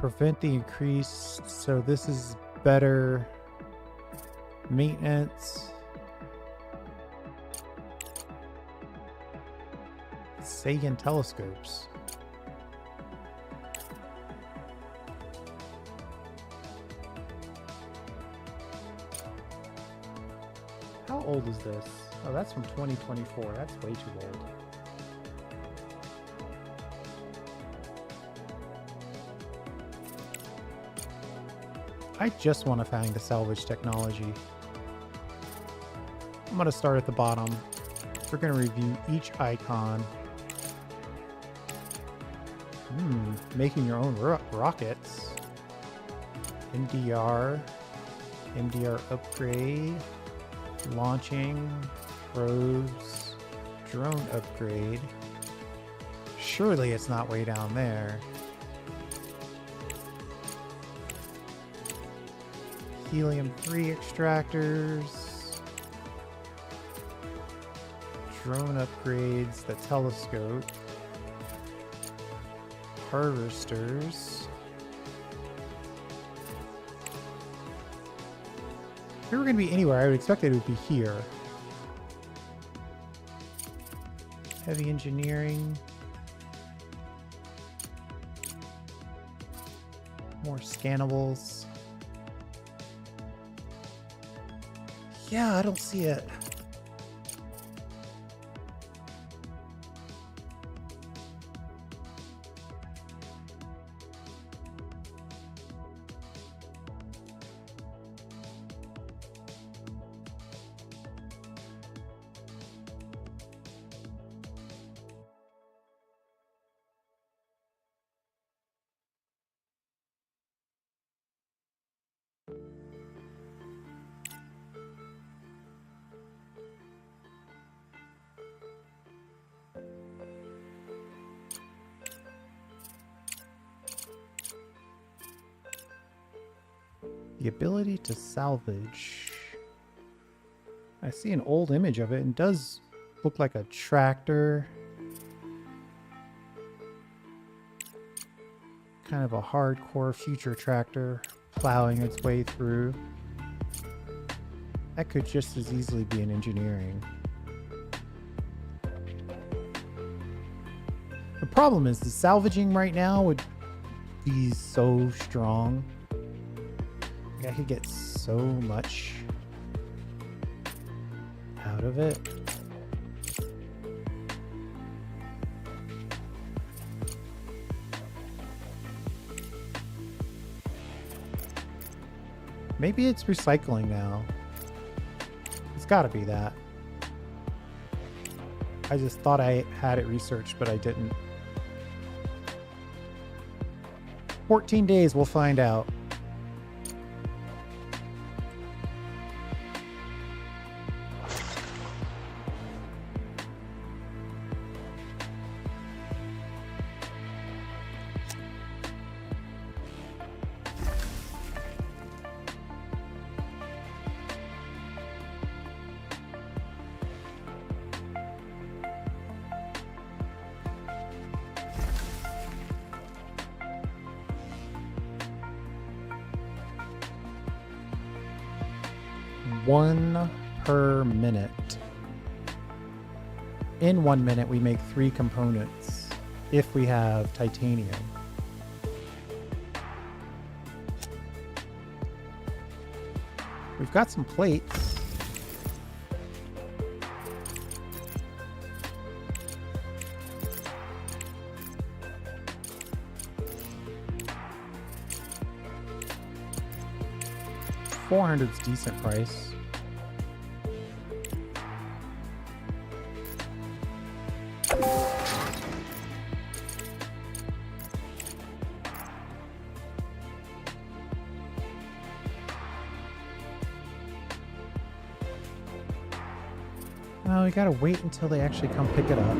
Prevent the increase, so this is better maintenance. Sagan telescopes. How old is this? Oh, that's from 2024. That's way too old. I just want to find the salvage technology. I'm going to start at the bottom. We're going to review each icon. Making your own rockets. MDR. MDR upgrade. Launching. Probes. Drone upgrade. Surely it's not way down there. Helium-3 extractors, drone upgrades, the telescope, harvesters. If we were going to be anywhere, I would expect that it would be here. Heavy engineering. More scannables. Yeah, I don't see it. The ability to salvage. I see an old image of it and it does look like a tractor. Kind of a hardcore future tractor plowing its way through. That could just as easily be an engineering. The problem is the salvaging right now would be so strong. I could get so much out of it. Maybe it's recycling now. It's gotta be that. I just thought I had it researched, but I didn't. 14 days, we'll find out. One per minute. In 1 minute, we make 3 components if we have titanium. We've got some plates. $400's decent price. Oh, we gotta wait until they actually come pick it up.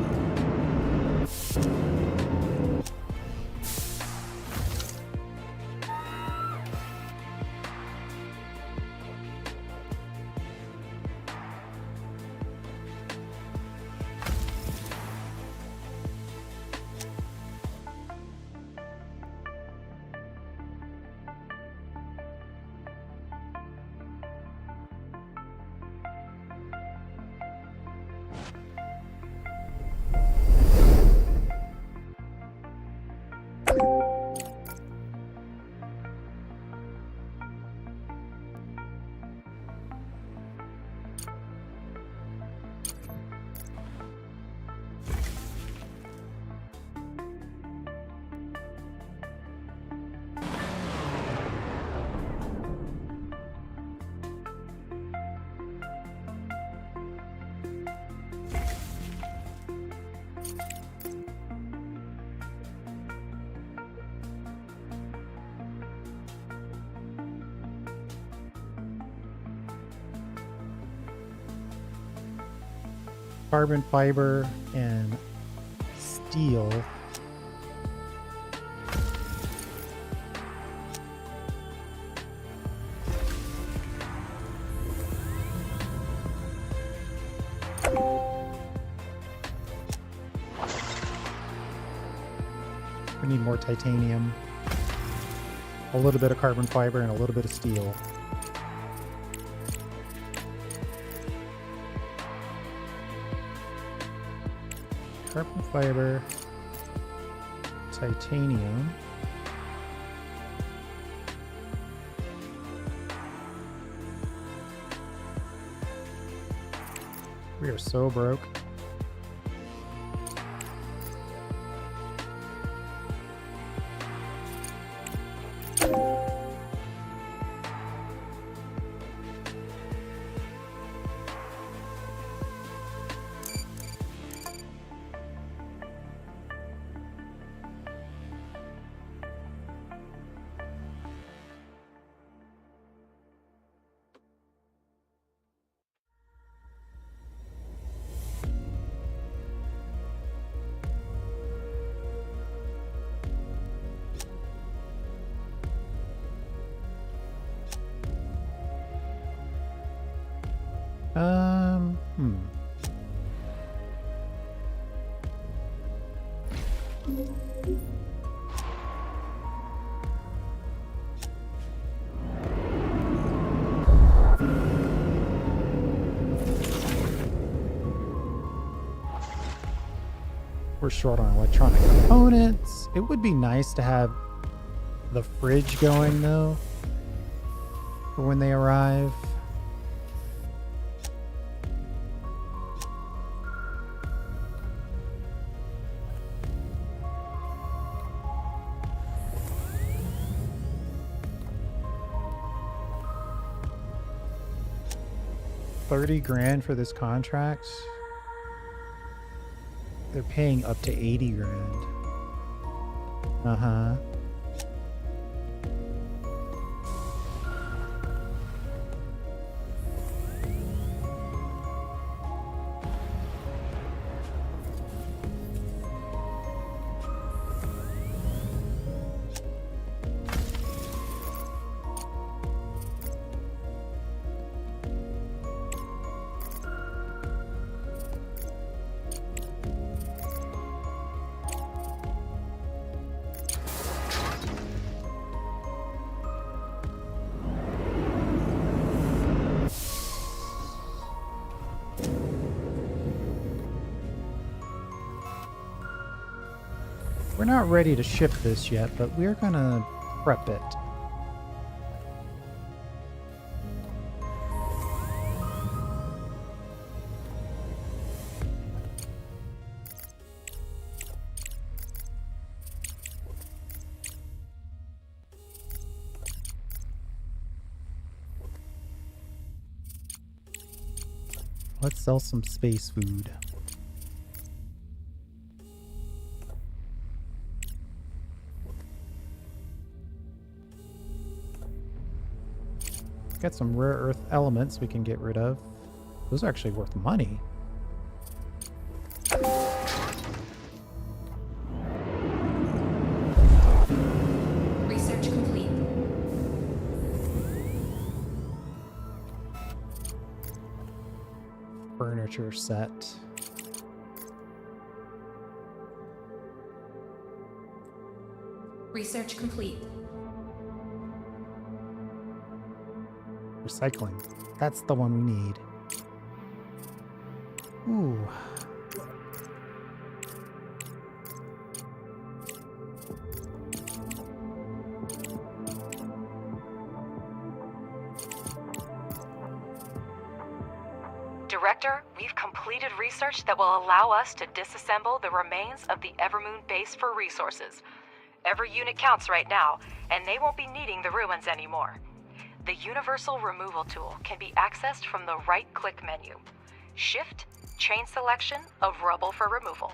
Carbon fiber and steel. We need more titanium, a little bit of carbon fiber, and a little bit of steel. Carbon fiber, titanium. We are so broke. We're short on electronic components. It would be nice to have the fridge going though for when they arrive. $30 grand for this contract. They're paying up to 80 grand. Uh-huh. We're not ready to ship this yet, but we're gonna prep it. Let's sell some space food. Got some rare earth elements we can get rid of. Those are actually worth money. Research complete. Furniture set. Research complete. Recycling. That's the one we need. Ooh. Director, we've completed research that will allow us to disassemble the remains of the Evermoon base for resources. Every unit counts right now, and they won't be needing the ruins anymore. The Universal Removal tool can be accessed from the right-click menu. Shift, chain selection of rubble for removal.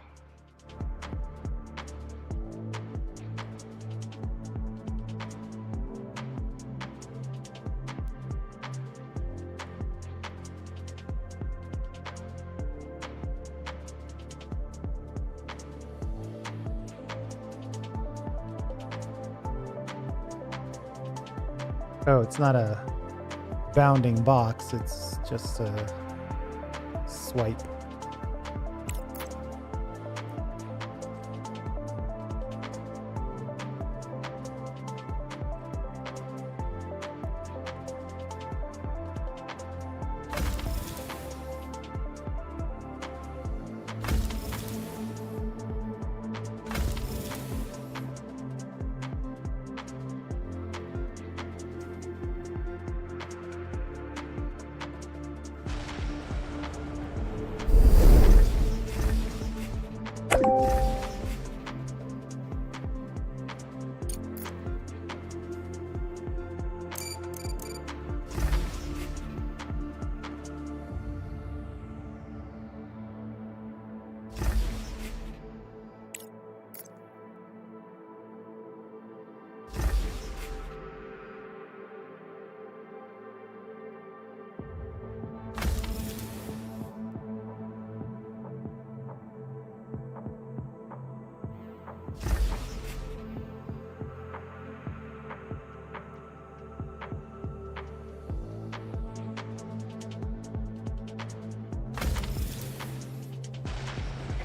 Oh, it's not a bounding box, it's just a swipe.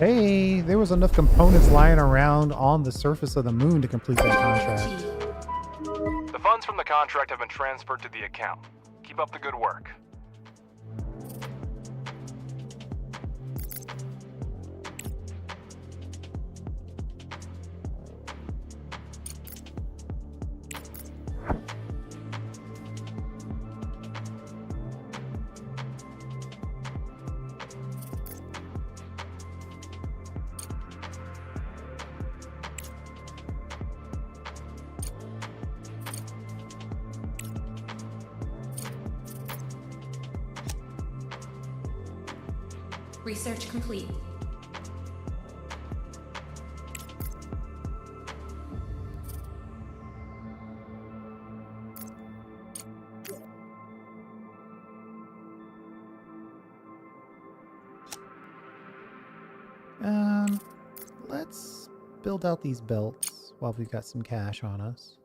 Hey, there was enough components lying around on the surface of the moon to complete that contract. The funds from the contract have been transferred to the account. Keep up the good work. Research complete. Let's build out these belts while we've got some cash on us.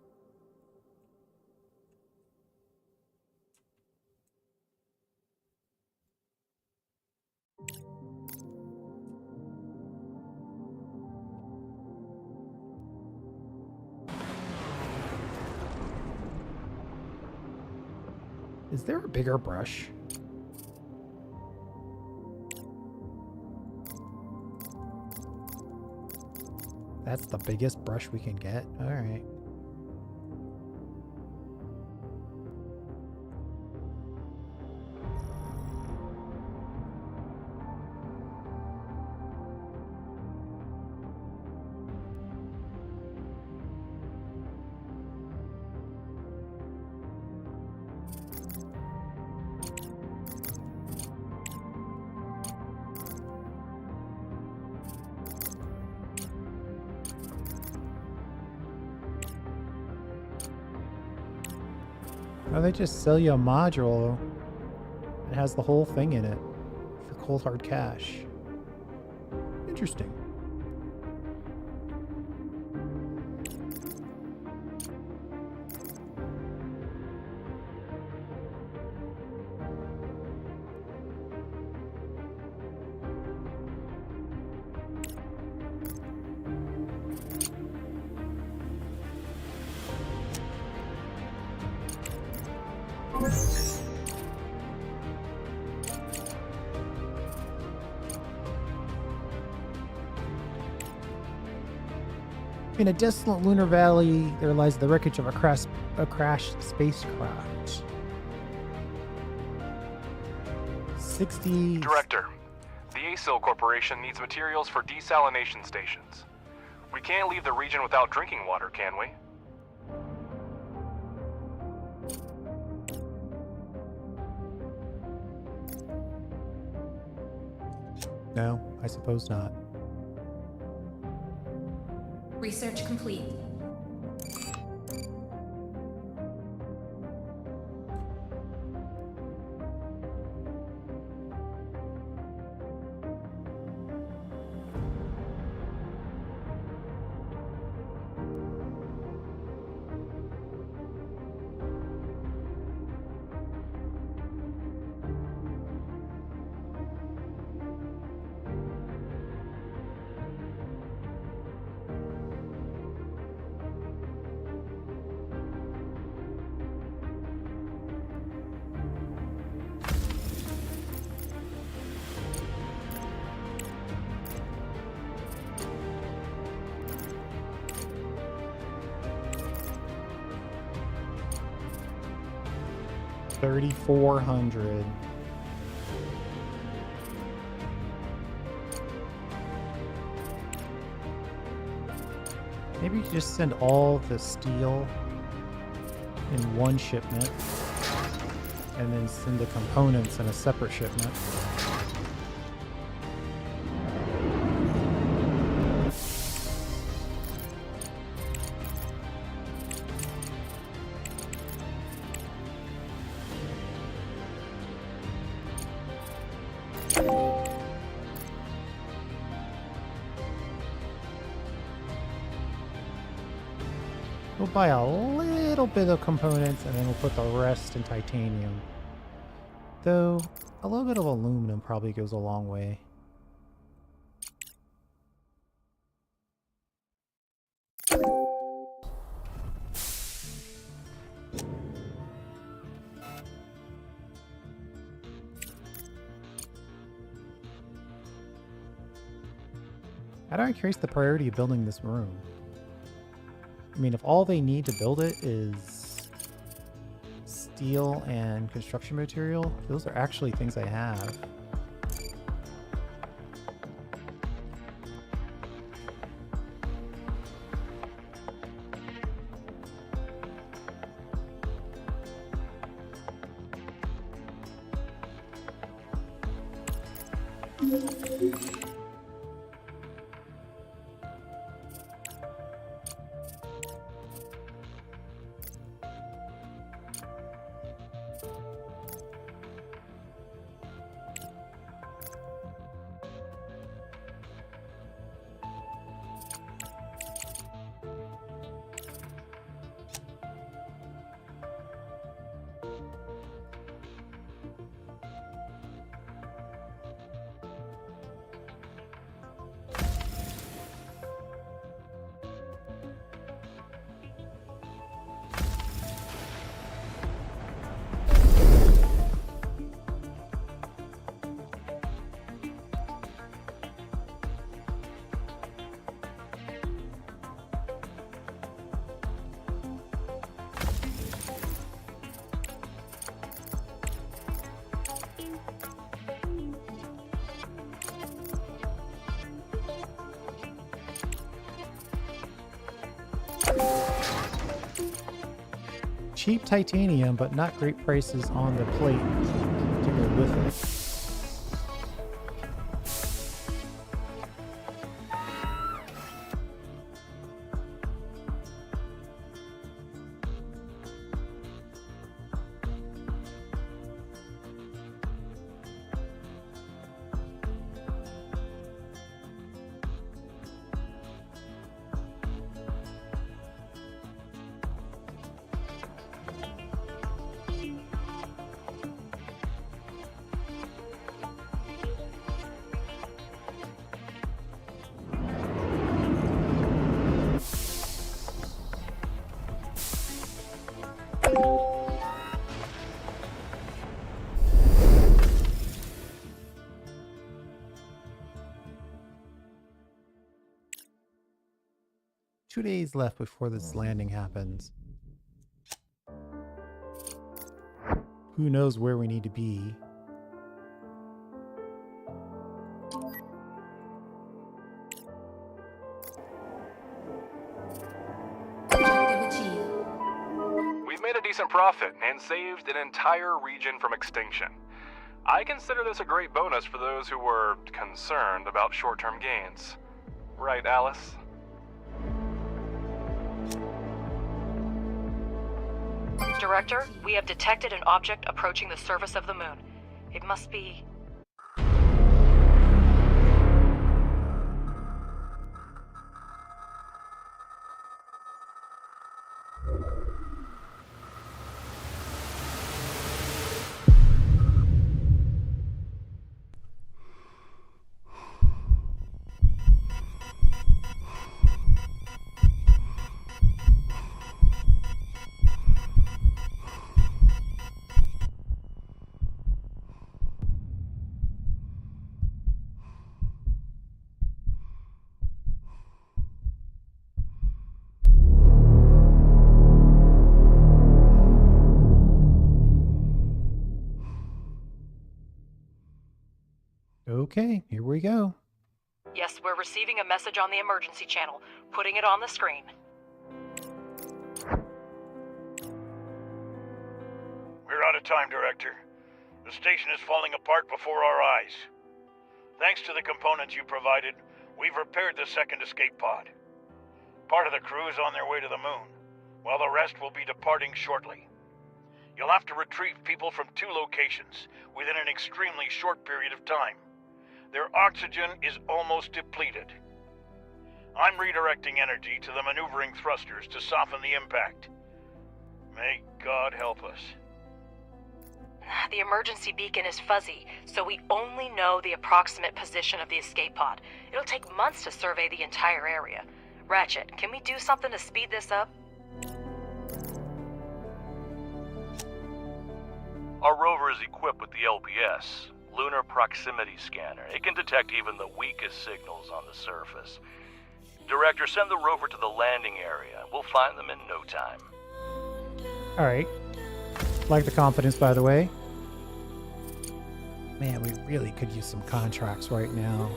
Is there a bigger brush? That's the biggest brush we can get? Alright. Or they just sell you a module that has the whole thing in it for cold hard cash. Interesting. In a desolate lunar valley, there lies the wreckage of a crashed spacecraft. 60... Director, the ASIL Corporation needs materials for desalination stations. We can't leave the region without drinking water, can we? No, I suppose not. Research complete. $3,400. Maybe you could just send all the steel in one shipment and then send the components in a separate shipment. We'll buy a little bit of components and then we'll put the rest in titanium. Though, a little bit of aluminum probably goes a long way. How do I increase the priority of building this room? I mean, if all they need to build it is steel and construction material, those are actually things I have. Cheap titanium, but not great prices on the plate to go with it. Two days left before this landing happens. Who knows where we need to be? We've made a decent profit and saved an entire region from extinction. I consider this a great bonus for those who were concerned about short-term gains. Right, Alice? Director, we have detected an object approaching the surface of the moon. It must be... Okay, here we go. Yes, we're receiving a message on the emergency channel. Putting it on the screen. We're out of time, Director. The station is falling apart before our eyes. Thanks to the components you provided, we've repaired the second escape pod. Part of the crew is on their way to the moon, while the rest will be departing shortly. You'll have to retrieve people from 2 locations within an extremely short period of time. Their oxygen is almost depleted. I'm redirecting energy to the maneuvering thrusters to soften the impact. May God help us. The emergency beacon is fuzzy, so we only know the approximate position of the escape pod. It'll take months to survey the entire area. Ratchet, can we do something to speed this up? Our rover is equipped with the LPS, lunar proximity scanner. It can detect even the weakest signals on the surface. Director, send the rover to the landing area. We'll find them in no time. All right. Like the confidence, by the way. Man, we really could use some contracts right now.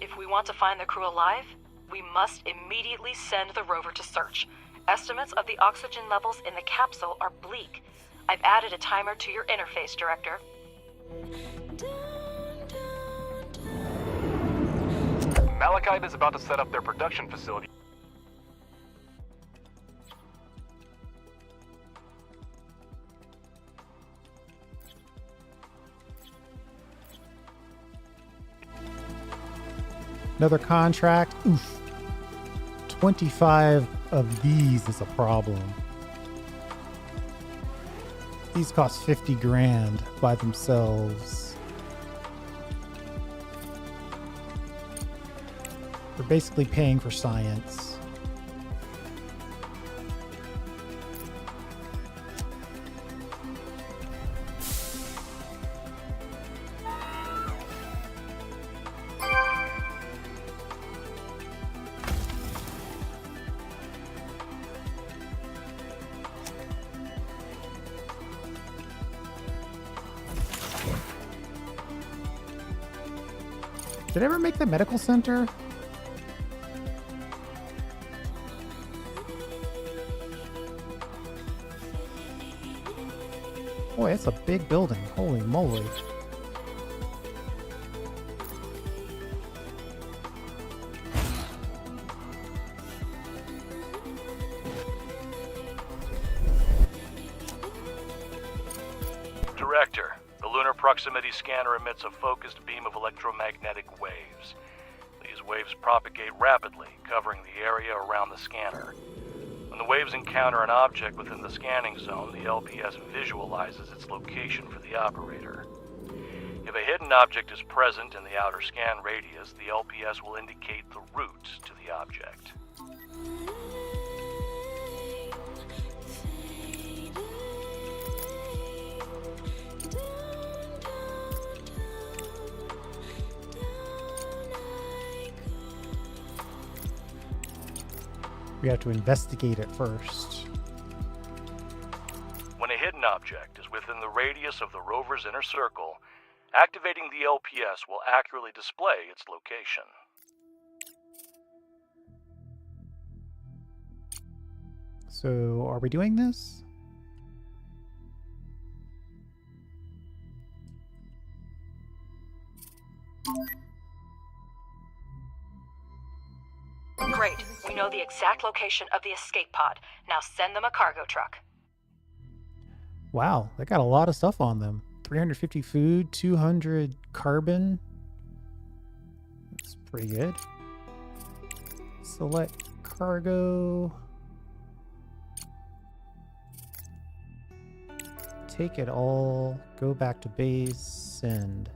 If we want to find the crew alive, we must immediately send the rover to search. Estimates of the oxygen levels in the capsule are bleak. I've added a timer to your interface, Director. Malachite is about to set up their production facility. Another contract. Oof. 25 of these is a problem. These cost 50 grand by themselves. We're basically paying for science. Did I ever make the medical center? Boy, it's a big building. Holy moly. Director, the lunar proximity scanner emits a focused beam of electromagnetic waves. These waves propagate rapidly, covering the area around the scanner. When the waves encounter an object within the scanning zone, the LPS visualizes its location for the operator. If a hidden object is present in the outer scan radius, the LPS will indicate the route to the object. We have to investigate it first. When a hidden object is within the radius of the rover's inner circle, activating the LPS will accurately display its location. So, are we doing this? Great. We know the exact location of the escape pod. Now send them a cargo truck. Wow, they got a lot of stuff on them. 350 food, 200 carbon. That's pretty good. Select cargo. Take it all. Go back to base. Send.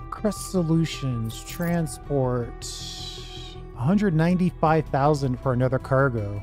Crust Solutions, transport, 195,000 for another cargo.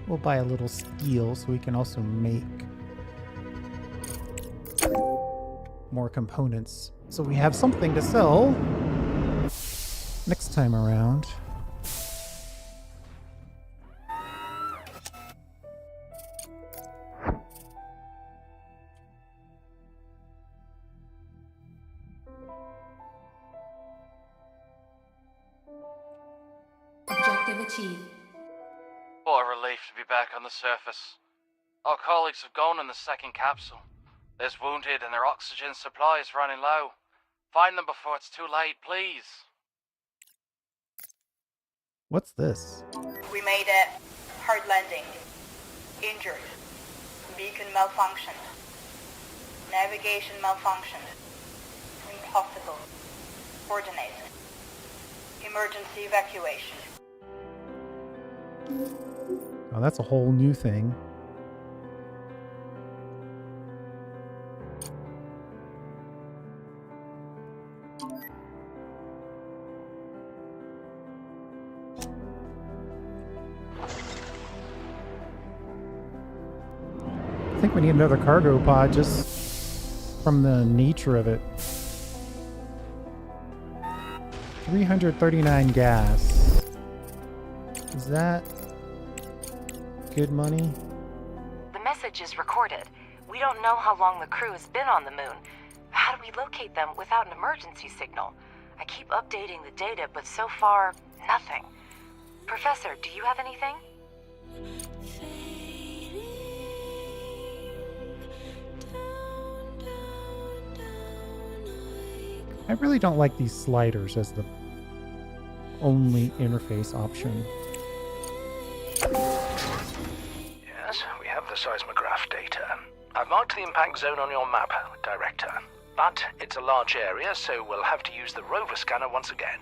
We'll buy a little steel so we can also make more components. So we have something to sell next time around. Objective achieved. What a relief to be back on the surface. Our colleagues have gone in the second capsule. There's wounded and their oxygen supply is running low. Find them before it's too late, please. What's this? We made a hard landing. Injured. Beacon malfunctioned. Navigation malfunctioned. Impossible. Coordinates. Emergency evacuation. Oh, that's a whole new thing. I think we need another cargo pod just from the nature of it. 339 gas. Is that good money? The message is recorded. We don't know how long the crew has been on the moon. How do we locate them without an emergency signal? I keep updating the data, but so far, nothing. Professor, do you have anything? I really don't like these sliders as the only interface option. Yes, we have the seismograph data. I've marked the impact zone on your map, Director. But it's a large area, so we'll have to use the rover scanner once again.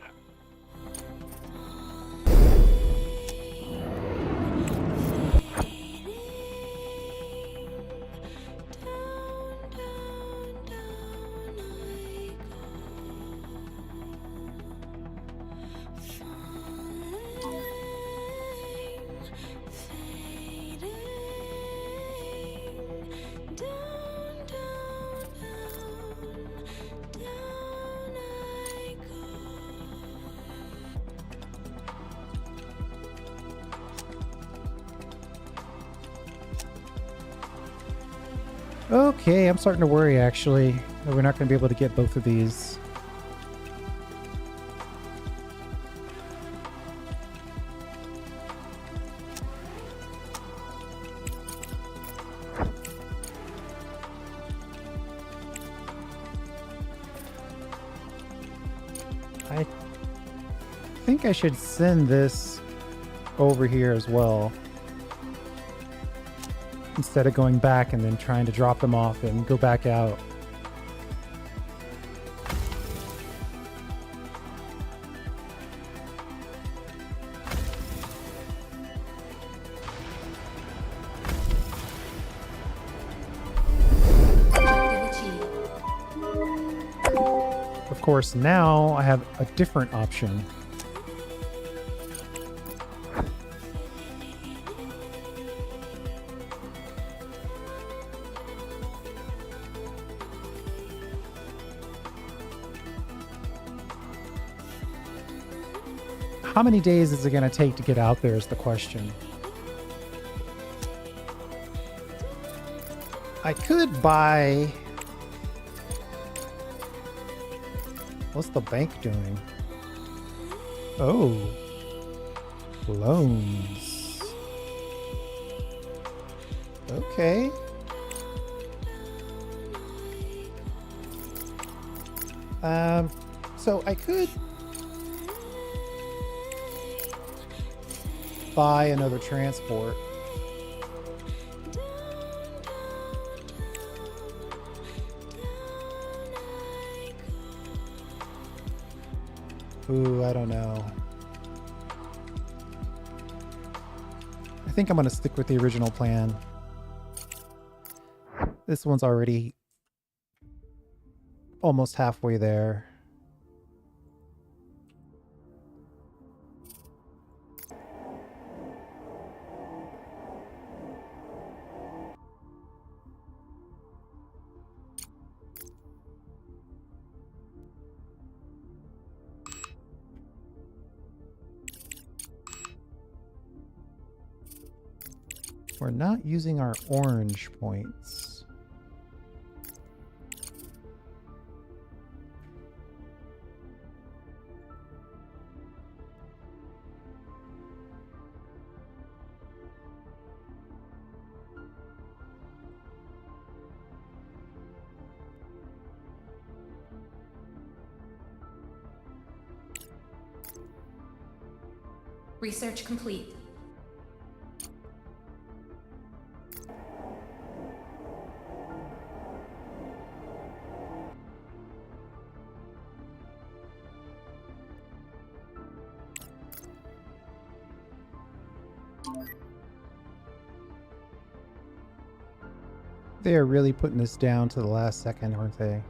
Okay, I'm starting to worry actually that we're not going to be able to get both of these. I think I should send this over here as well, instead of going back and then trying to drop them off and go back out. Of course, now I have a different option. How many days is it going to take to get out there is the question. I could buy... What's the bank doing? Oh. Loans. Okay. So I could buy another transport. Ooh, I don't know. I think I'm going to stick with the original plan. This one's already almost halfway there. We're not using our orange points. Research complete. They are really putting this down to the last second, aren't they?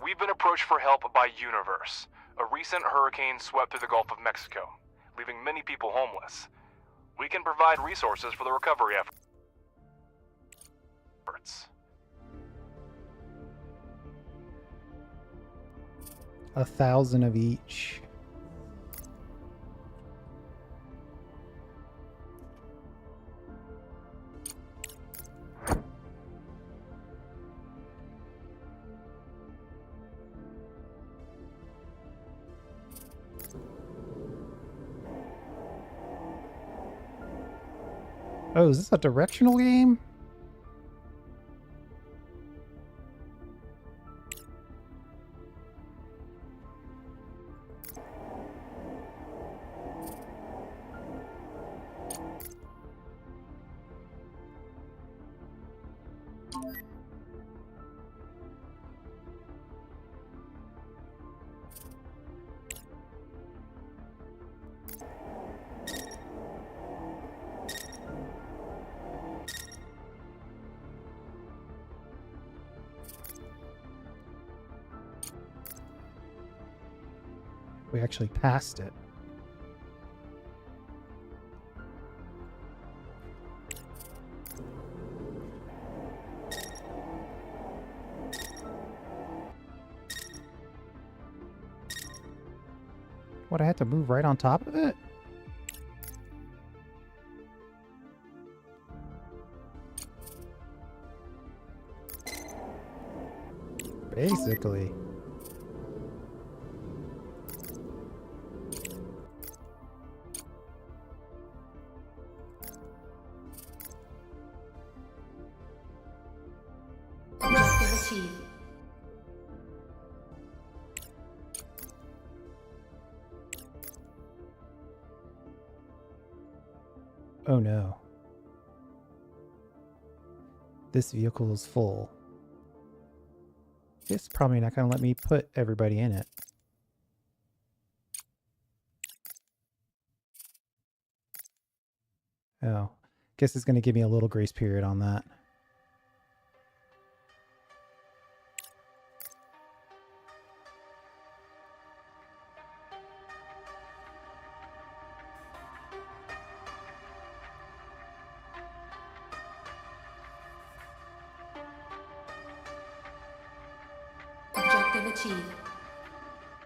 We've been approached for help by Universe. A recent hurricane swept through the Gulf of Mexico, leaving many people homeless. We can provide resources for the recovery efforts. 1,000 of each. Oh, is this a directional game? We actually passed it. What, I had to move right on top of it? Basically. Objective achieved. Oh no. This vehicle is full. It's probably not going to let me put everybody in it. Oh, guess it's going to give me a little grace period on that. Objective achieved.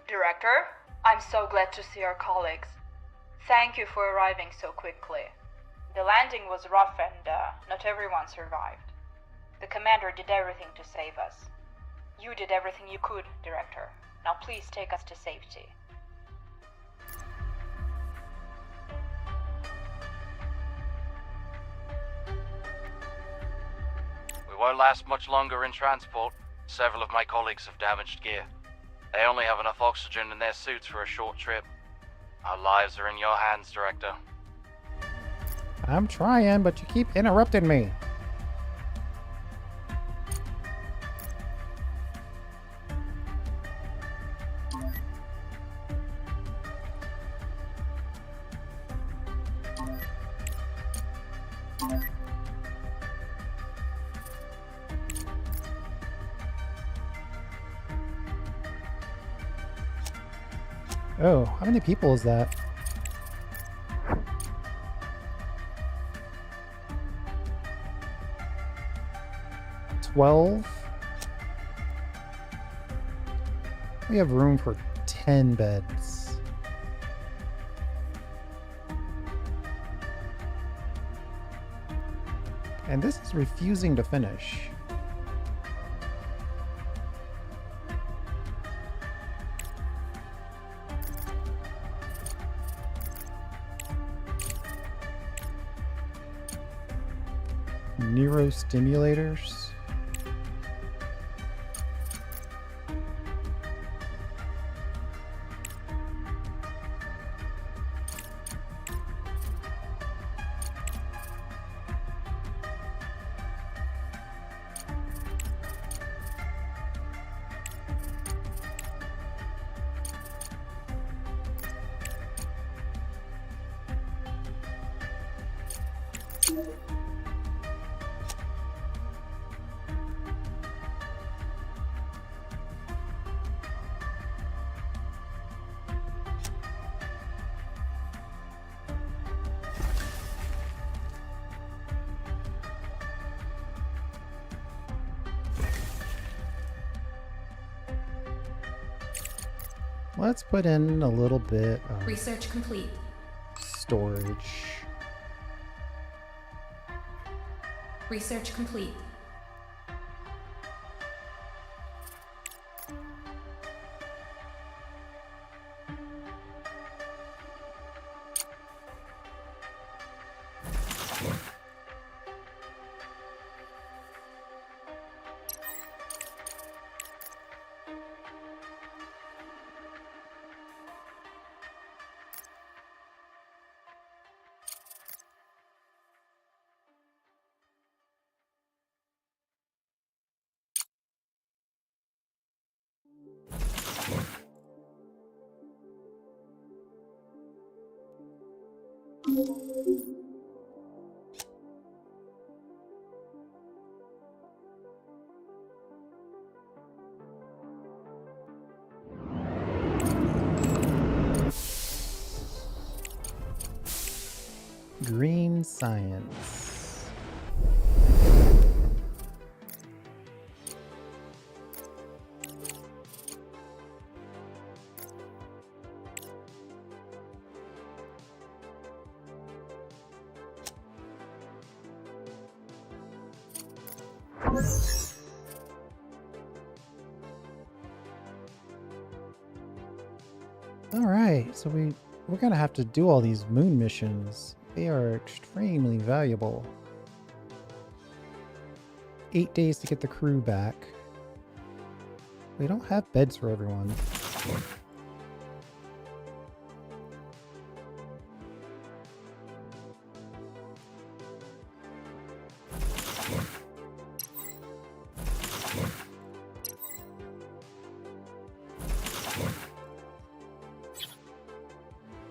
Director, I'm so glad to see our colleagues. Thank you for arriving so quickly. The landing was rough and not everyone survived. The commander did everything to save us. You did everything you could, Director. Now please take us to safety. We won't last much longer in transport. Several of my colleagues have damaged gear. They only have enough oxygen in their suits for a short trip. Our lives are in your hands, Director. I'm trying, but you keep interrupting me. Oh, how many people is that? $12? We have room for 10 beds. And this is refusing to finish. Neurostimulators. Let's put in a little bit of Research complete. storage. Research complete. Green science. All right, so we're gonna have to do all these moon missions. They are extremely valuable. 8 days to get the crew back. We don't have beds for everyone.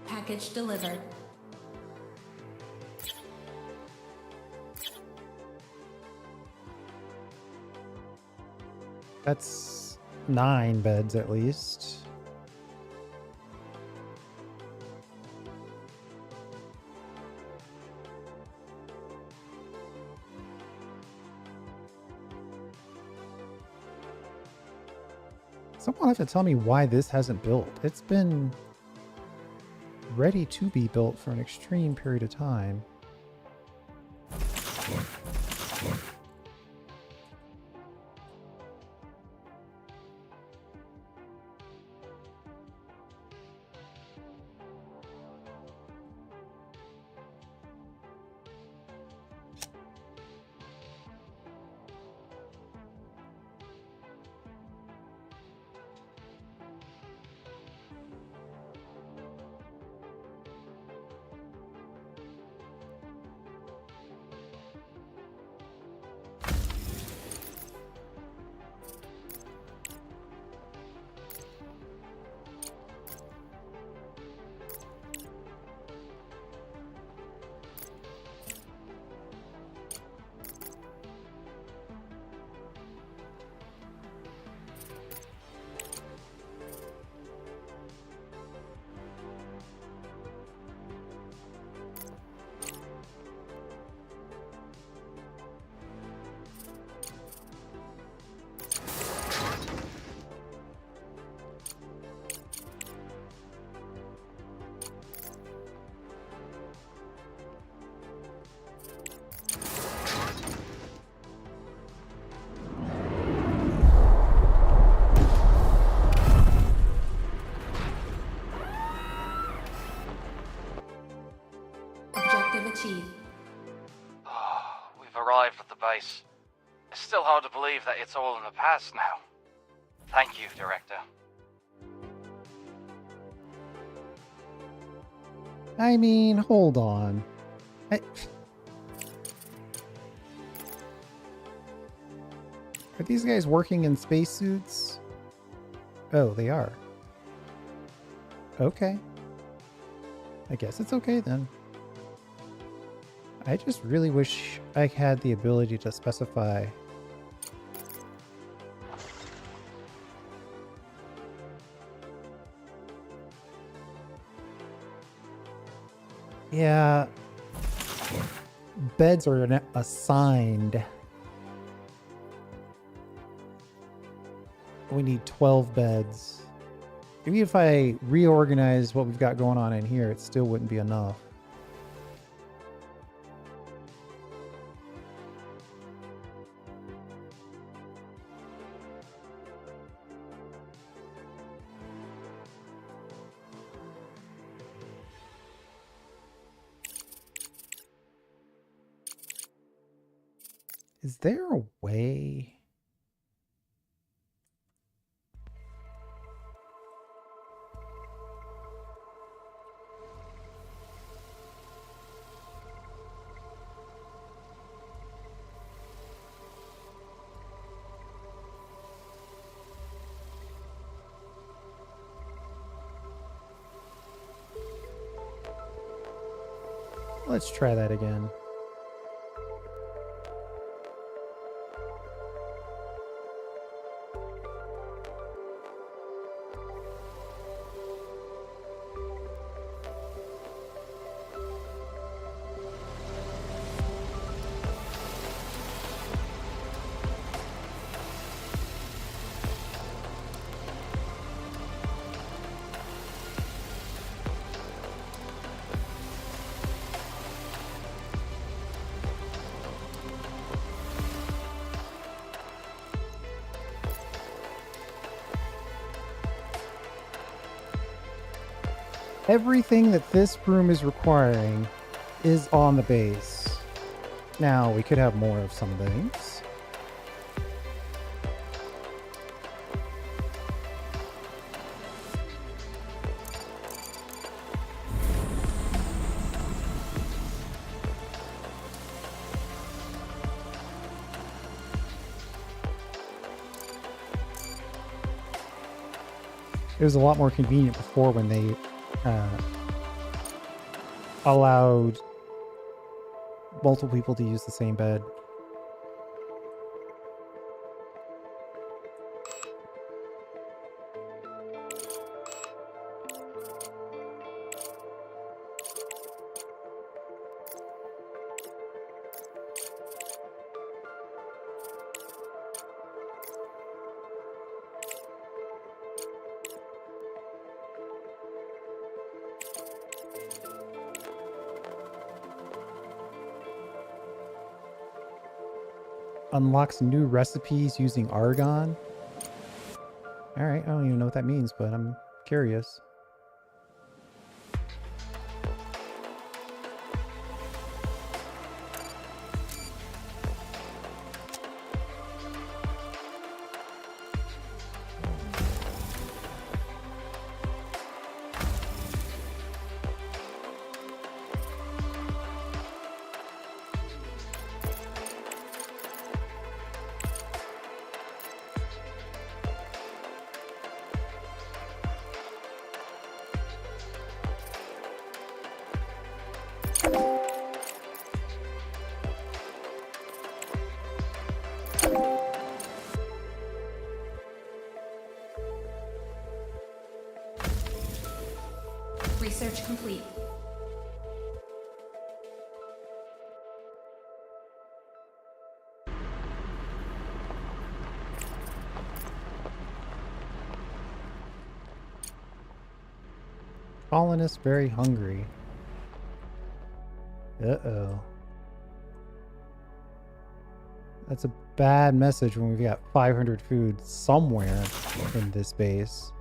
Package delivered. That's 9 beds at least. Someone will have to tell me why this hasn't built. It's been ready to be built for an extreme period of time. place. It's still hard to believe that it's all in the past now. Thank you, Director. I mean, hold on. Are these guys working in spacesuits? Oh, they are. Okay. I guess it's okay then. I just really wish I had the ability to specify. Yeah. Beds are assigned. We need 12 beds. Even if I reorganize what we've got going on in here, it still wouldn't be enough. Is there a way? Let's try that again. Everything that this room is requiring is on the base. Now, we could have more of some things. It was a lot more convenient before when they allowed multiple people to use the same bed. Unlocks new recipes using argon. Alright, I don't even know what that means, but I'm curious. Research complete. Colonists very hungry. Uh-oh. That's a bad message when we've got 500 food somewhere in this base.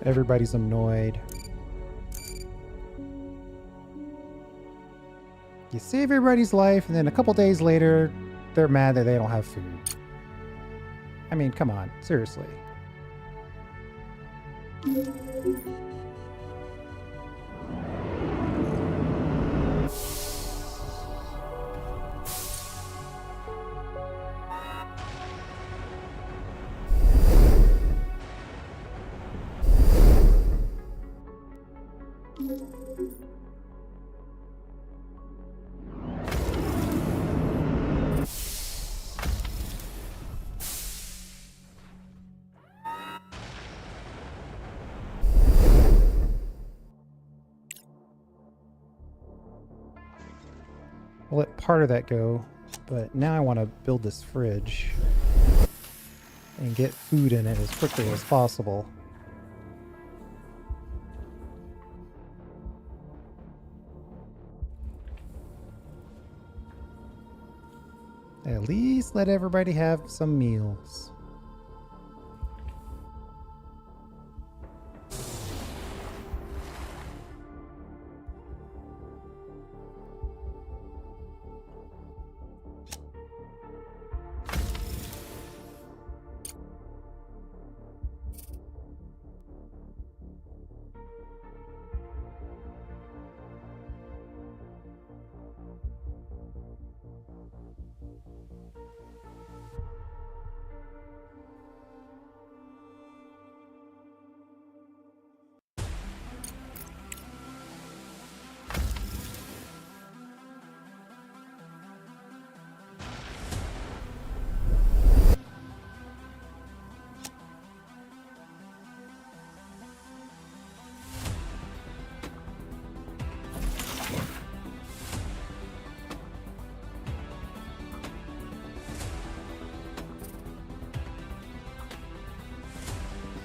Everybody's annoyed. You save everybody's life, and then a couple days later, they're mad that they don't have food. I mean, come on, seriously. I'll let part of that go, but now I want to build this fridge and get food in it as quickly as possible. At least let everybody have some meals.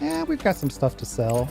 Yeah, we've got some stuff to sell.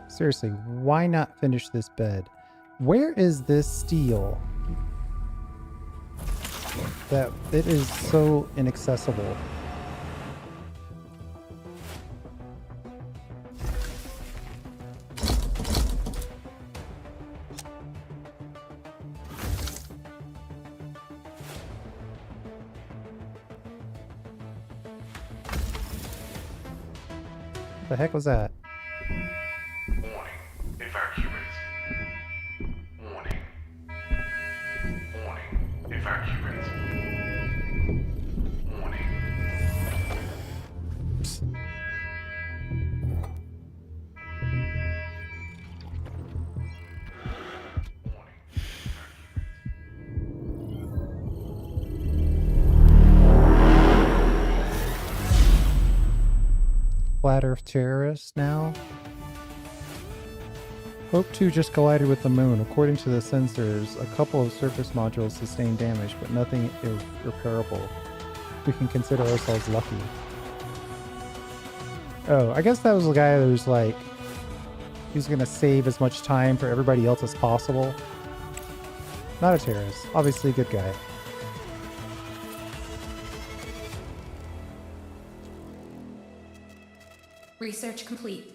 Seriously, why not finish this bed? Where is this steel? That it is so inaccessible. The heck was that? Warning. Evacuate. Warning. Warning. Evacuate. Warning. Flat Earth terrorists now? Hope 2 just collided with the moon. According to the sensors, a couple of surface modules sustained damage, but nothing irreparable. We can consider ourselves lucky. Oh, I guess that was the guy that was like, he was gonna save as much time for everybody else as possible. Not a terrorist. Obviously a good guy. Research complete.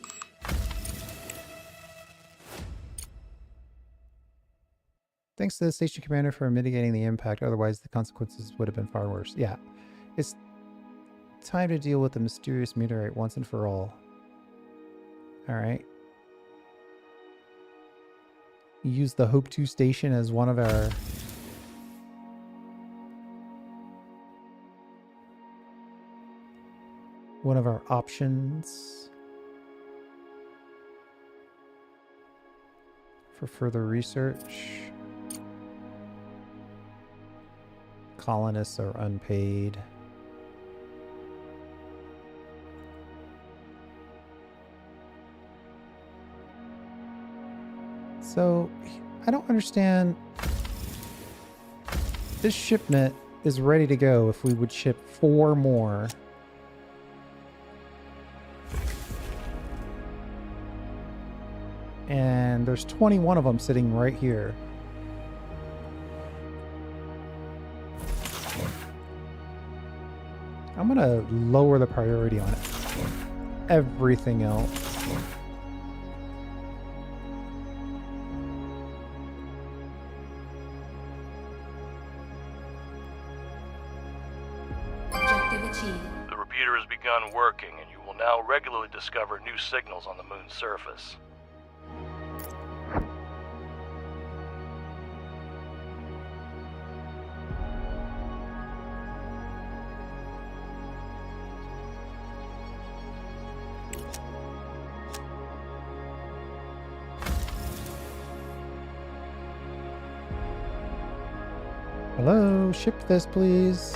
Thanks to the station commander for mitigating the impact, otherwise the consequences would have been far worse. Yeah. It's time to deal with the mysterious meteorite once and for all. Alright. Use the Hope 2 station as one of our... options for further research. colonists are unpaid. So, I don't understand. This shipment is ready to go if we would ship 4 more. And there's 21 of them sitting right here. I'm gonna lower the priority on it. Everything else. Objective achieved. The repeater has begun working, and you will now regularly discover new signals on the moon's surface. Hello, ship this, please.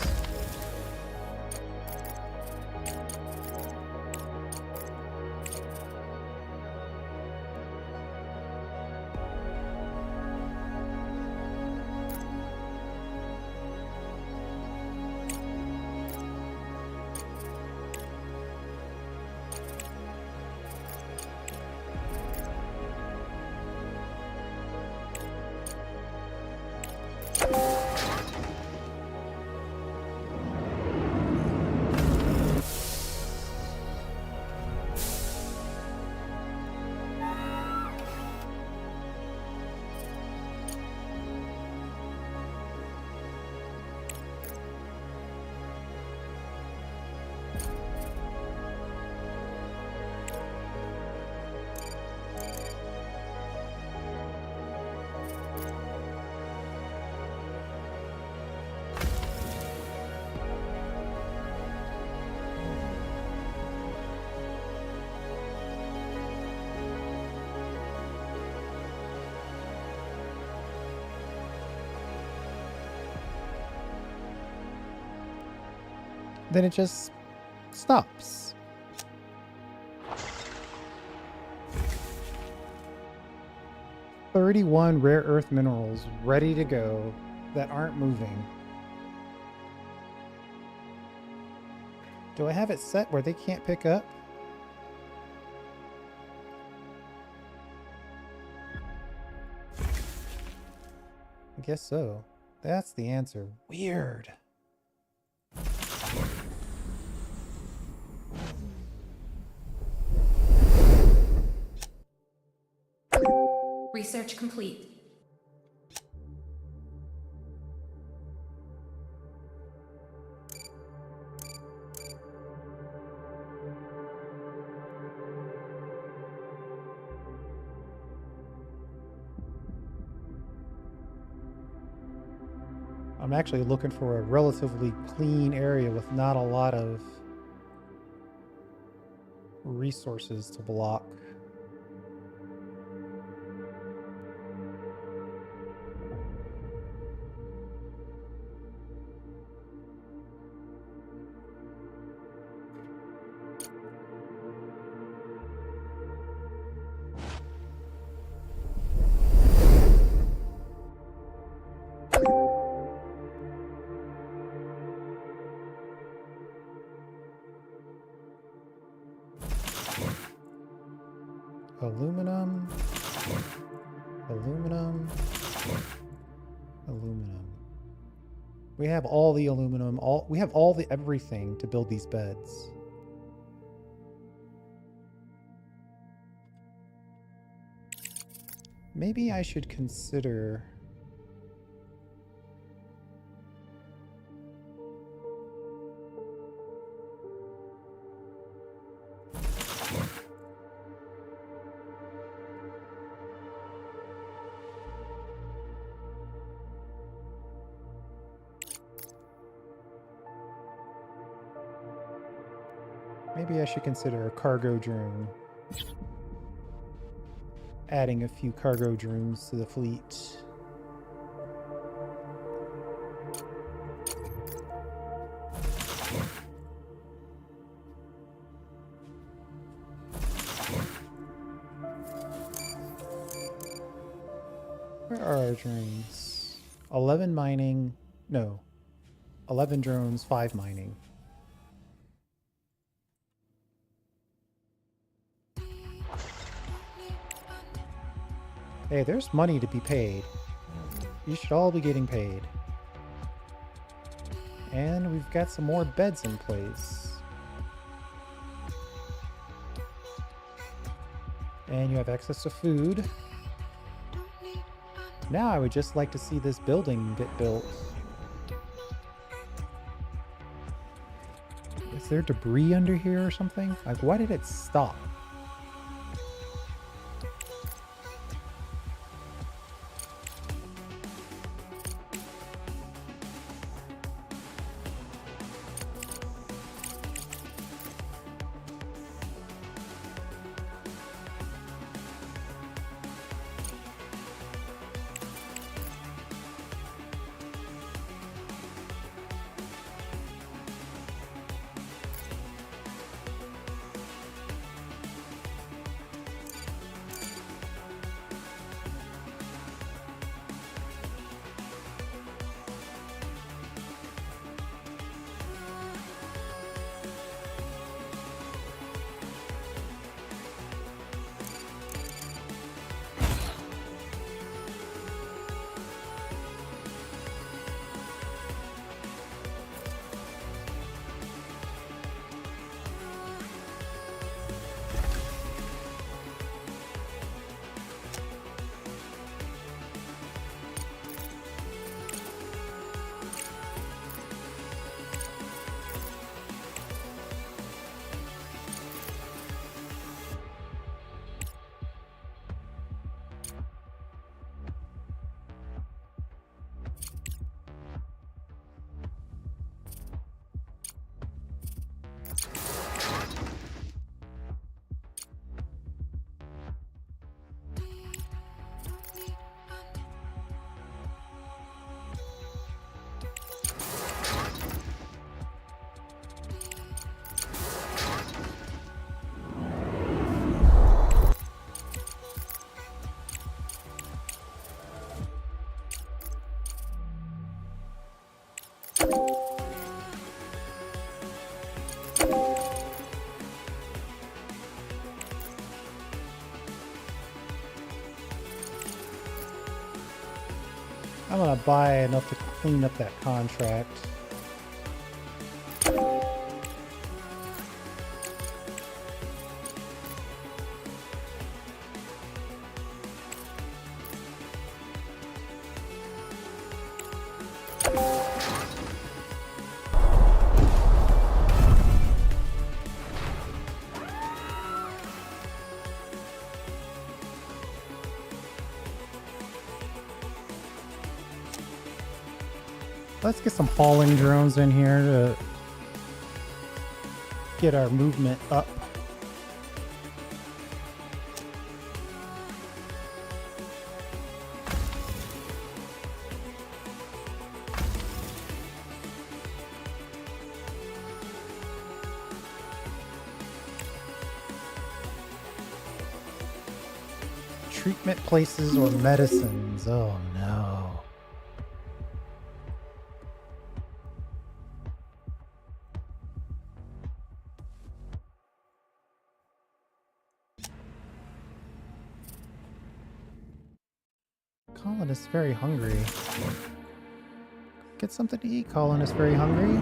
Then it just stops. "31 rare earth minerals ready to go that aren't moving." Do I have it set where they can't pick up? I guess so. That's the answer. Weird. Research complete. I'm actually looking for a relatively clean area with not a lot of resources to block. Aluminum, aluminum, aluminum. We have all the aluminum, we have all the everything to build these beds. Maybe I should consider a cargo drone. Adding a few cargo drones to the fleet. Where are our drones? 11 mining. No. 11 drones, 5 mining. Hey, there's money to be paid. You should all be getting paid. And we've got some more beds in place. And you have access to food. Now I would just like to see this building get built. Is there debris under here or something? Like, why did it stop? I'm gonna buy enough to clean up that contract. Let's get some hauling drones in here to get our movement up. Treatment places or medicines. Oh no. Colin is very hungry. Get something to eat, Colin is very hungry.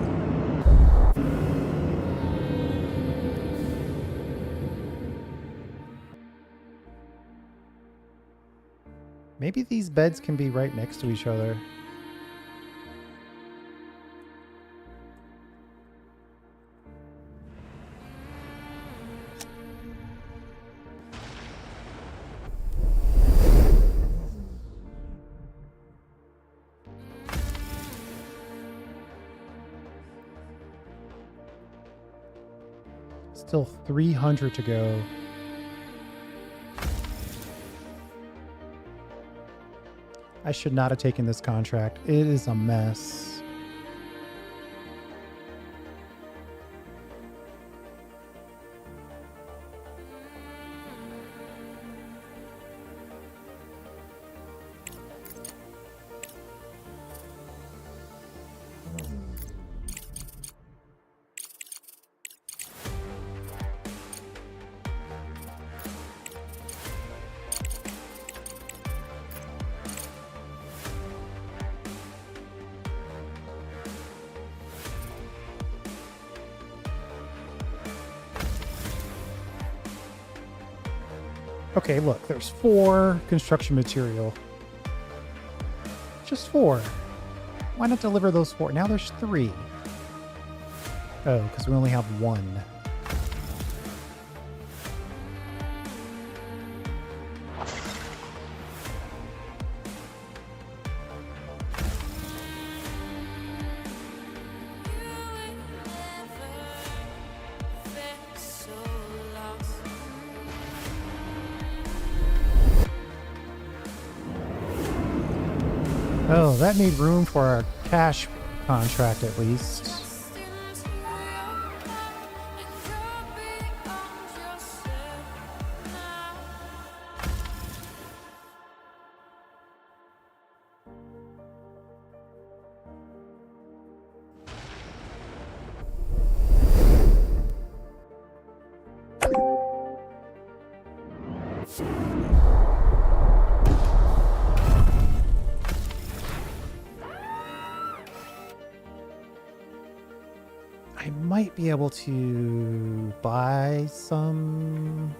Maybe these beds can be right next to each other. Still 300 to go. I should not have taken this contract. It is a mess. Okay, look, there's 4 construction material. Just 4. Why not deliver those 4? Now there's 3. Oh, because we only have 1. Oh, that made room for our cash contract at least. I might be able to buy some.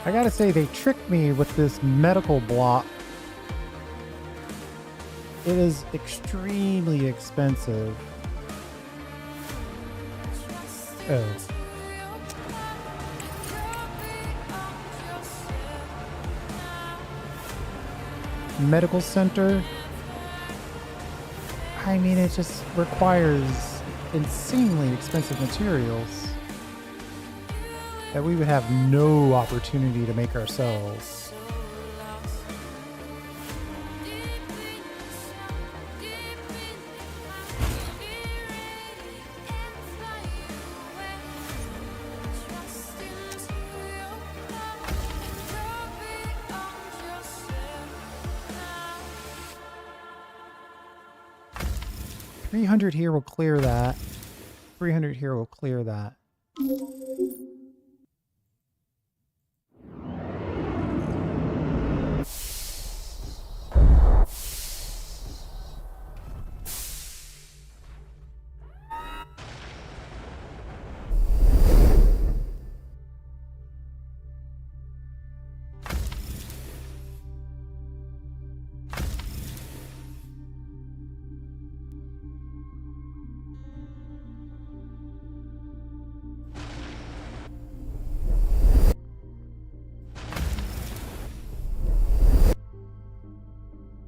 I gotta say, they tricked me with this medical block. It is extremely expensive. Oh. Medical center. I mean, it just requires insanely expensive materials that we would have no opportunity to make ourselves. $300 here will clear that. 300 here will clear that.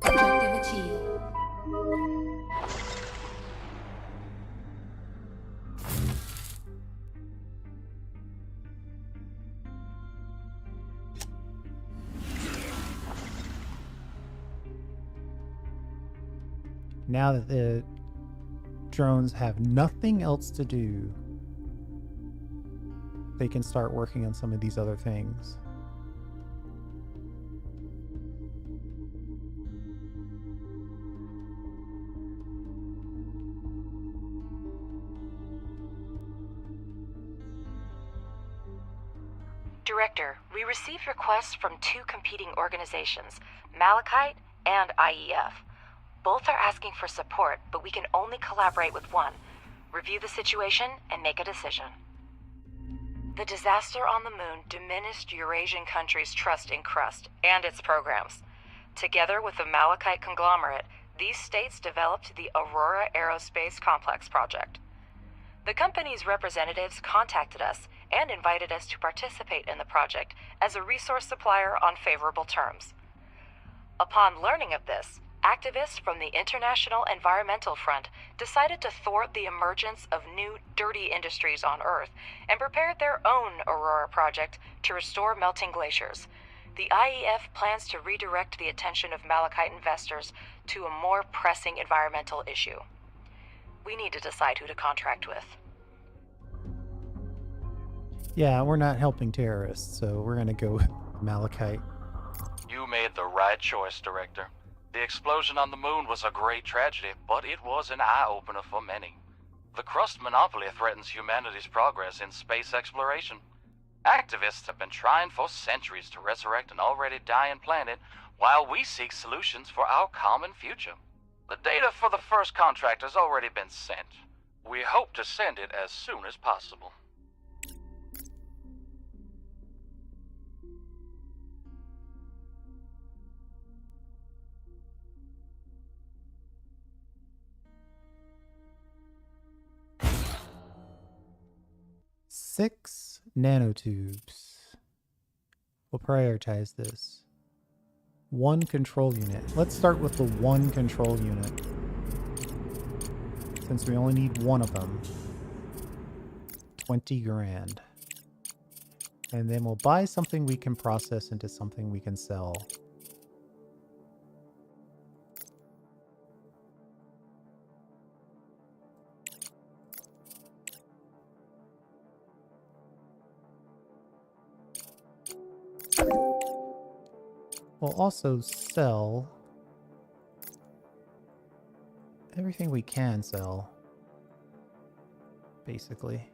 Objective achieved. Now that the drones have nothing else to do, they can start working on some of these other things. Director, we received requests from 2 competing organizations, Malachite and IEF. Both are asking for support, but we can only collaborate with one. Review the situation and make a decision. The disaster on the moon diminished Eurasian countries' trust in Crust and its programs. Together with the Malachite conglomerate, these states developed the Aurora Aerospace Complex project. The company's representatives contacted us and invited us to participate in the project as a resource supplier on favorable terms. Upon learning of this, activists from the International Environmental Front decided to thwart the emergence of new dirty industries on Earth and prepared their own Aurora project to restore melting glaciers. The IEF plans to redirect the attention of Malachite investors to a more pressing environmental issue. We need to decide who to contract with. Yeah, we're not helping terrorists, so we're gonna go with Malachite. You made the right choice, Director. The explosion on the moon was a great tragedy, but it was an eye-opener for many. The Crust monopoly threatens humanity's progress in space exploration. Activists have been trying for centuries to resurrect an already dying planet while we seek solutions for our common future. The data for the first contract has already been sent. We hope to send it as soon as possible. Six nanotubes. We'll prioritize this. One control unit. Let's start with the one control unit, since we only need one of them. 20 grand. And then we'll buy something we can process into something we can sell. We'll also sell everything we can sell, basically.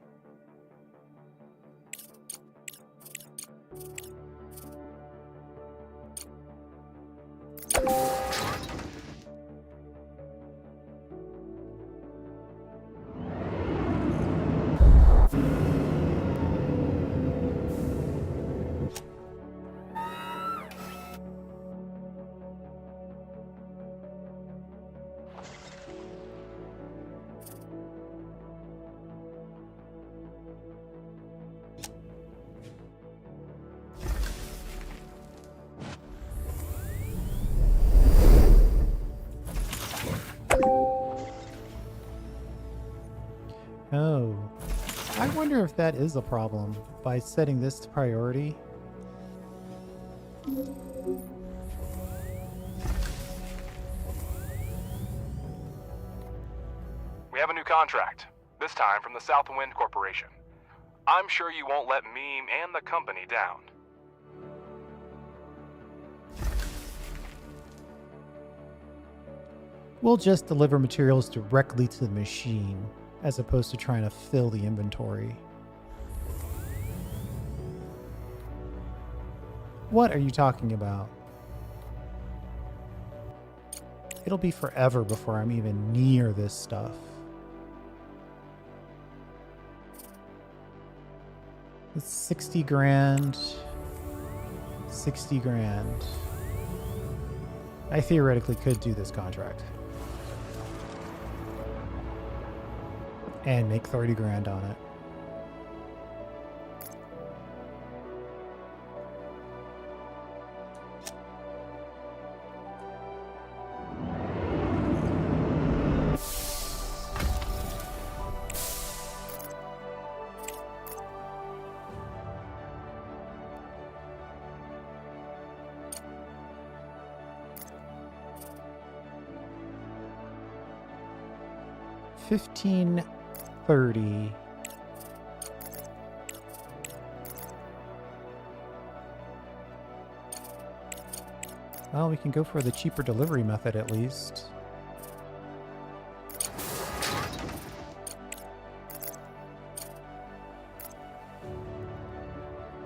Oh, I wonder if that is a problem by setting this to priority. We have a new contract, this time from the Southwind Corporation. I'm sure you won't let me and the company down. We'll just deliver materials directly to the machine, as opposed to trying to fill the inventory. What are you talking about? It'll be forever before I'm even near this stuff. It's 60 grand. 60 grand. I theoretically could do this contract. And make 30 grand on it. $15.30. Well, we can go for the cheaper delivery method at least.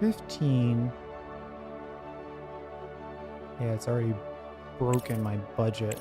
$15. Yeah, it's already broken my budget.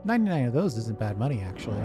$99 of those isn't bad money, actually.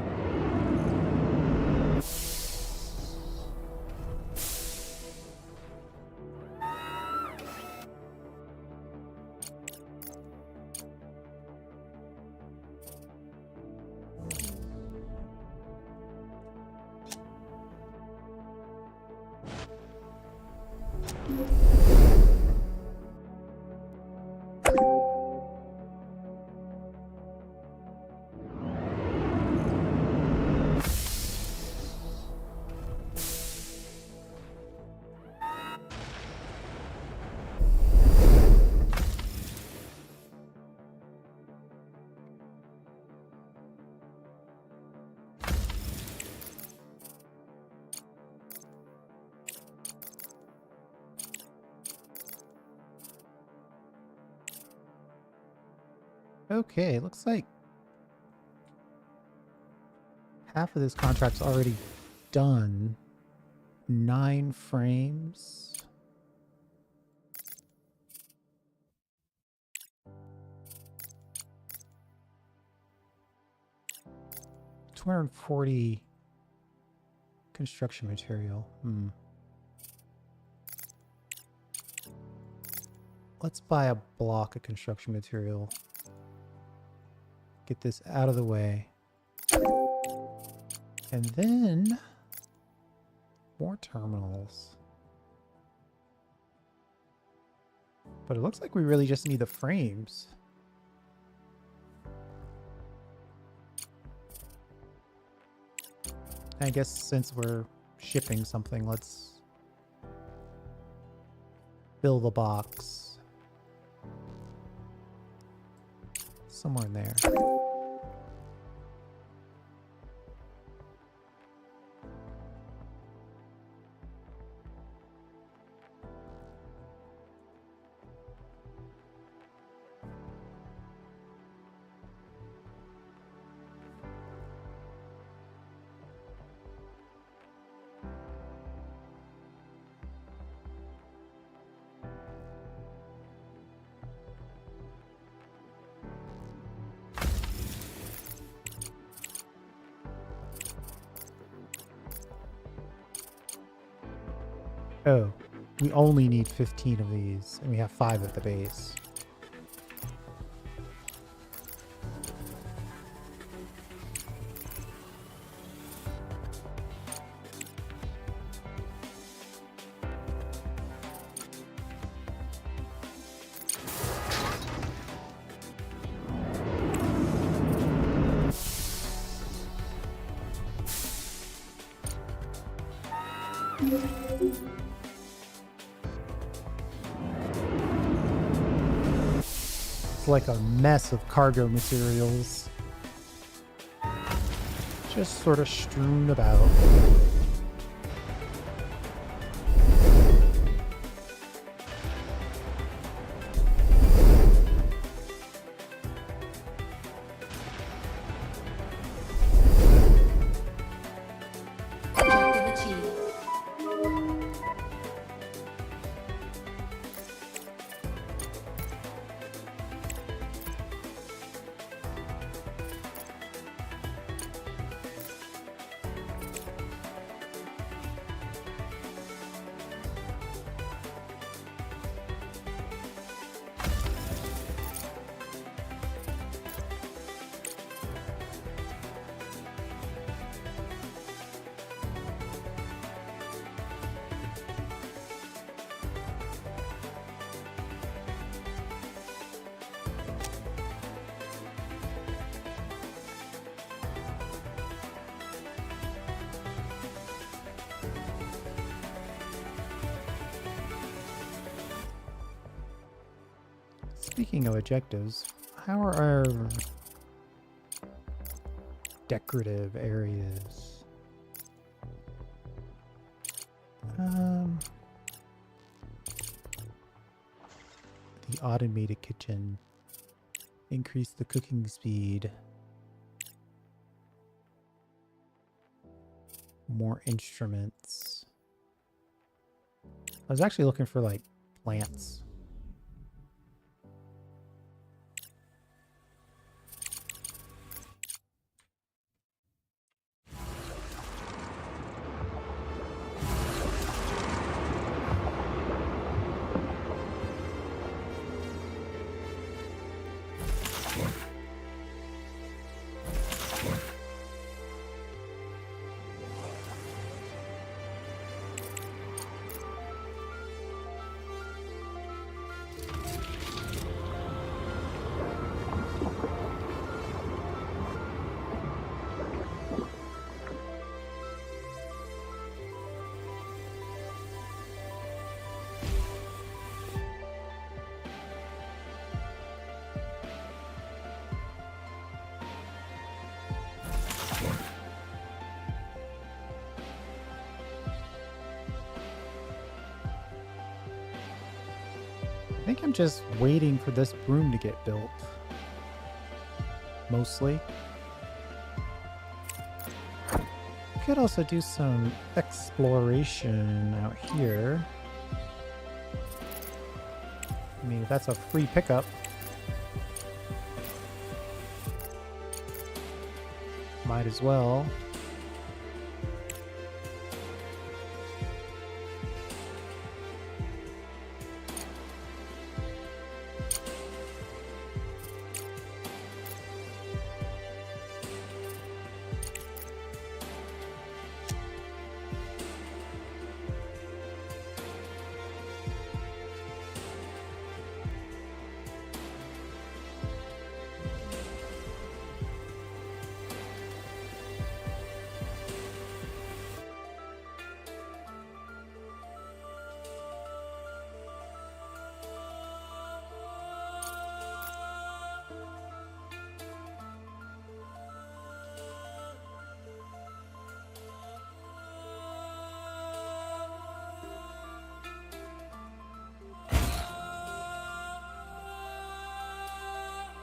Okay, looks like half of this contract's already done. 9 frames. $240 construction material. Let's buy a block of construction material. Get this out of the way. And then more terminals. But it looks like we really just need the frames. I guess since we're shipping something, let's fill the box. Somewhere in there. Oh, we only need 15 of these, and we have 5 at the base. It's like a mess of cargo materials. Just sort of strewn about. Objective achieved. Speaking of objectives, how are our decorative areas? The automated kitchen. Increase the cooking speed. More instruments. I was actually looking for like plants. I think I'm just waiting for this room to get built. mostly. Could also do some exploration out here. I mean, if that's a free pickup. Might as well.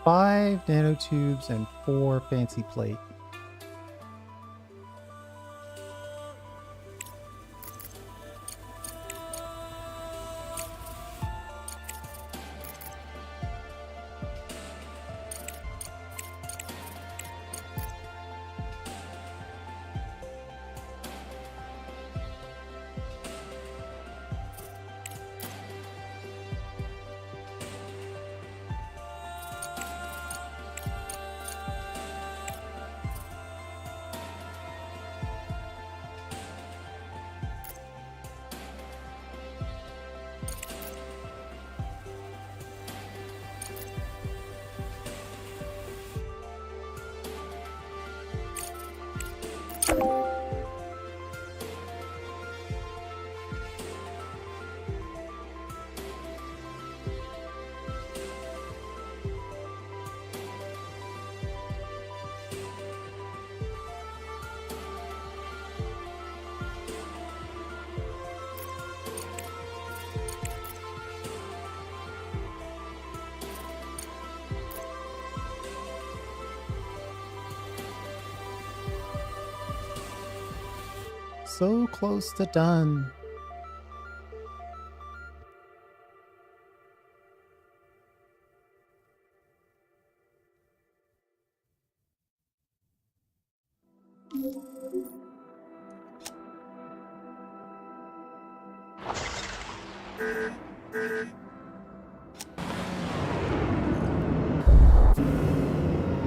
Five nanotubes and 4 fancy plate. So close to done.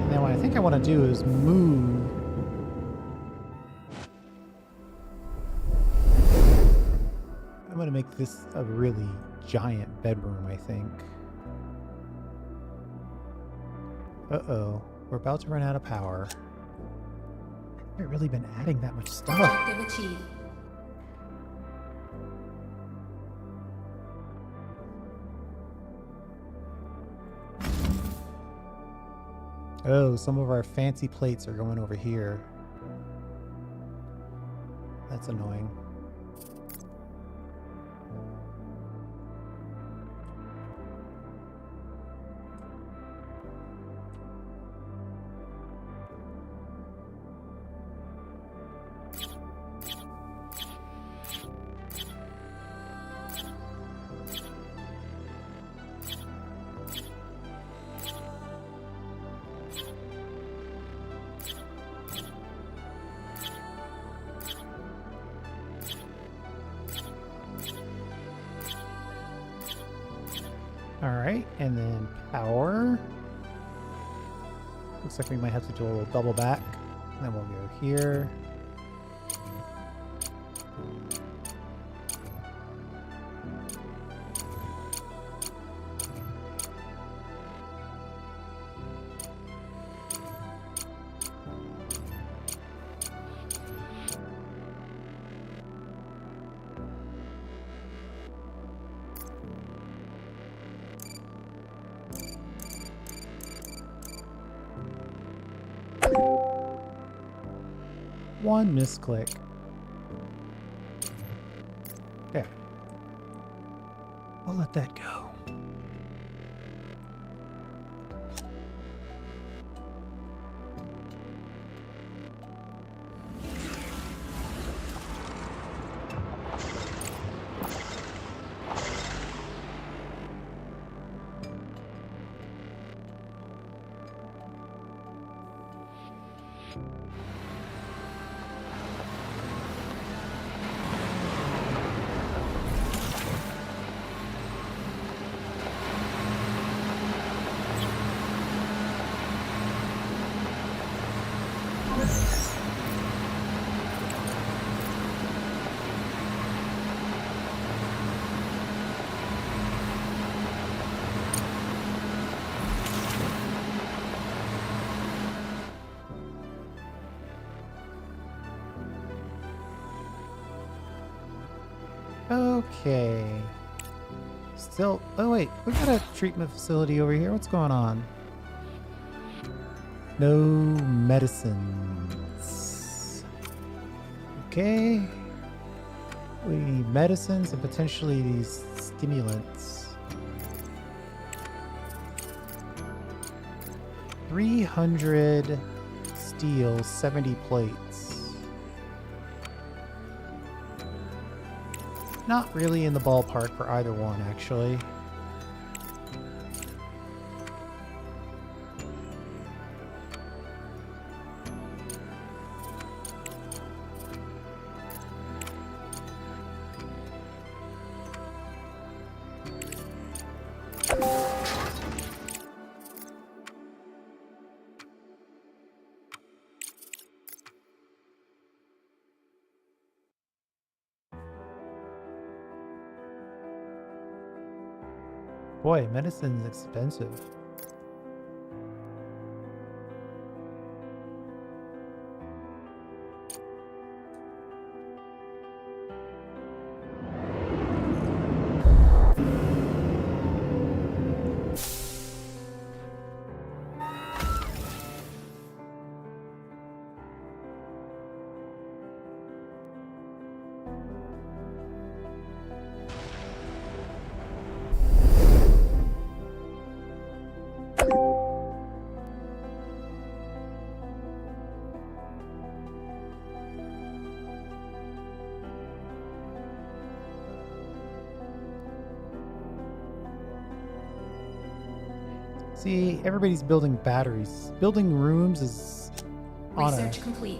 Now what I think I want to do is move. I'm going to make this a really giant bedroom, I think. Uh-oh. We're about to run out of power. I haven't really been adding that much stuff. Objective achieved. Oh, some of our fancy plates are going over here. That's annoying. Alright, and then power. Looks like we might have to do a little double back. Then we'll go here. One misclick. There. We'll let that go. Okay. Still, oh wait, we got a treatment facility over here. What's going on? No medicines. Okay. We need medicines and potentially these stimulants. 300 steel, 70 plates. Not really in the ballpark for either one, actually. Boy, medicine's expensive. See, everybody's building batteries. Building rooms is on Research a complete.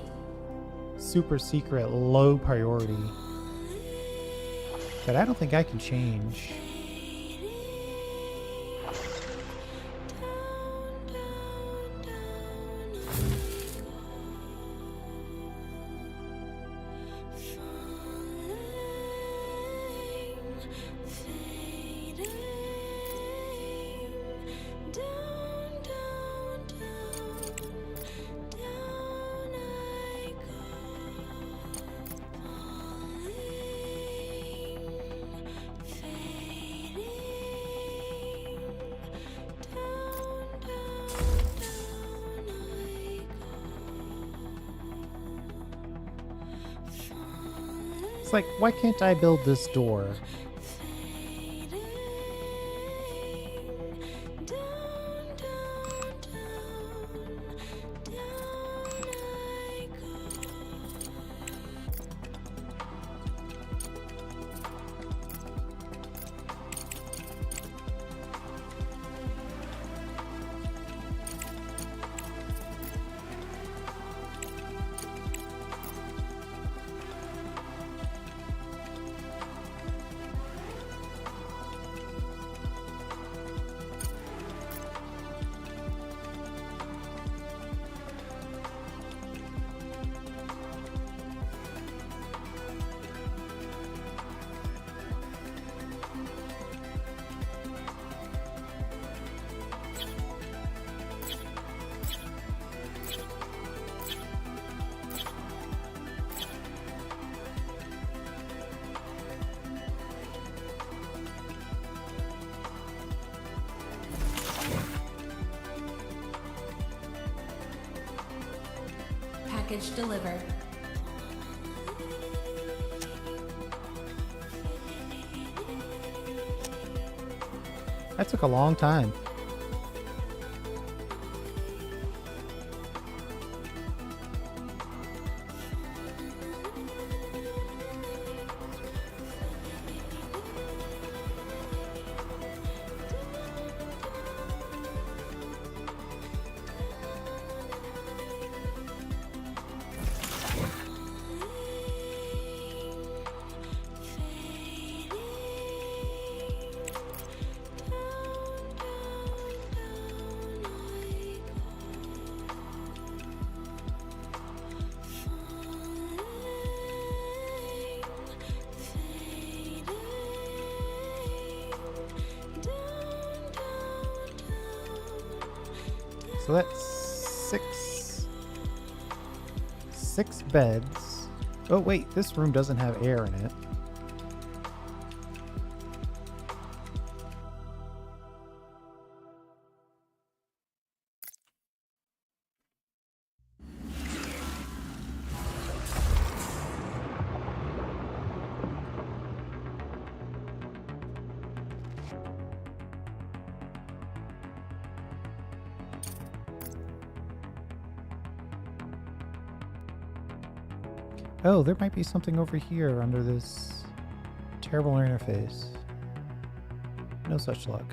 super secret low priority that I don't think I can change. It's like, why can't I build this door? Package delivered. That took a long time. So that's six beds. Oh wait, this room doesn't have air in it. Oh, there might be something over here under this terrible interface. No such luck.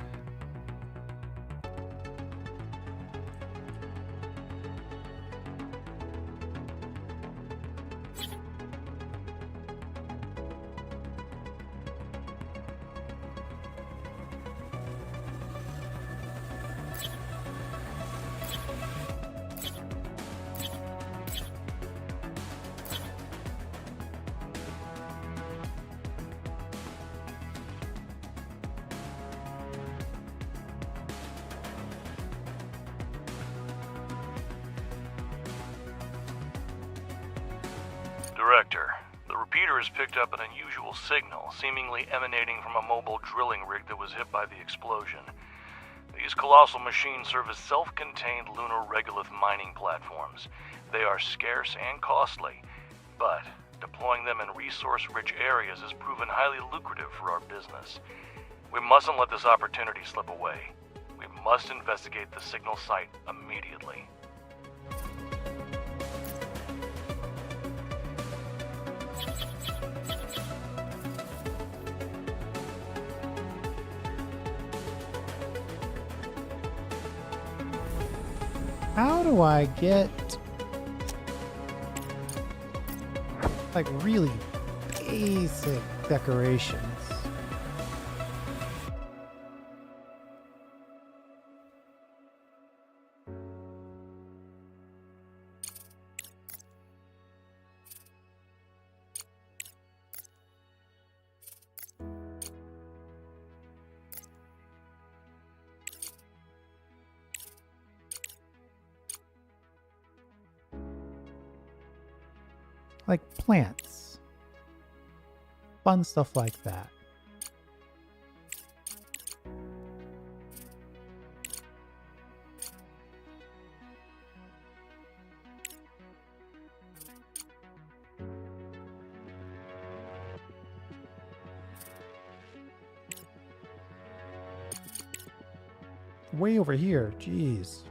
Director, the repeater has picked up an unusual signal, seemingly emanating from a mobile drilling rig that was hit by the explosion. These colossal machines serve as self-contained lunar regolith mining platforms. They are scarce and costly, but deploying them in resource-rich areas has proven highly lucrative for our business. We mustn't let this opportunity slip away. We must investigate the signal site immediately. How do I get like really basic decorations? Like plants. Fun stuff like that. Way over here, jeez.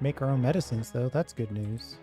Make our own medicines, though. That's good news.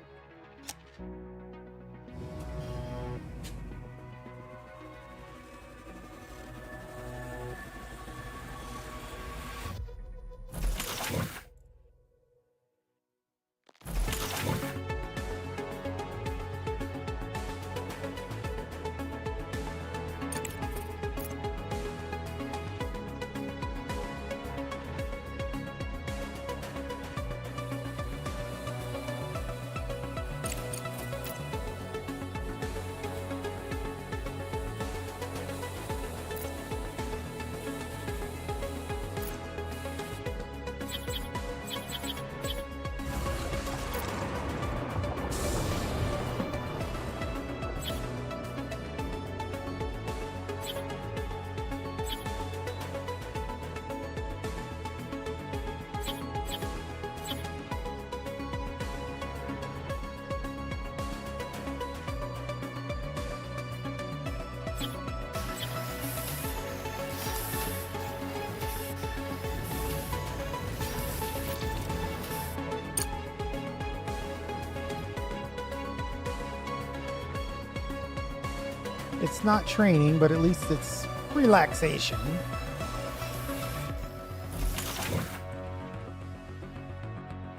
It's not training, but at least it's relaxation.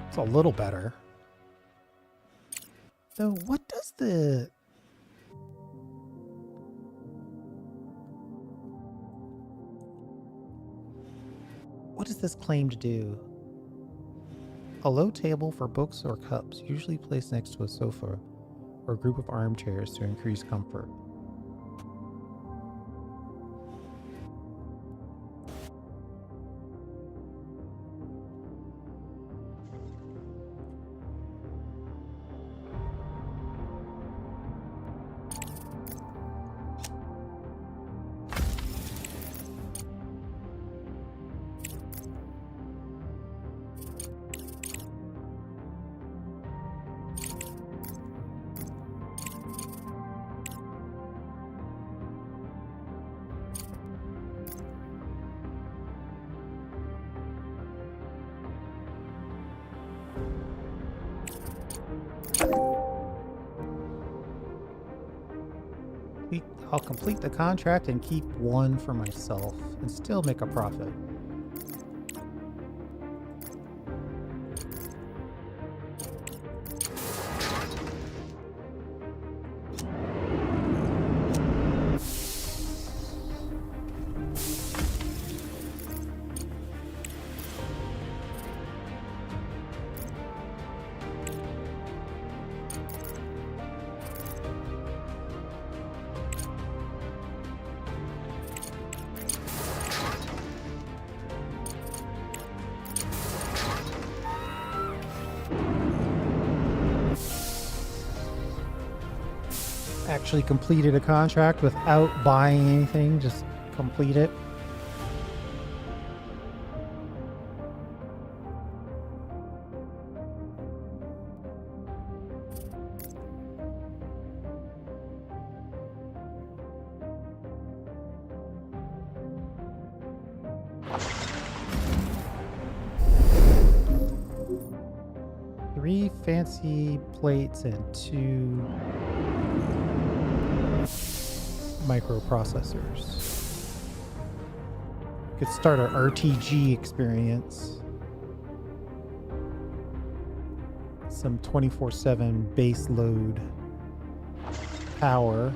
It's a little better. Though, what does the... What does this claim to do? A low table for books or cups, usually placed next to a sofa or a group of armchairs to increase comfort. I'll complete the contract and keep one for myself and still make a profit. Actually completed a contract without buying anything, just complete it. Three fancy plates and 2 microprocessors. Could start our RTG experience. Some 24/7 base load power.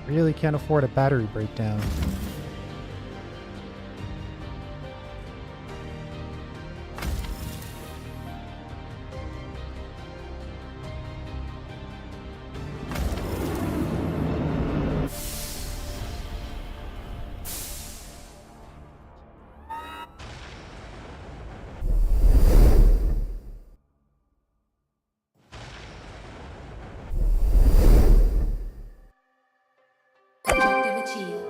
Really can't afford a battery breakdown. Objective achieved.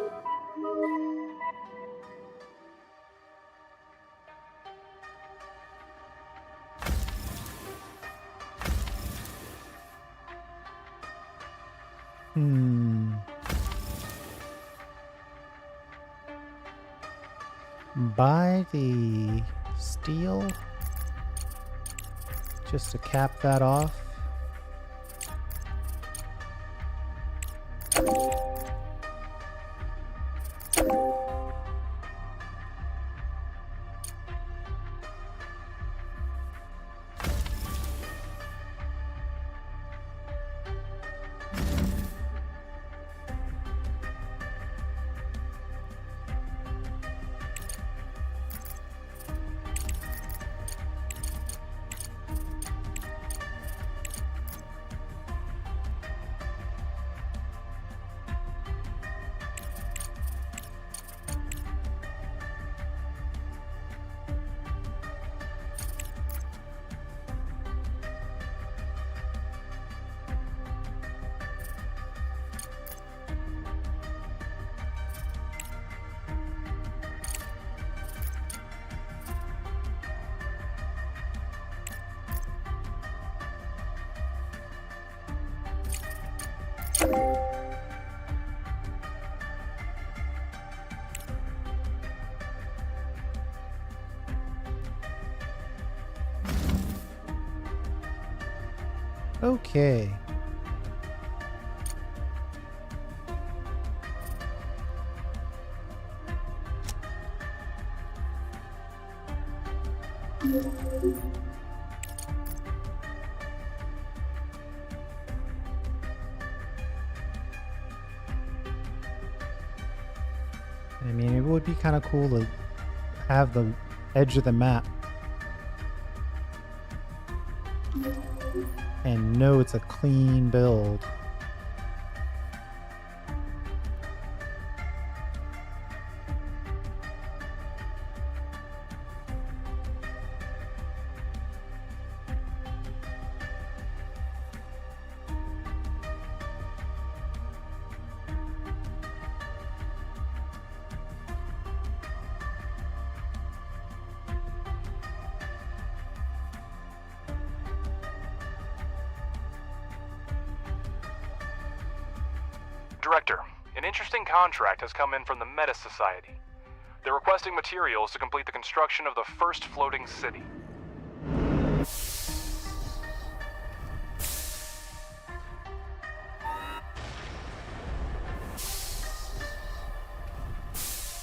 Buy the steel just to cap that off. Okay. I mean, it would be kind of cool to have the edge of the map and know it's a clean build. Director, an interesting contract has come in from the Meta Society. They're requesting materials to complete the construction of the first floating city.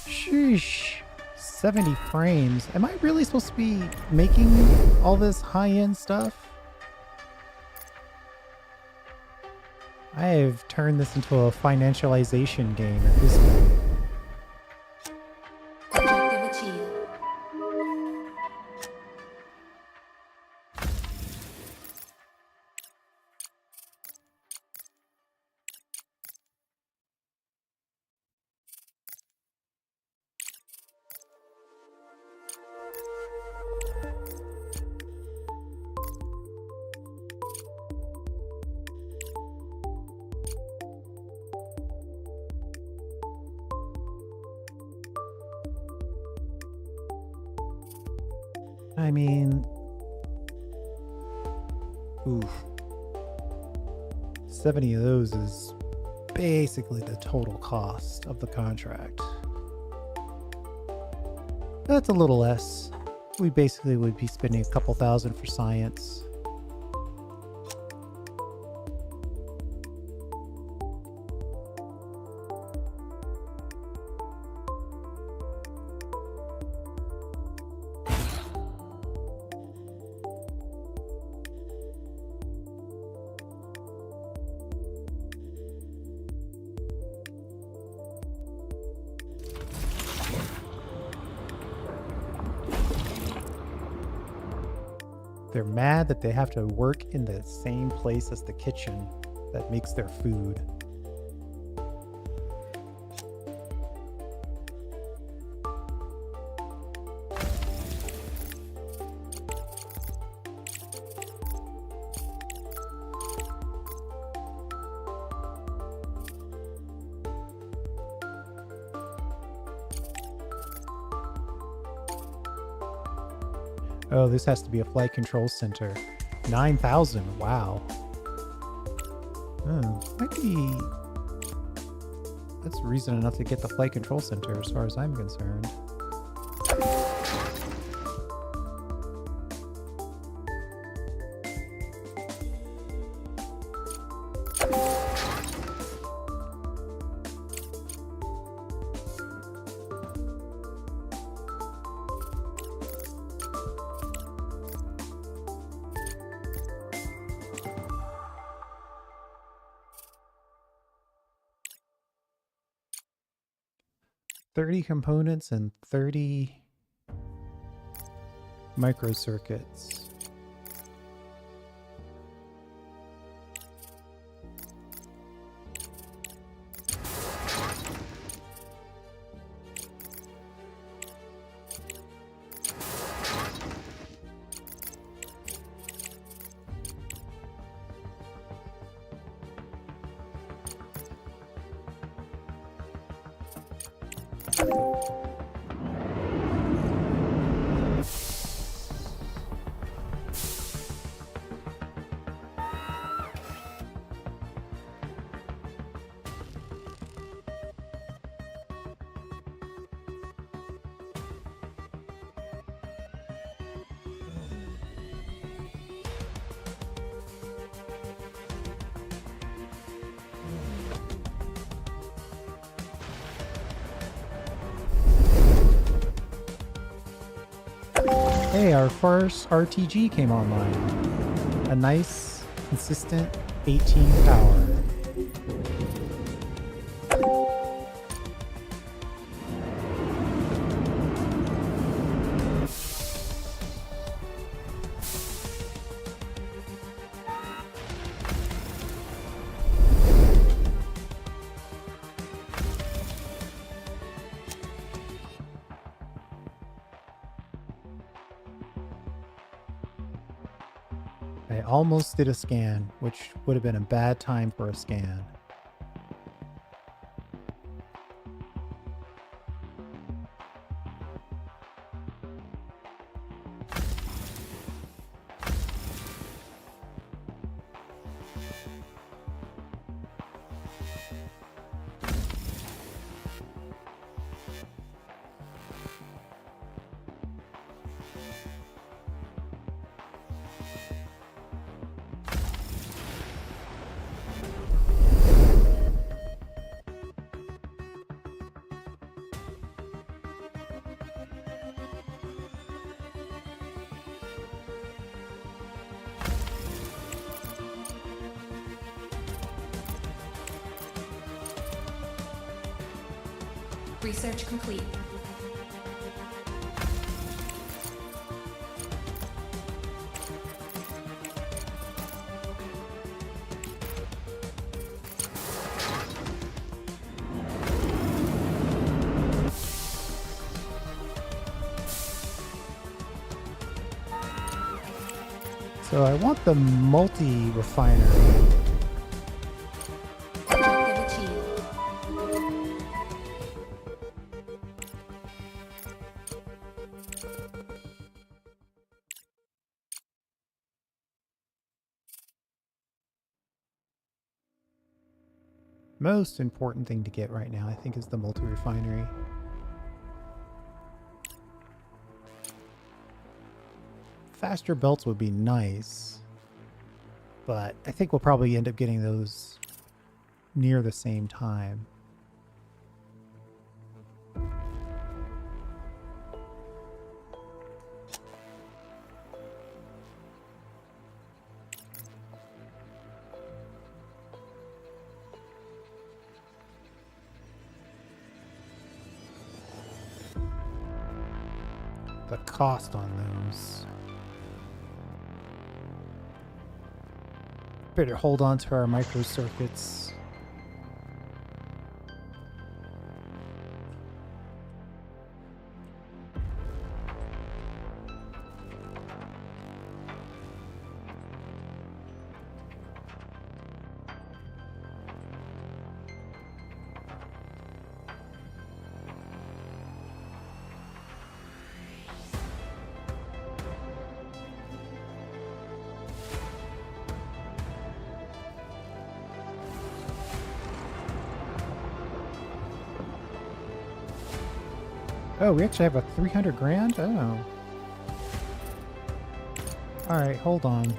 Sheesh. 70 frames. Am I really supposed to be making all this high-end stuff? I have turned this into a financialization game at this point. Objective achieved. I mean, oof. 70 of those is basically the total cost of the contract. That's a little less. We basically would be spending a couple thousand for science. They're mad that they have to work in the same place as the kitchen that makes their food. Oh, this has to be a flight control center. 9,000, wow. Might be... That's reason enough to get the flight control center as far as I'm concerned. .30 components and 30 microcircuits. Hey, our first RTG came online. A nice, consistent 18 power. almost did a scan, which would have been a bad time for a scan. Research complete. So I want the multi-refinery. Objective achieved. Most important thing to get right now, I think, is the multi-refinery. Faster belts would be nice, but I think we'll probably end up getting those near the same time. The cost on those. Better hold on to our microcircuits. Oh, we actually have a 300 grand? Oh. Alright, hold on.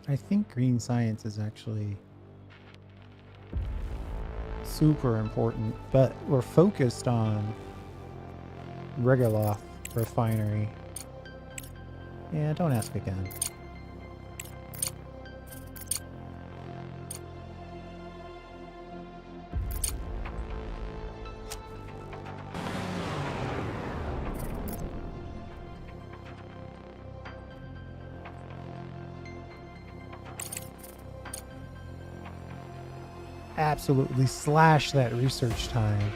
I think green science is actually super important, but we're focused on Regoloth refinery. Yeah, don't ask again. Absolutely slash that research time.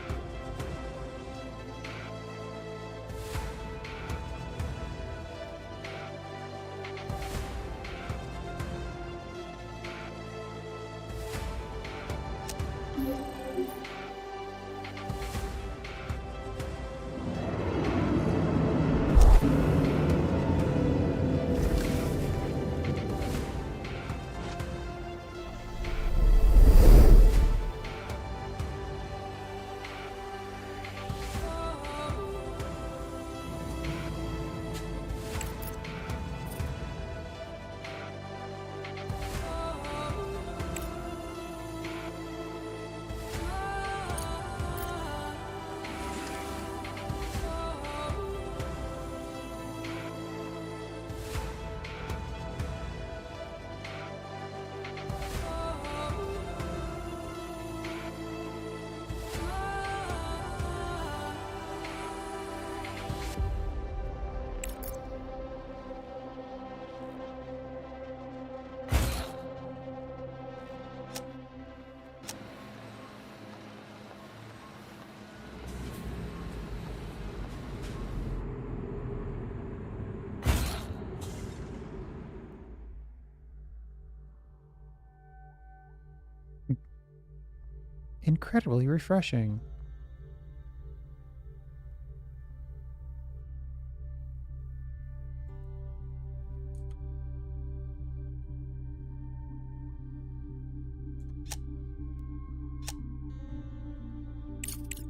incredibly refreshing.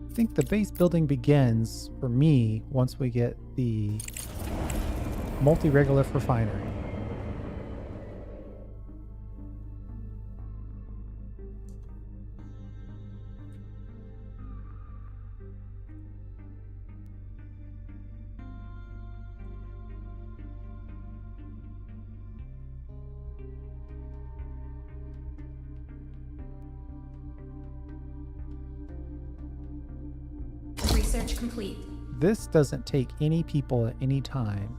I think the base building begins, for me, once we get the multi-regolith refinery. Research complete. This doesn't take any people at any time.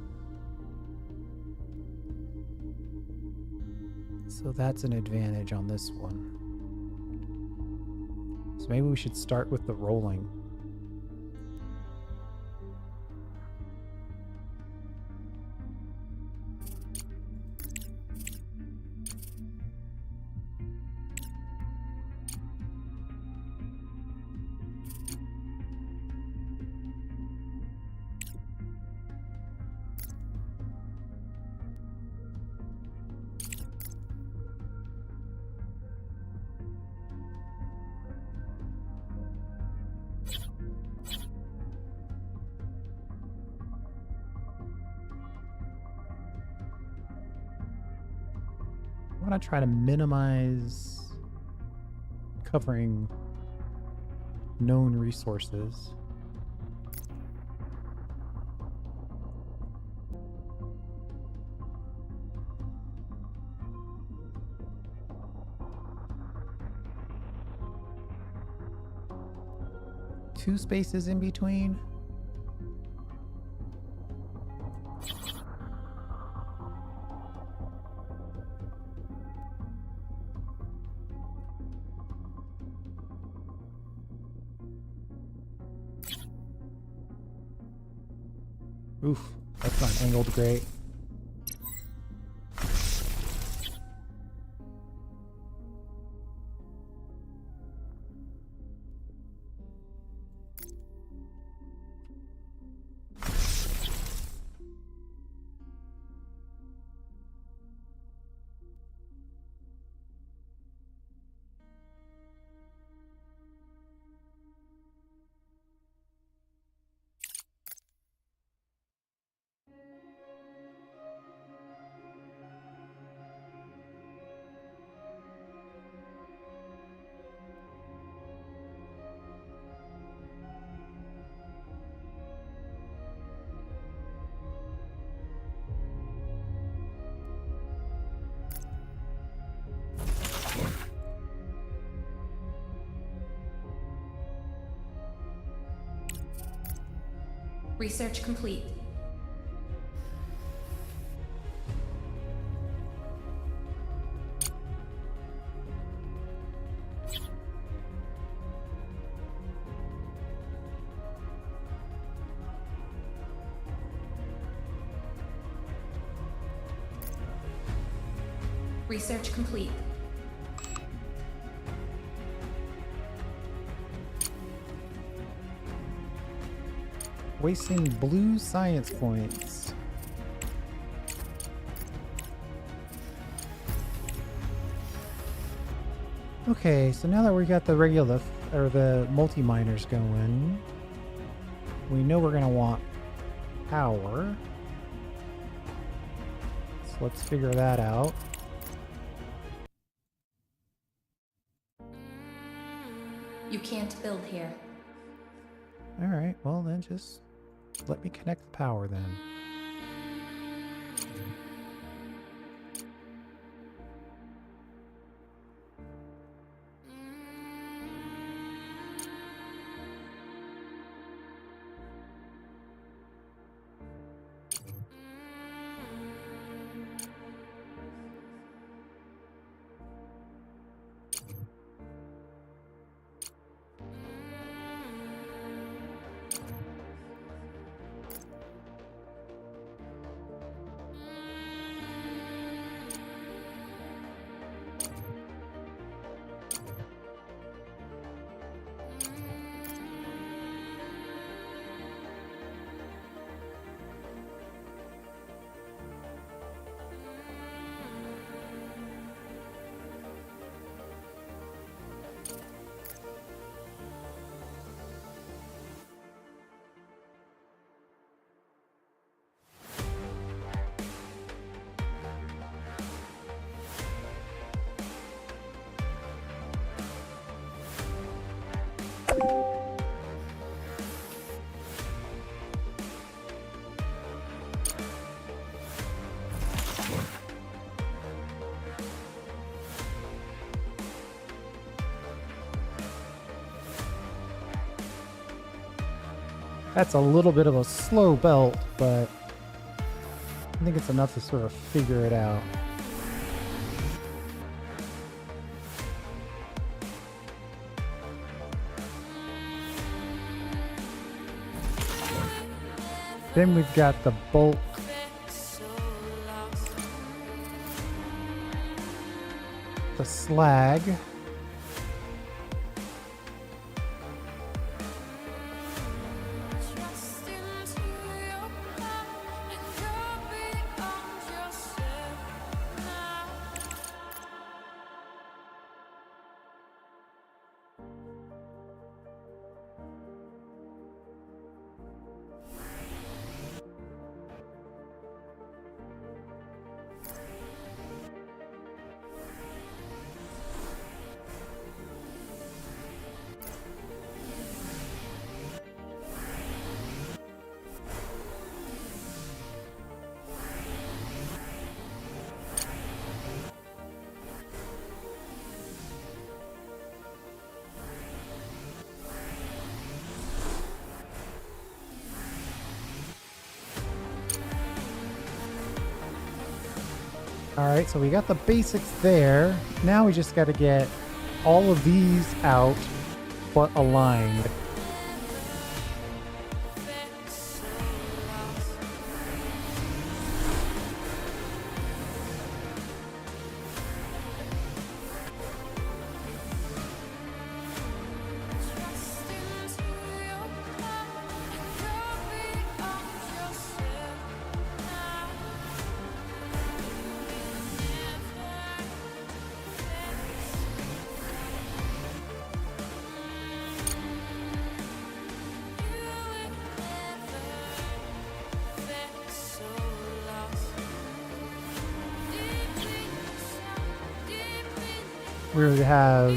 So that's an advantage on this one. So maybe we should start with the rolling. I want to try to minimize covering known resources. Two spaces in between. Oof, that's not angled great. Research complete. Research complete. Wasting blue science points. Okay, so now that we got the regular or the multi-miners going, we know we're gonna want power. So let's figure that out. You can't build here. All right, well then just let me connect the power then. That's a little bit of a slow belt, but I think it's enough to sort of figure it out. Then we've got the bolt. The slag. Alright, so we got the basics there. Now we just got to get all of these out, but aligned. We would have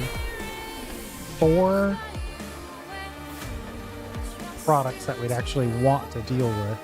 4 products that we'd actually want to deal with.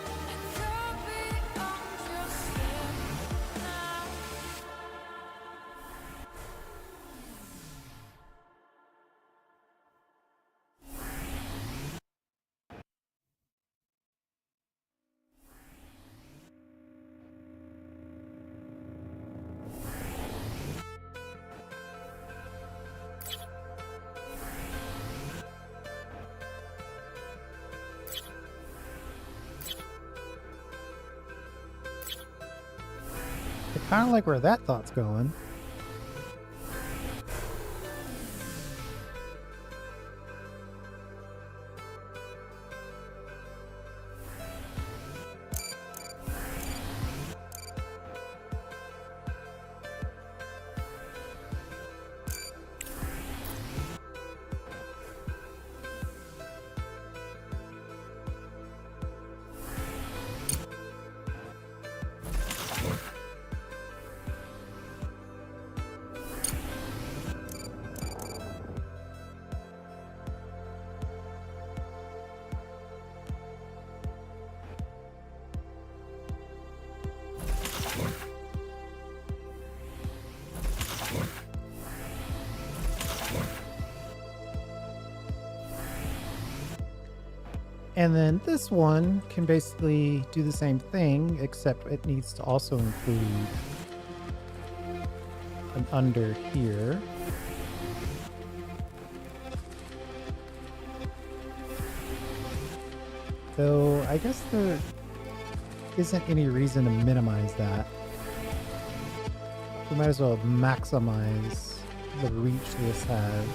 I kind of like where that thought's going. And then this one can basically do the same thing, except it needs to also include an under here. Though I guess there isn't any reason to minimize that. We might as well maximize the reach this has.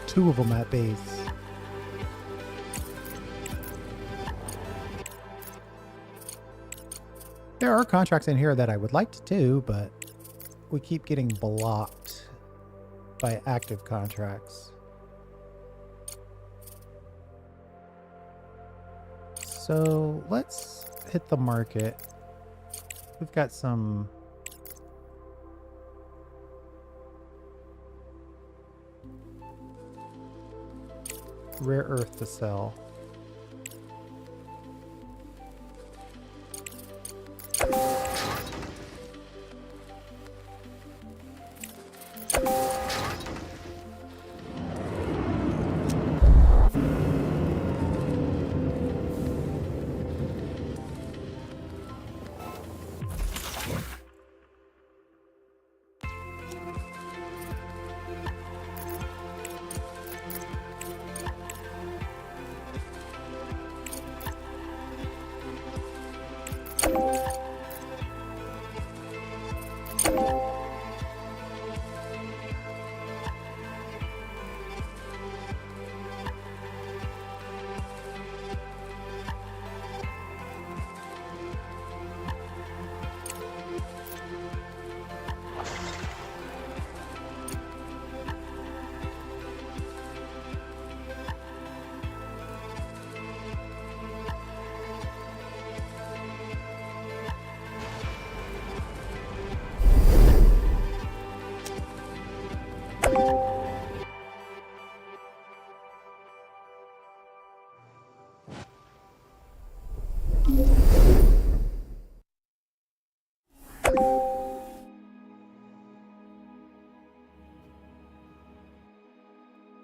Two of them at base. There are contracts in here that I would like to do, but we keep getting blocked by active contracts. So let's hit the market. We've got some rare earth to sell.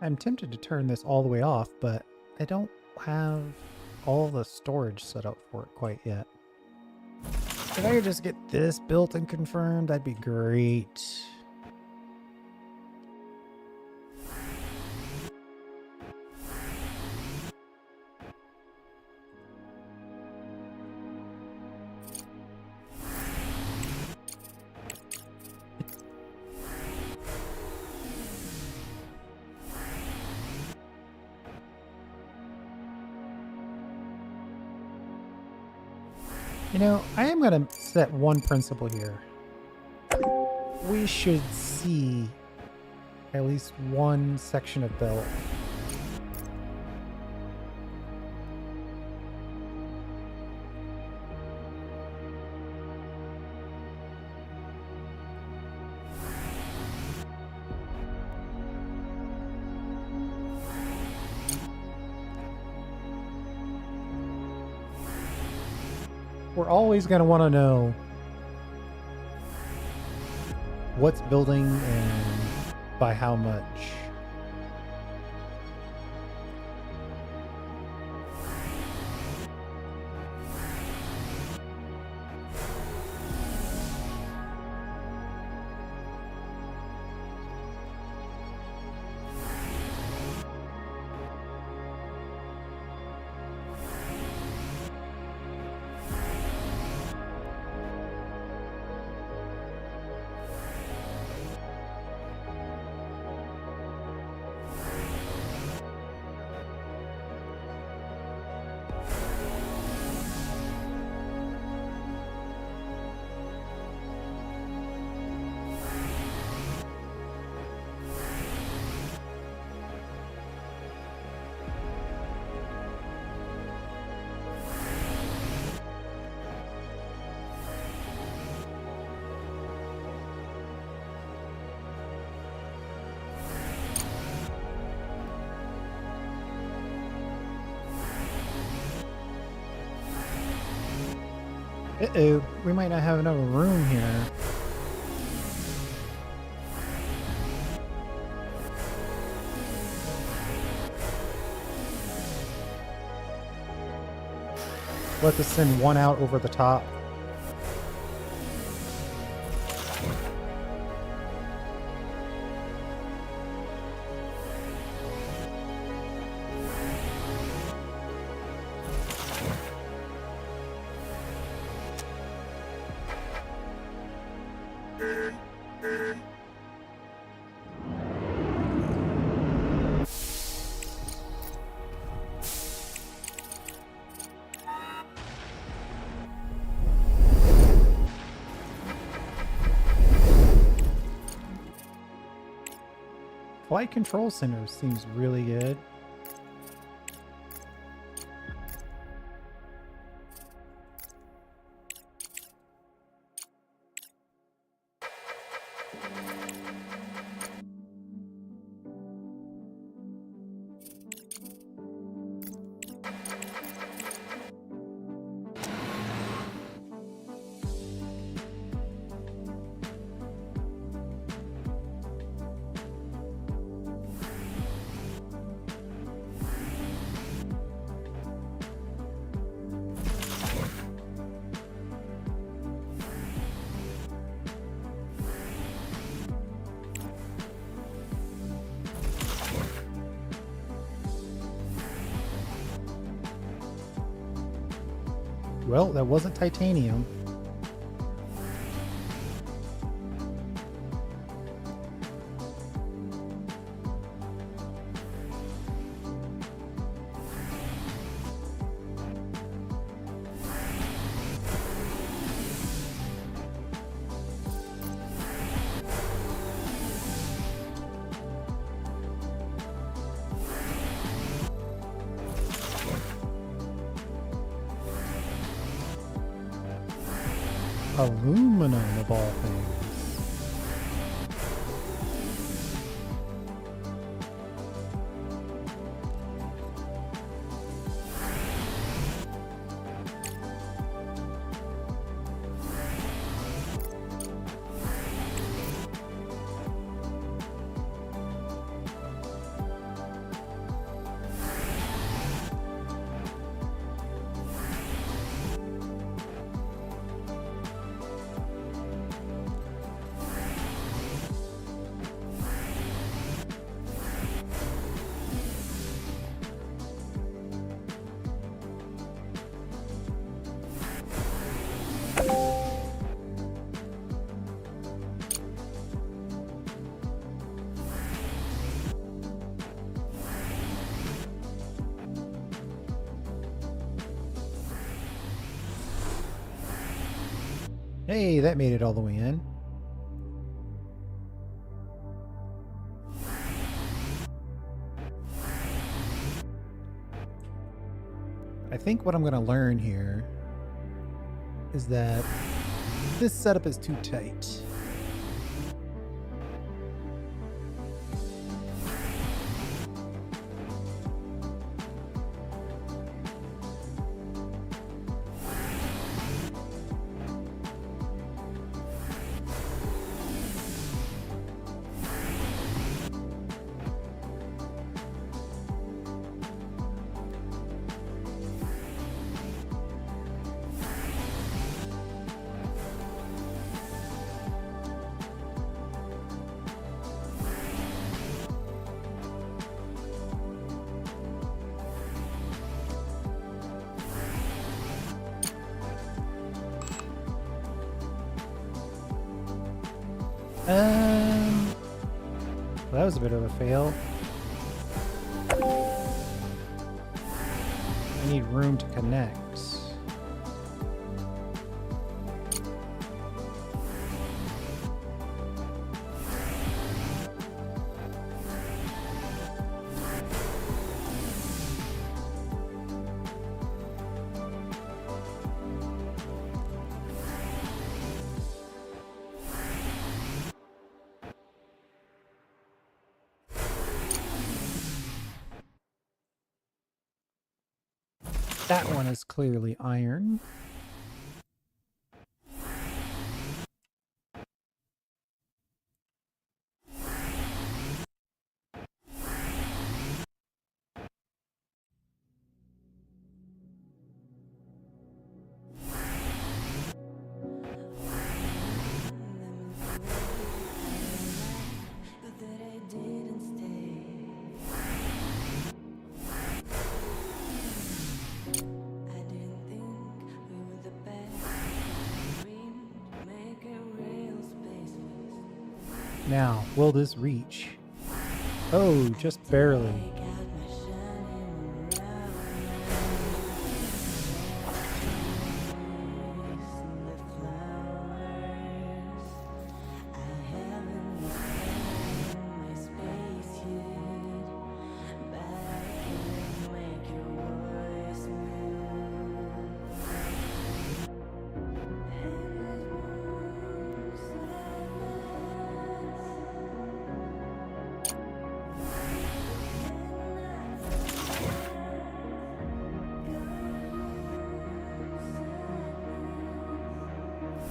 I'm tempted to turn this all the way off, but I don't have all the storage set up for it quite yet. If I could just get this built and confirmed, that'd be great. You know, I am going to set one principle here. We should see at least one section of belt. We're always going to want to know what's building and by how much. Uh-oh, we might not have enough room here. Let's just send one out over the top. Flight Control Center seems really good. Well, that wasn't titanium. Aluminum of all things. Hey, that made it all the way in. I think what I'm going to learn here is that this setup is too tight. Well, that was a bit of a fail. I need room to connect. That one is clearly iron. Now, will this reach? Oh, just barely.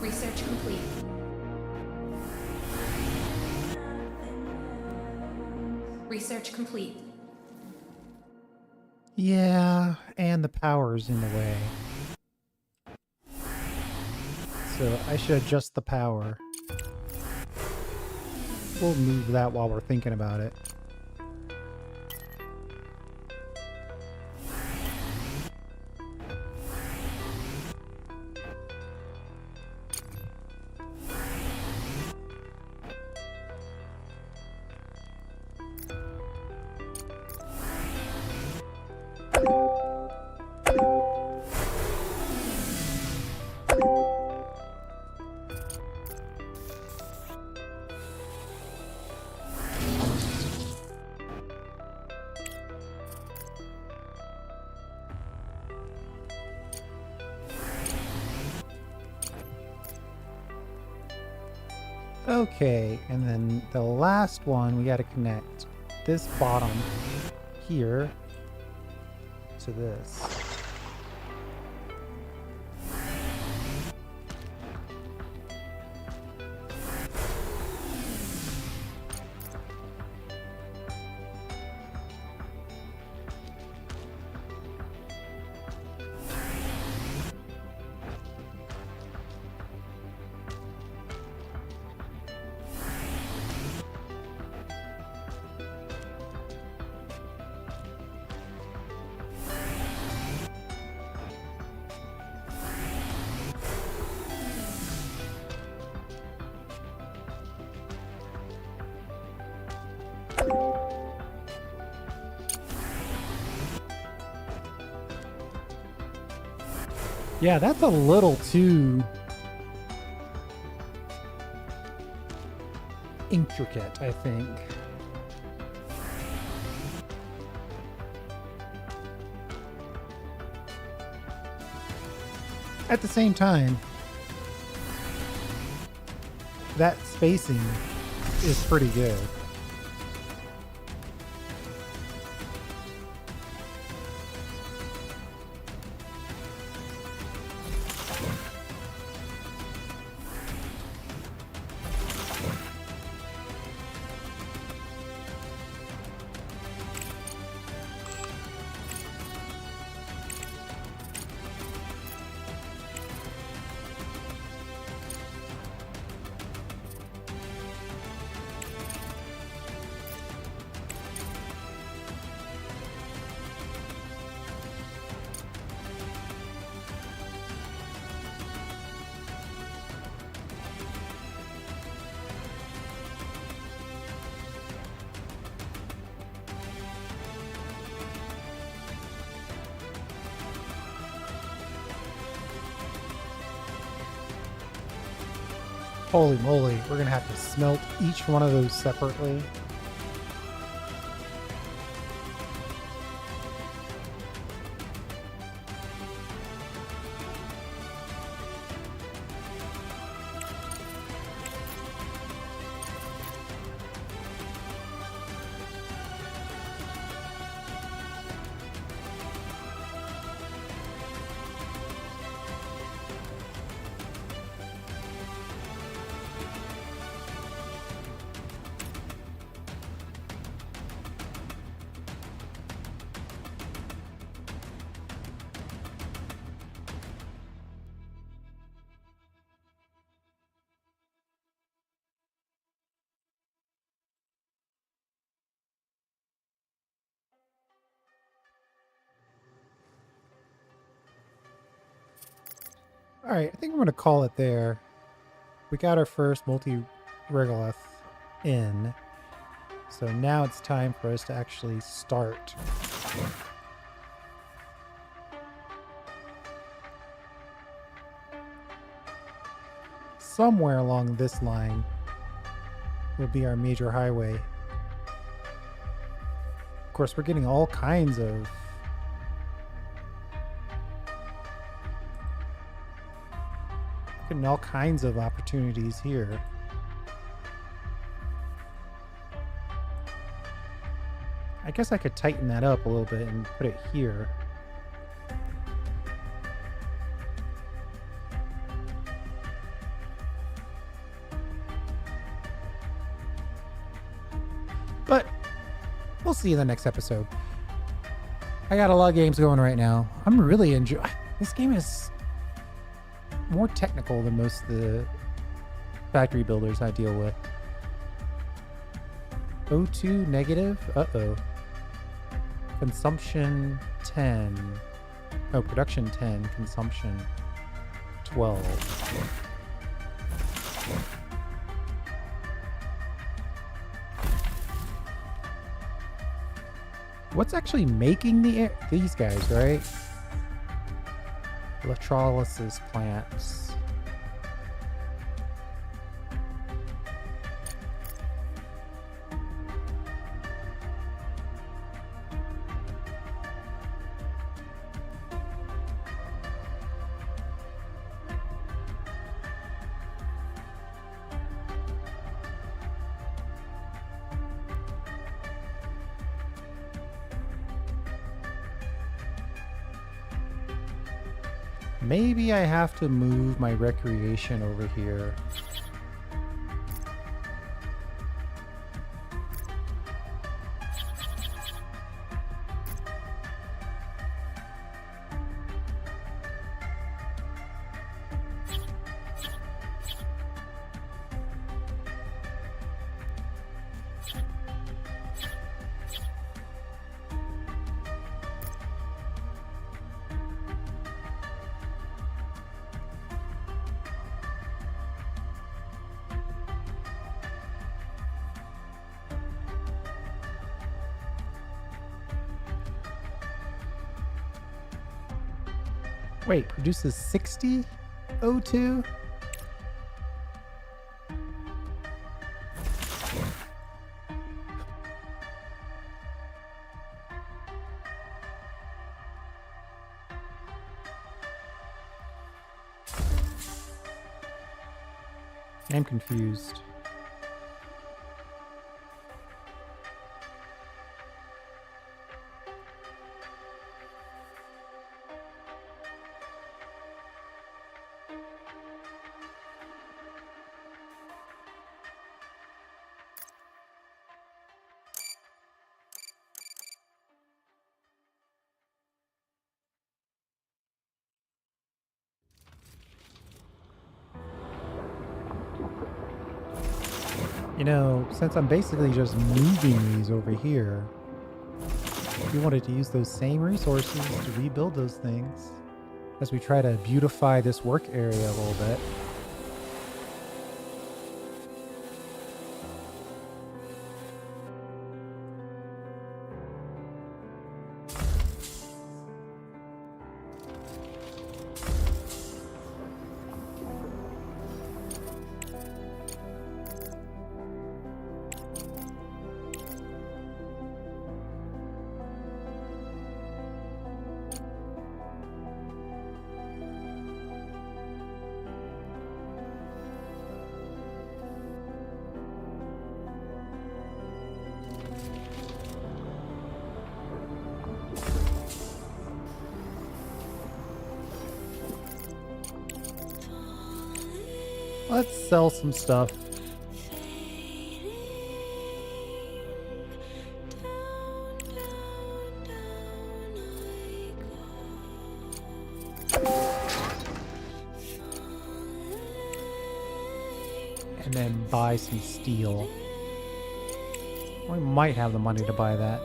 Research complete. Research complete. Yeah, and the power's in the way. So I should adjust the power. We'll move that while we're thinking about it. Okay, and then the last one, we got to connect this bottom here to this. Yeah, that's a little too intricate, I think. At the same time, that spacing is pretty good. Holy moly, we're gonna have to smelt each one of those separately. All right, I think I'm going to call it there. We got our first multi-regolith in. So now it's time for us to actually start. Somewhere along this line will be our major highway. Of course, we're getting all kinds of opportunities here. I guess I could tighten that up a little bit and put it here. see you in the next episode. I got a lot of games going right now. I'm really enjoying. This game is more technical than most of the factory builders I deal with. O2 negative. Uh-oh. Consumption 10. Oh, production 10. Consumption 12. What's actually making the air? These guys, right? Electrolysis plants. Maybe I have to move my recreation over here. Wait, produces 60 O2? I'm confused. You know, since I'm basically just moving these over here, we wanted to use those same resources to rebuild those things as we try to beautify this work area a little bit. Let's sell some stuff. And then buy some steel. We might have the money to buy that.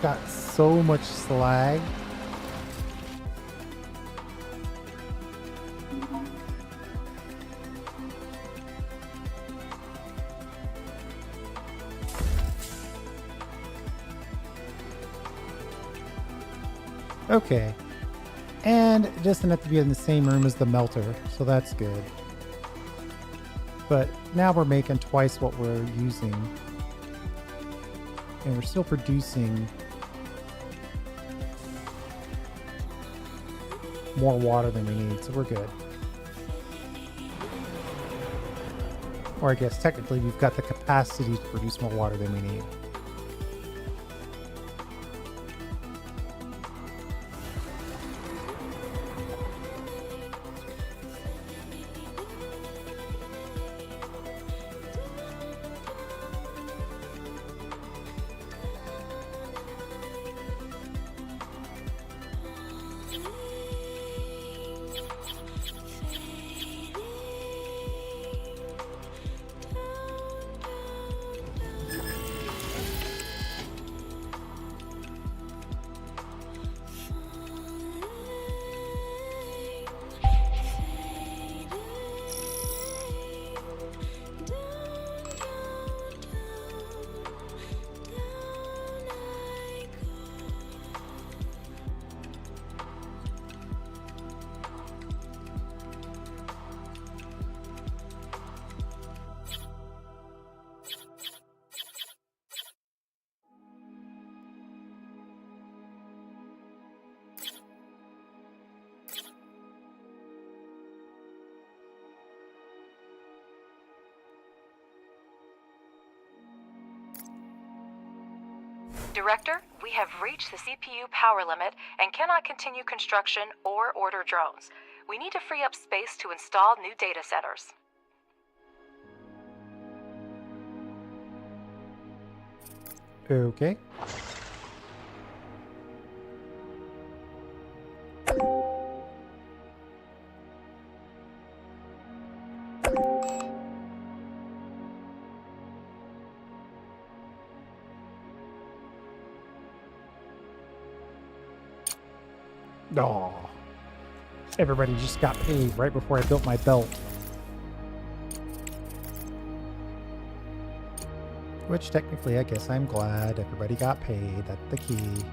got so much slag. Okay. And it doesn't have to be in the same room as the melter, so that's good. But now we're making twice what we're using. And we're still producing more water than we need, so we're good. Or I guess technically we've got the capacity to produce more water than we need. Director, we have reached the CPU power limit and cannot continue construction or order drones. We need to free up space to install new data centers. Okay. Oh, everybody just got paid right before I built my belt. Which technically, I guess I'm glad everybody got paid. That's the key.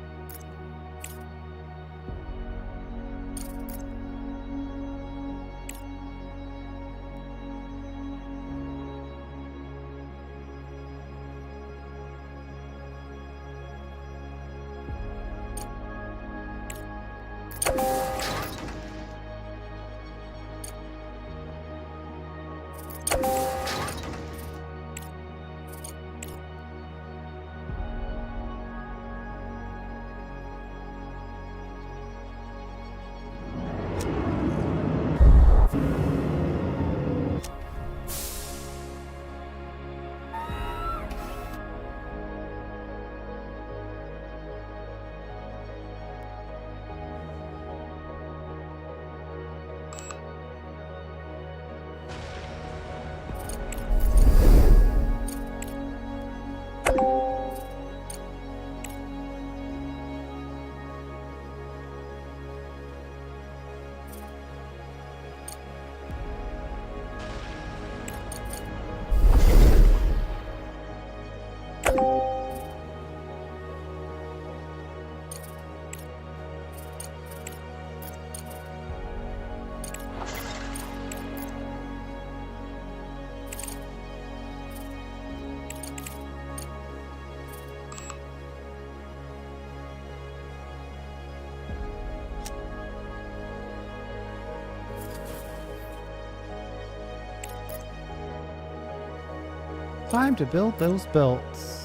Time to build those belts.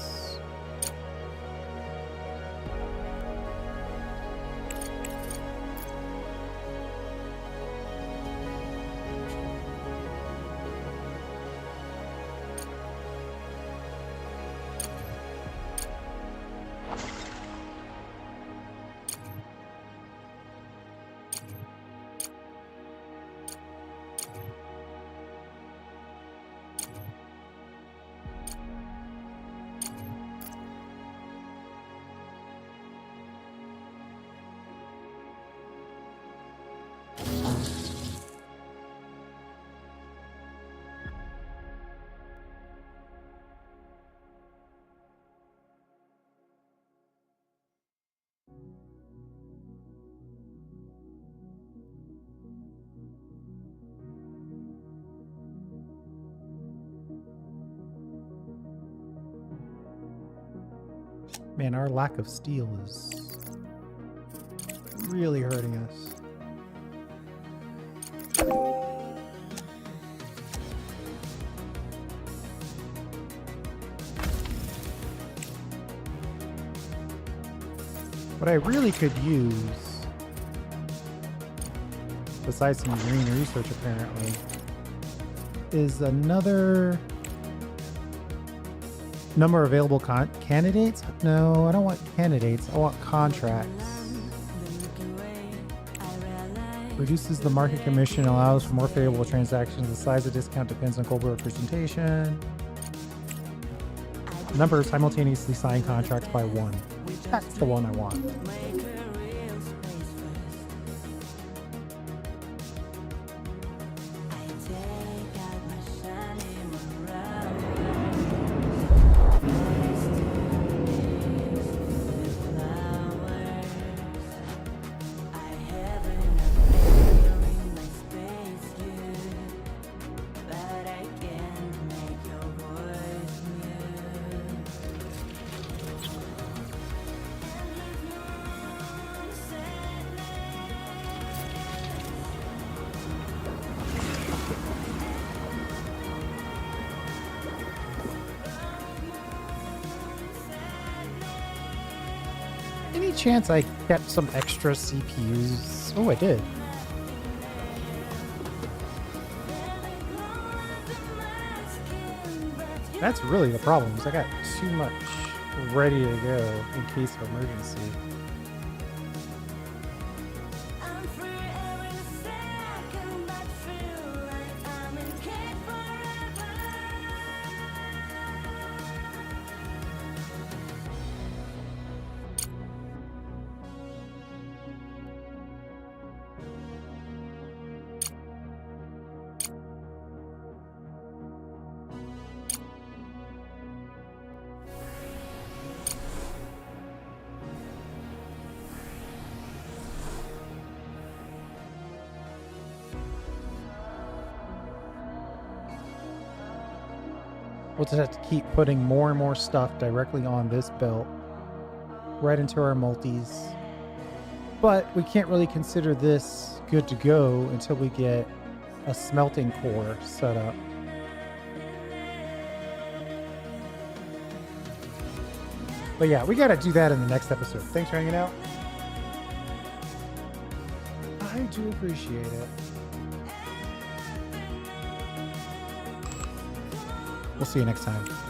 Man, our lack of steel is really hurting us. What I really could use, besides some green research apparently, is another number of available candidates? No, I don't want candidates. I want contracts. Reduces the market commission, allows for more favorable transactions. The size of discount depends on corporate representation. Number of simultaneously signed contracts by one. That's the one I want. Any chance I kept some extra CPUs? Oh, I did. That's really the problem, is I got too much ready to go in case of emergency. We'll just have to keep putting more and more stuff directly on this belt, right into our multis. But we can't really consider this good to go until we get a smelting core set up. But yeah, we got to do that in the next episode. Thanks for hanging out. I do appreciate it. We'll see you next time.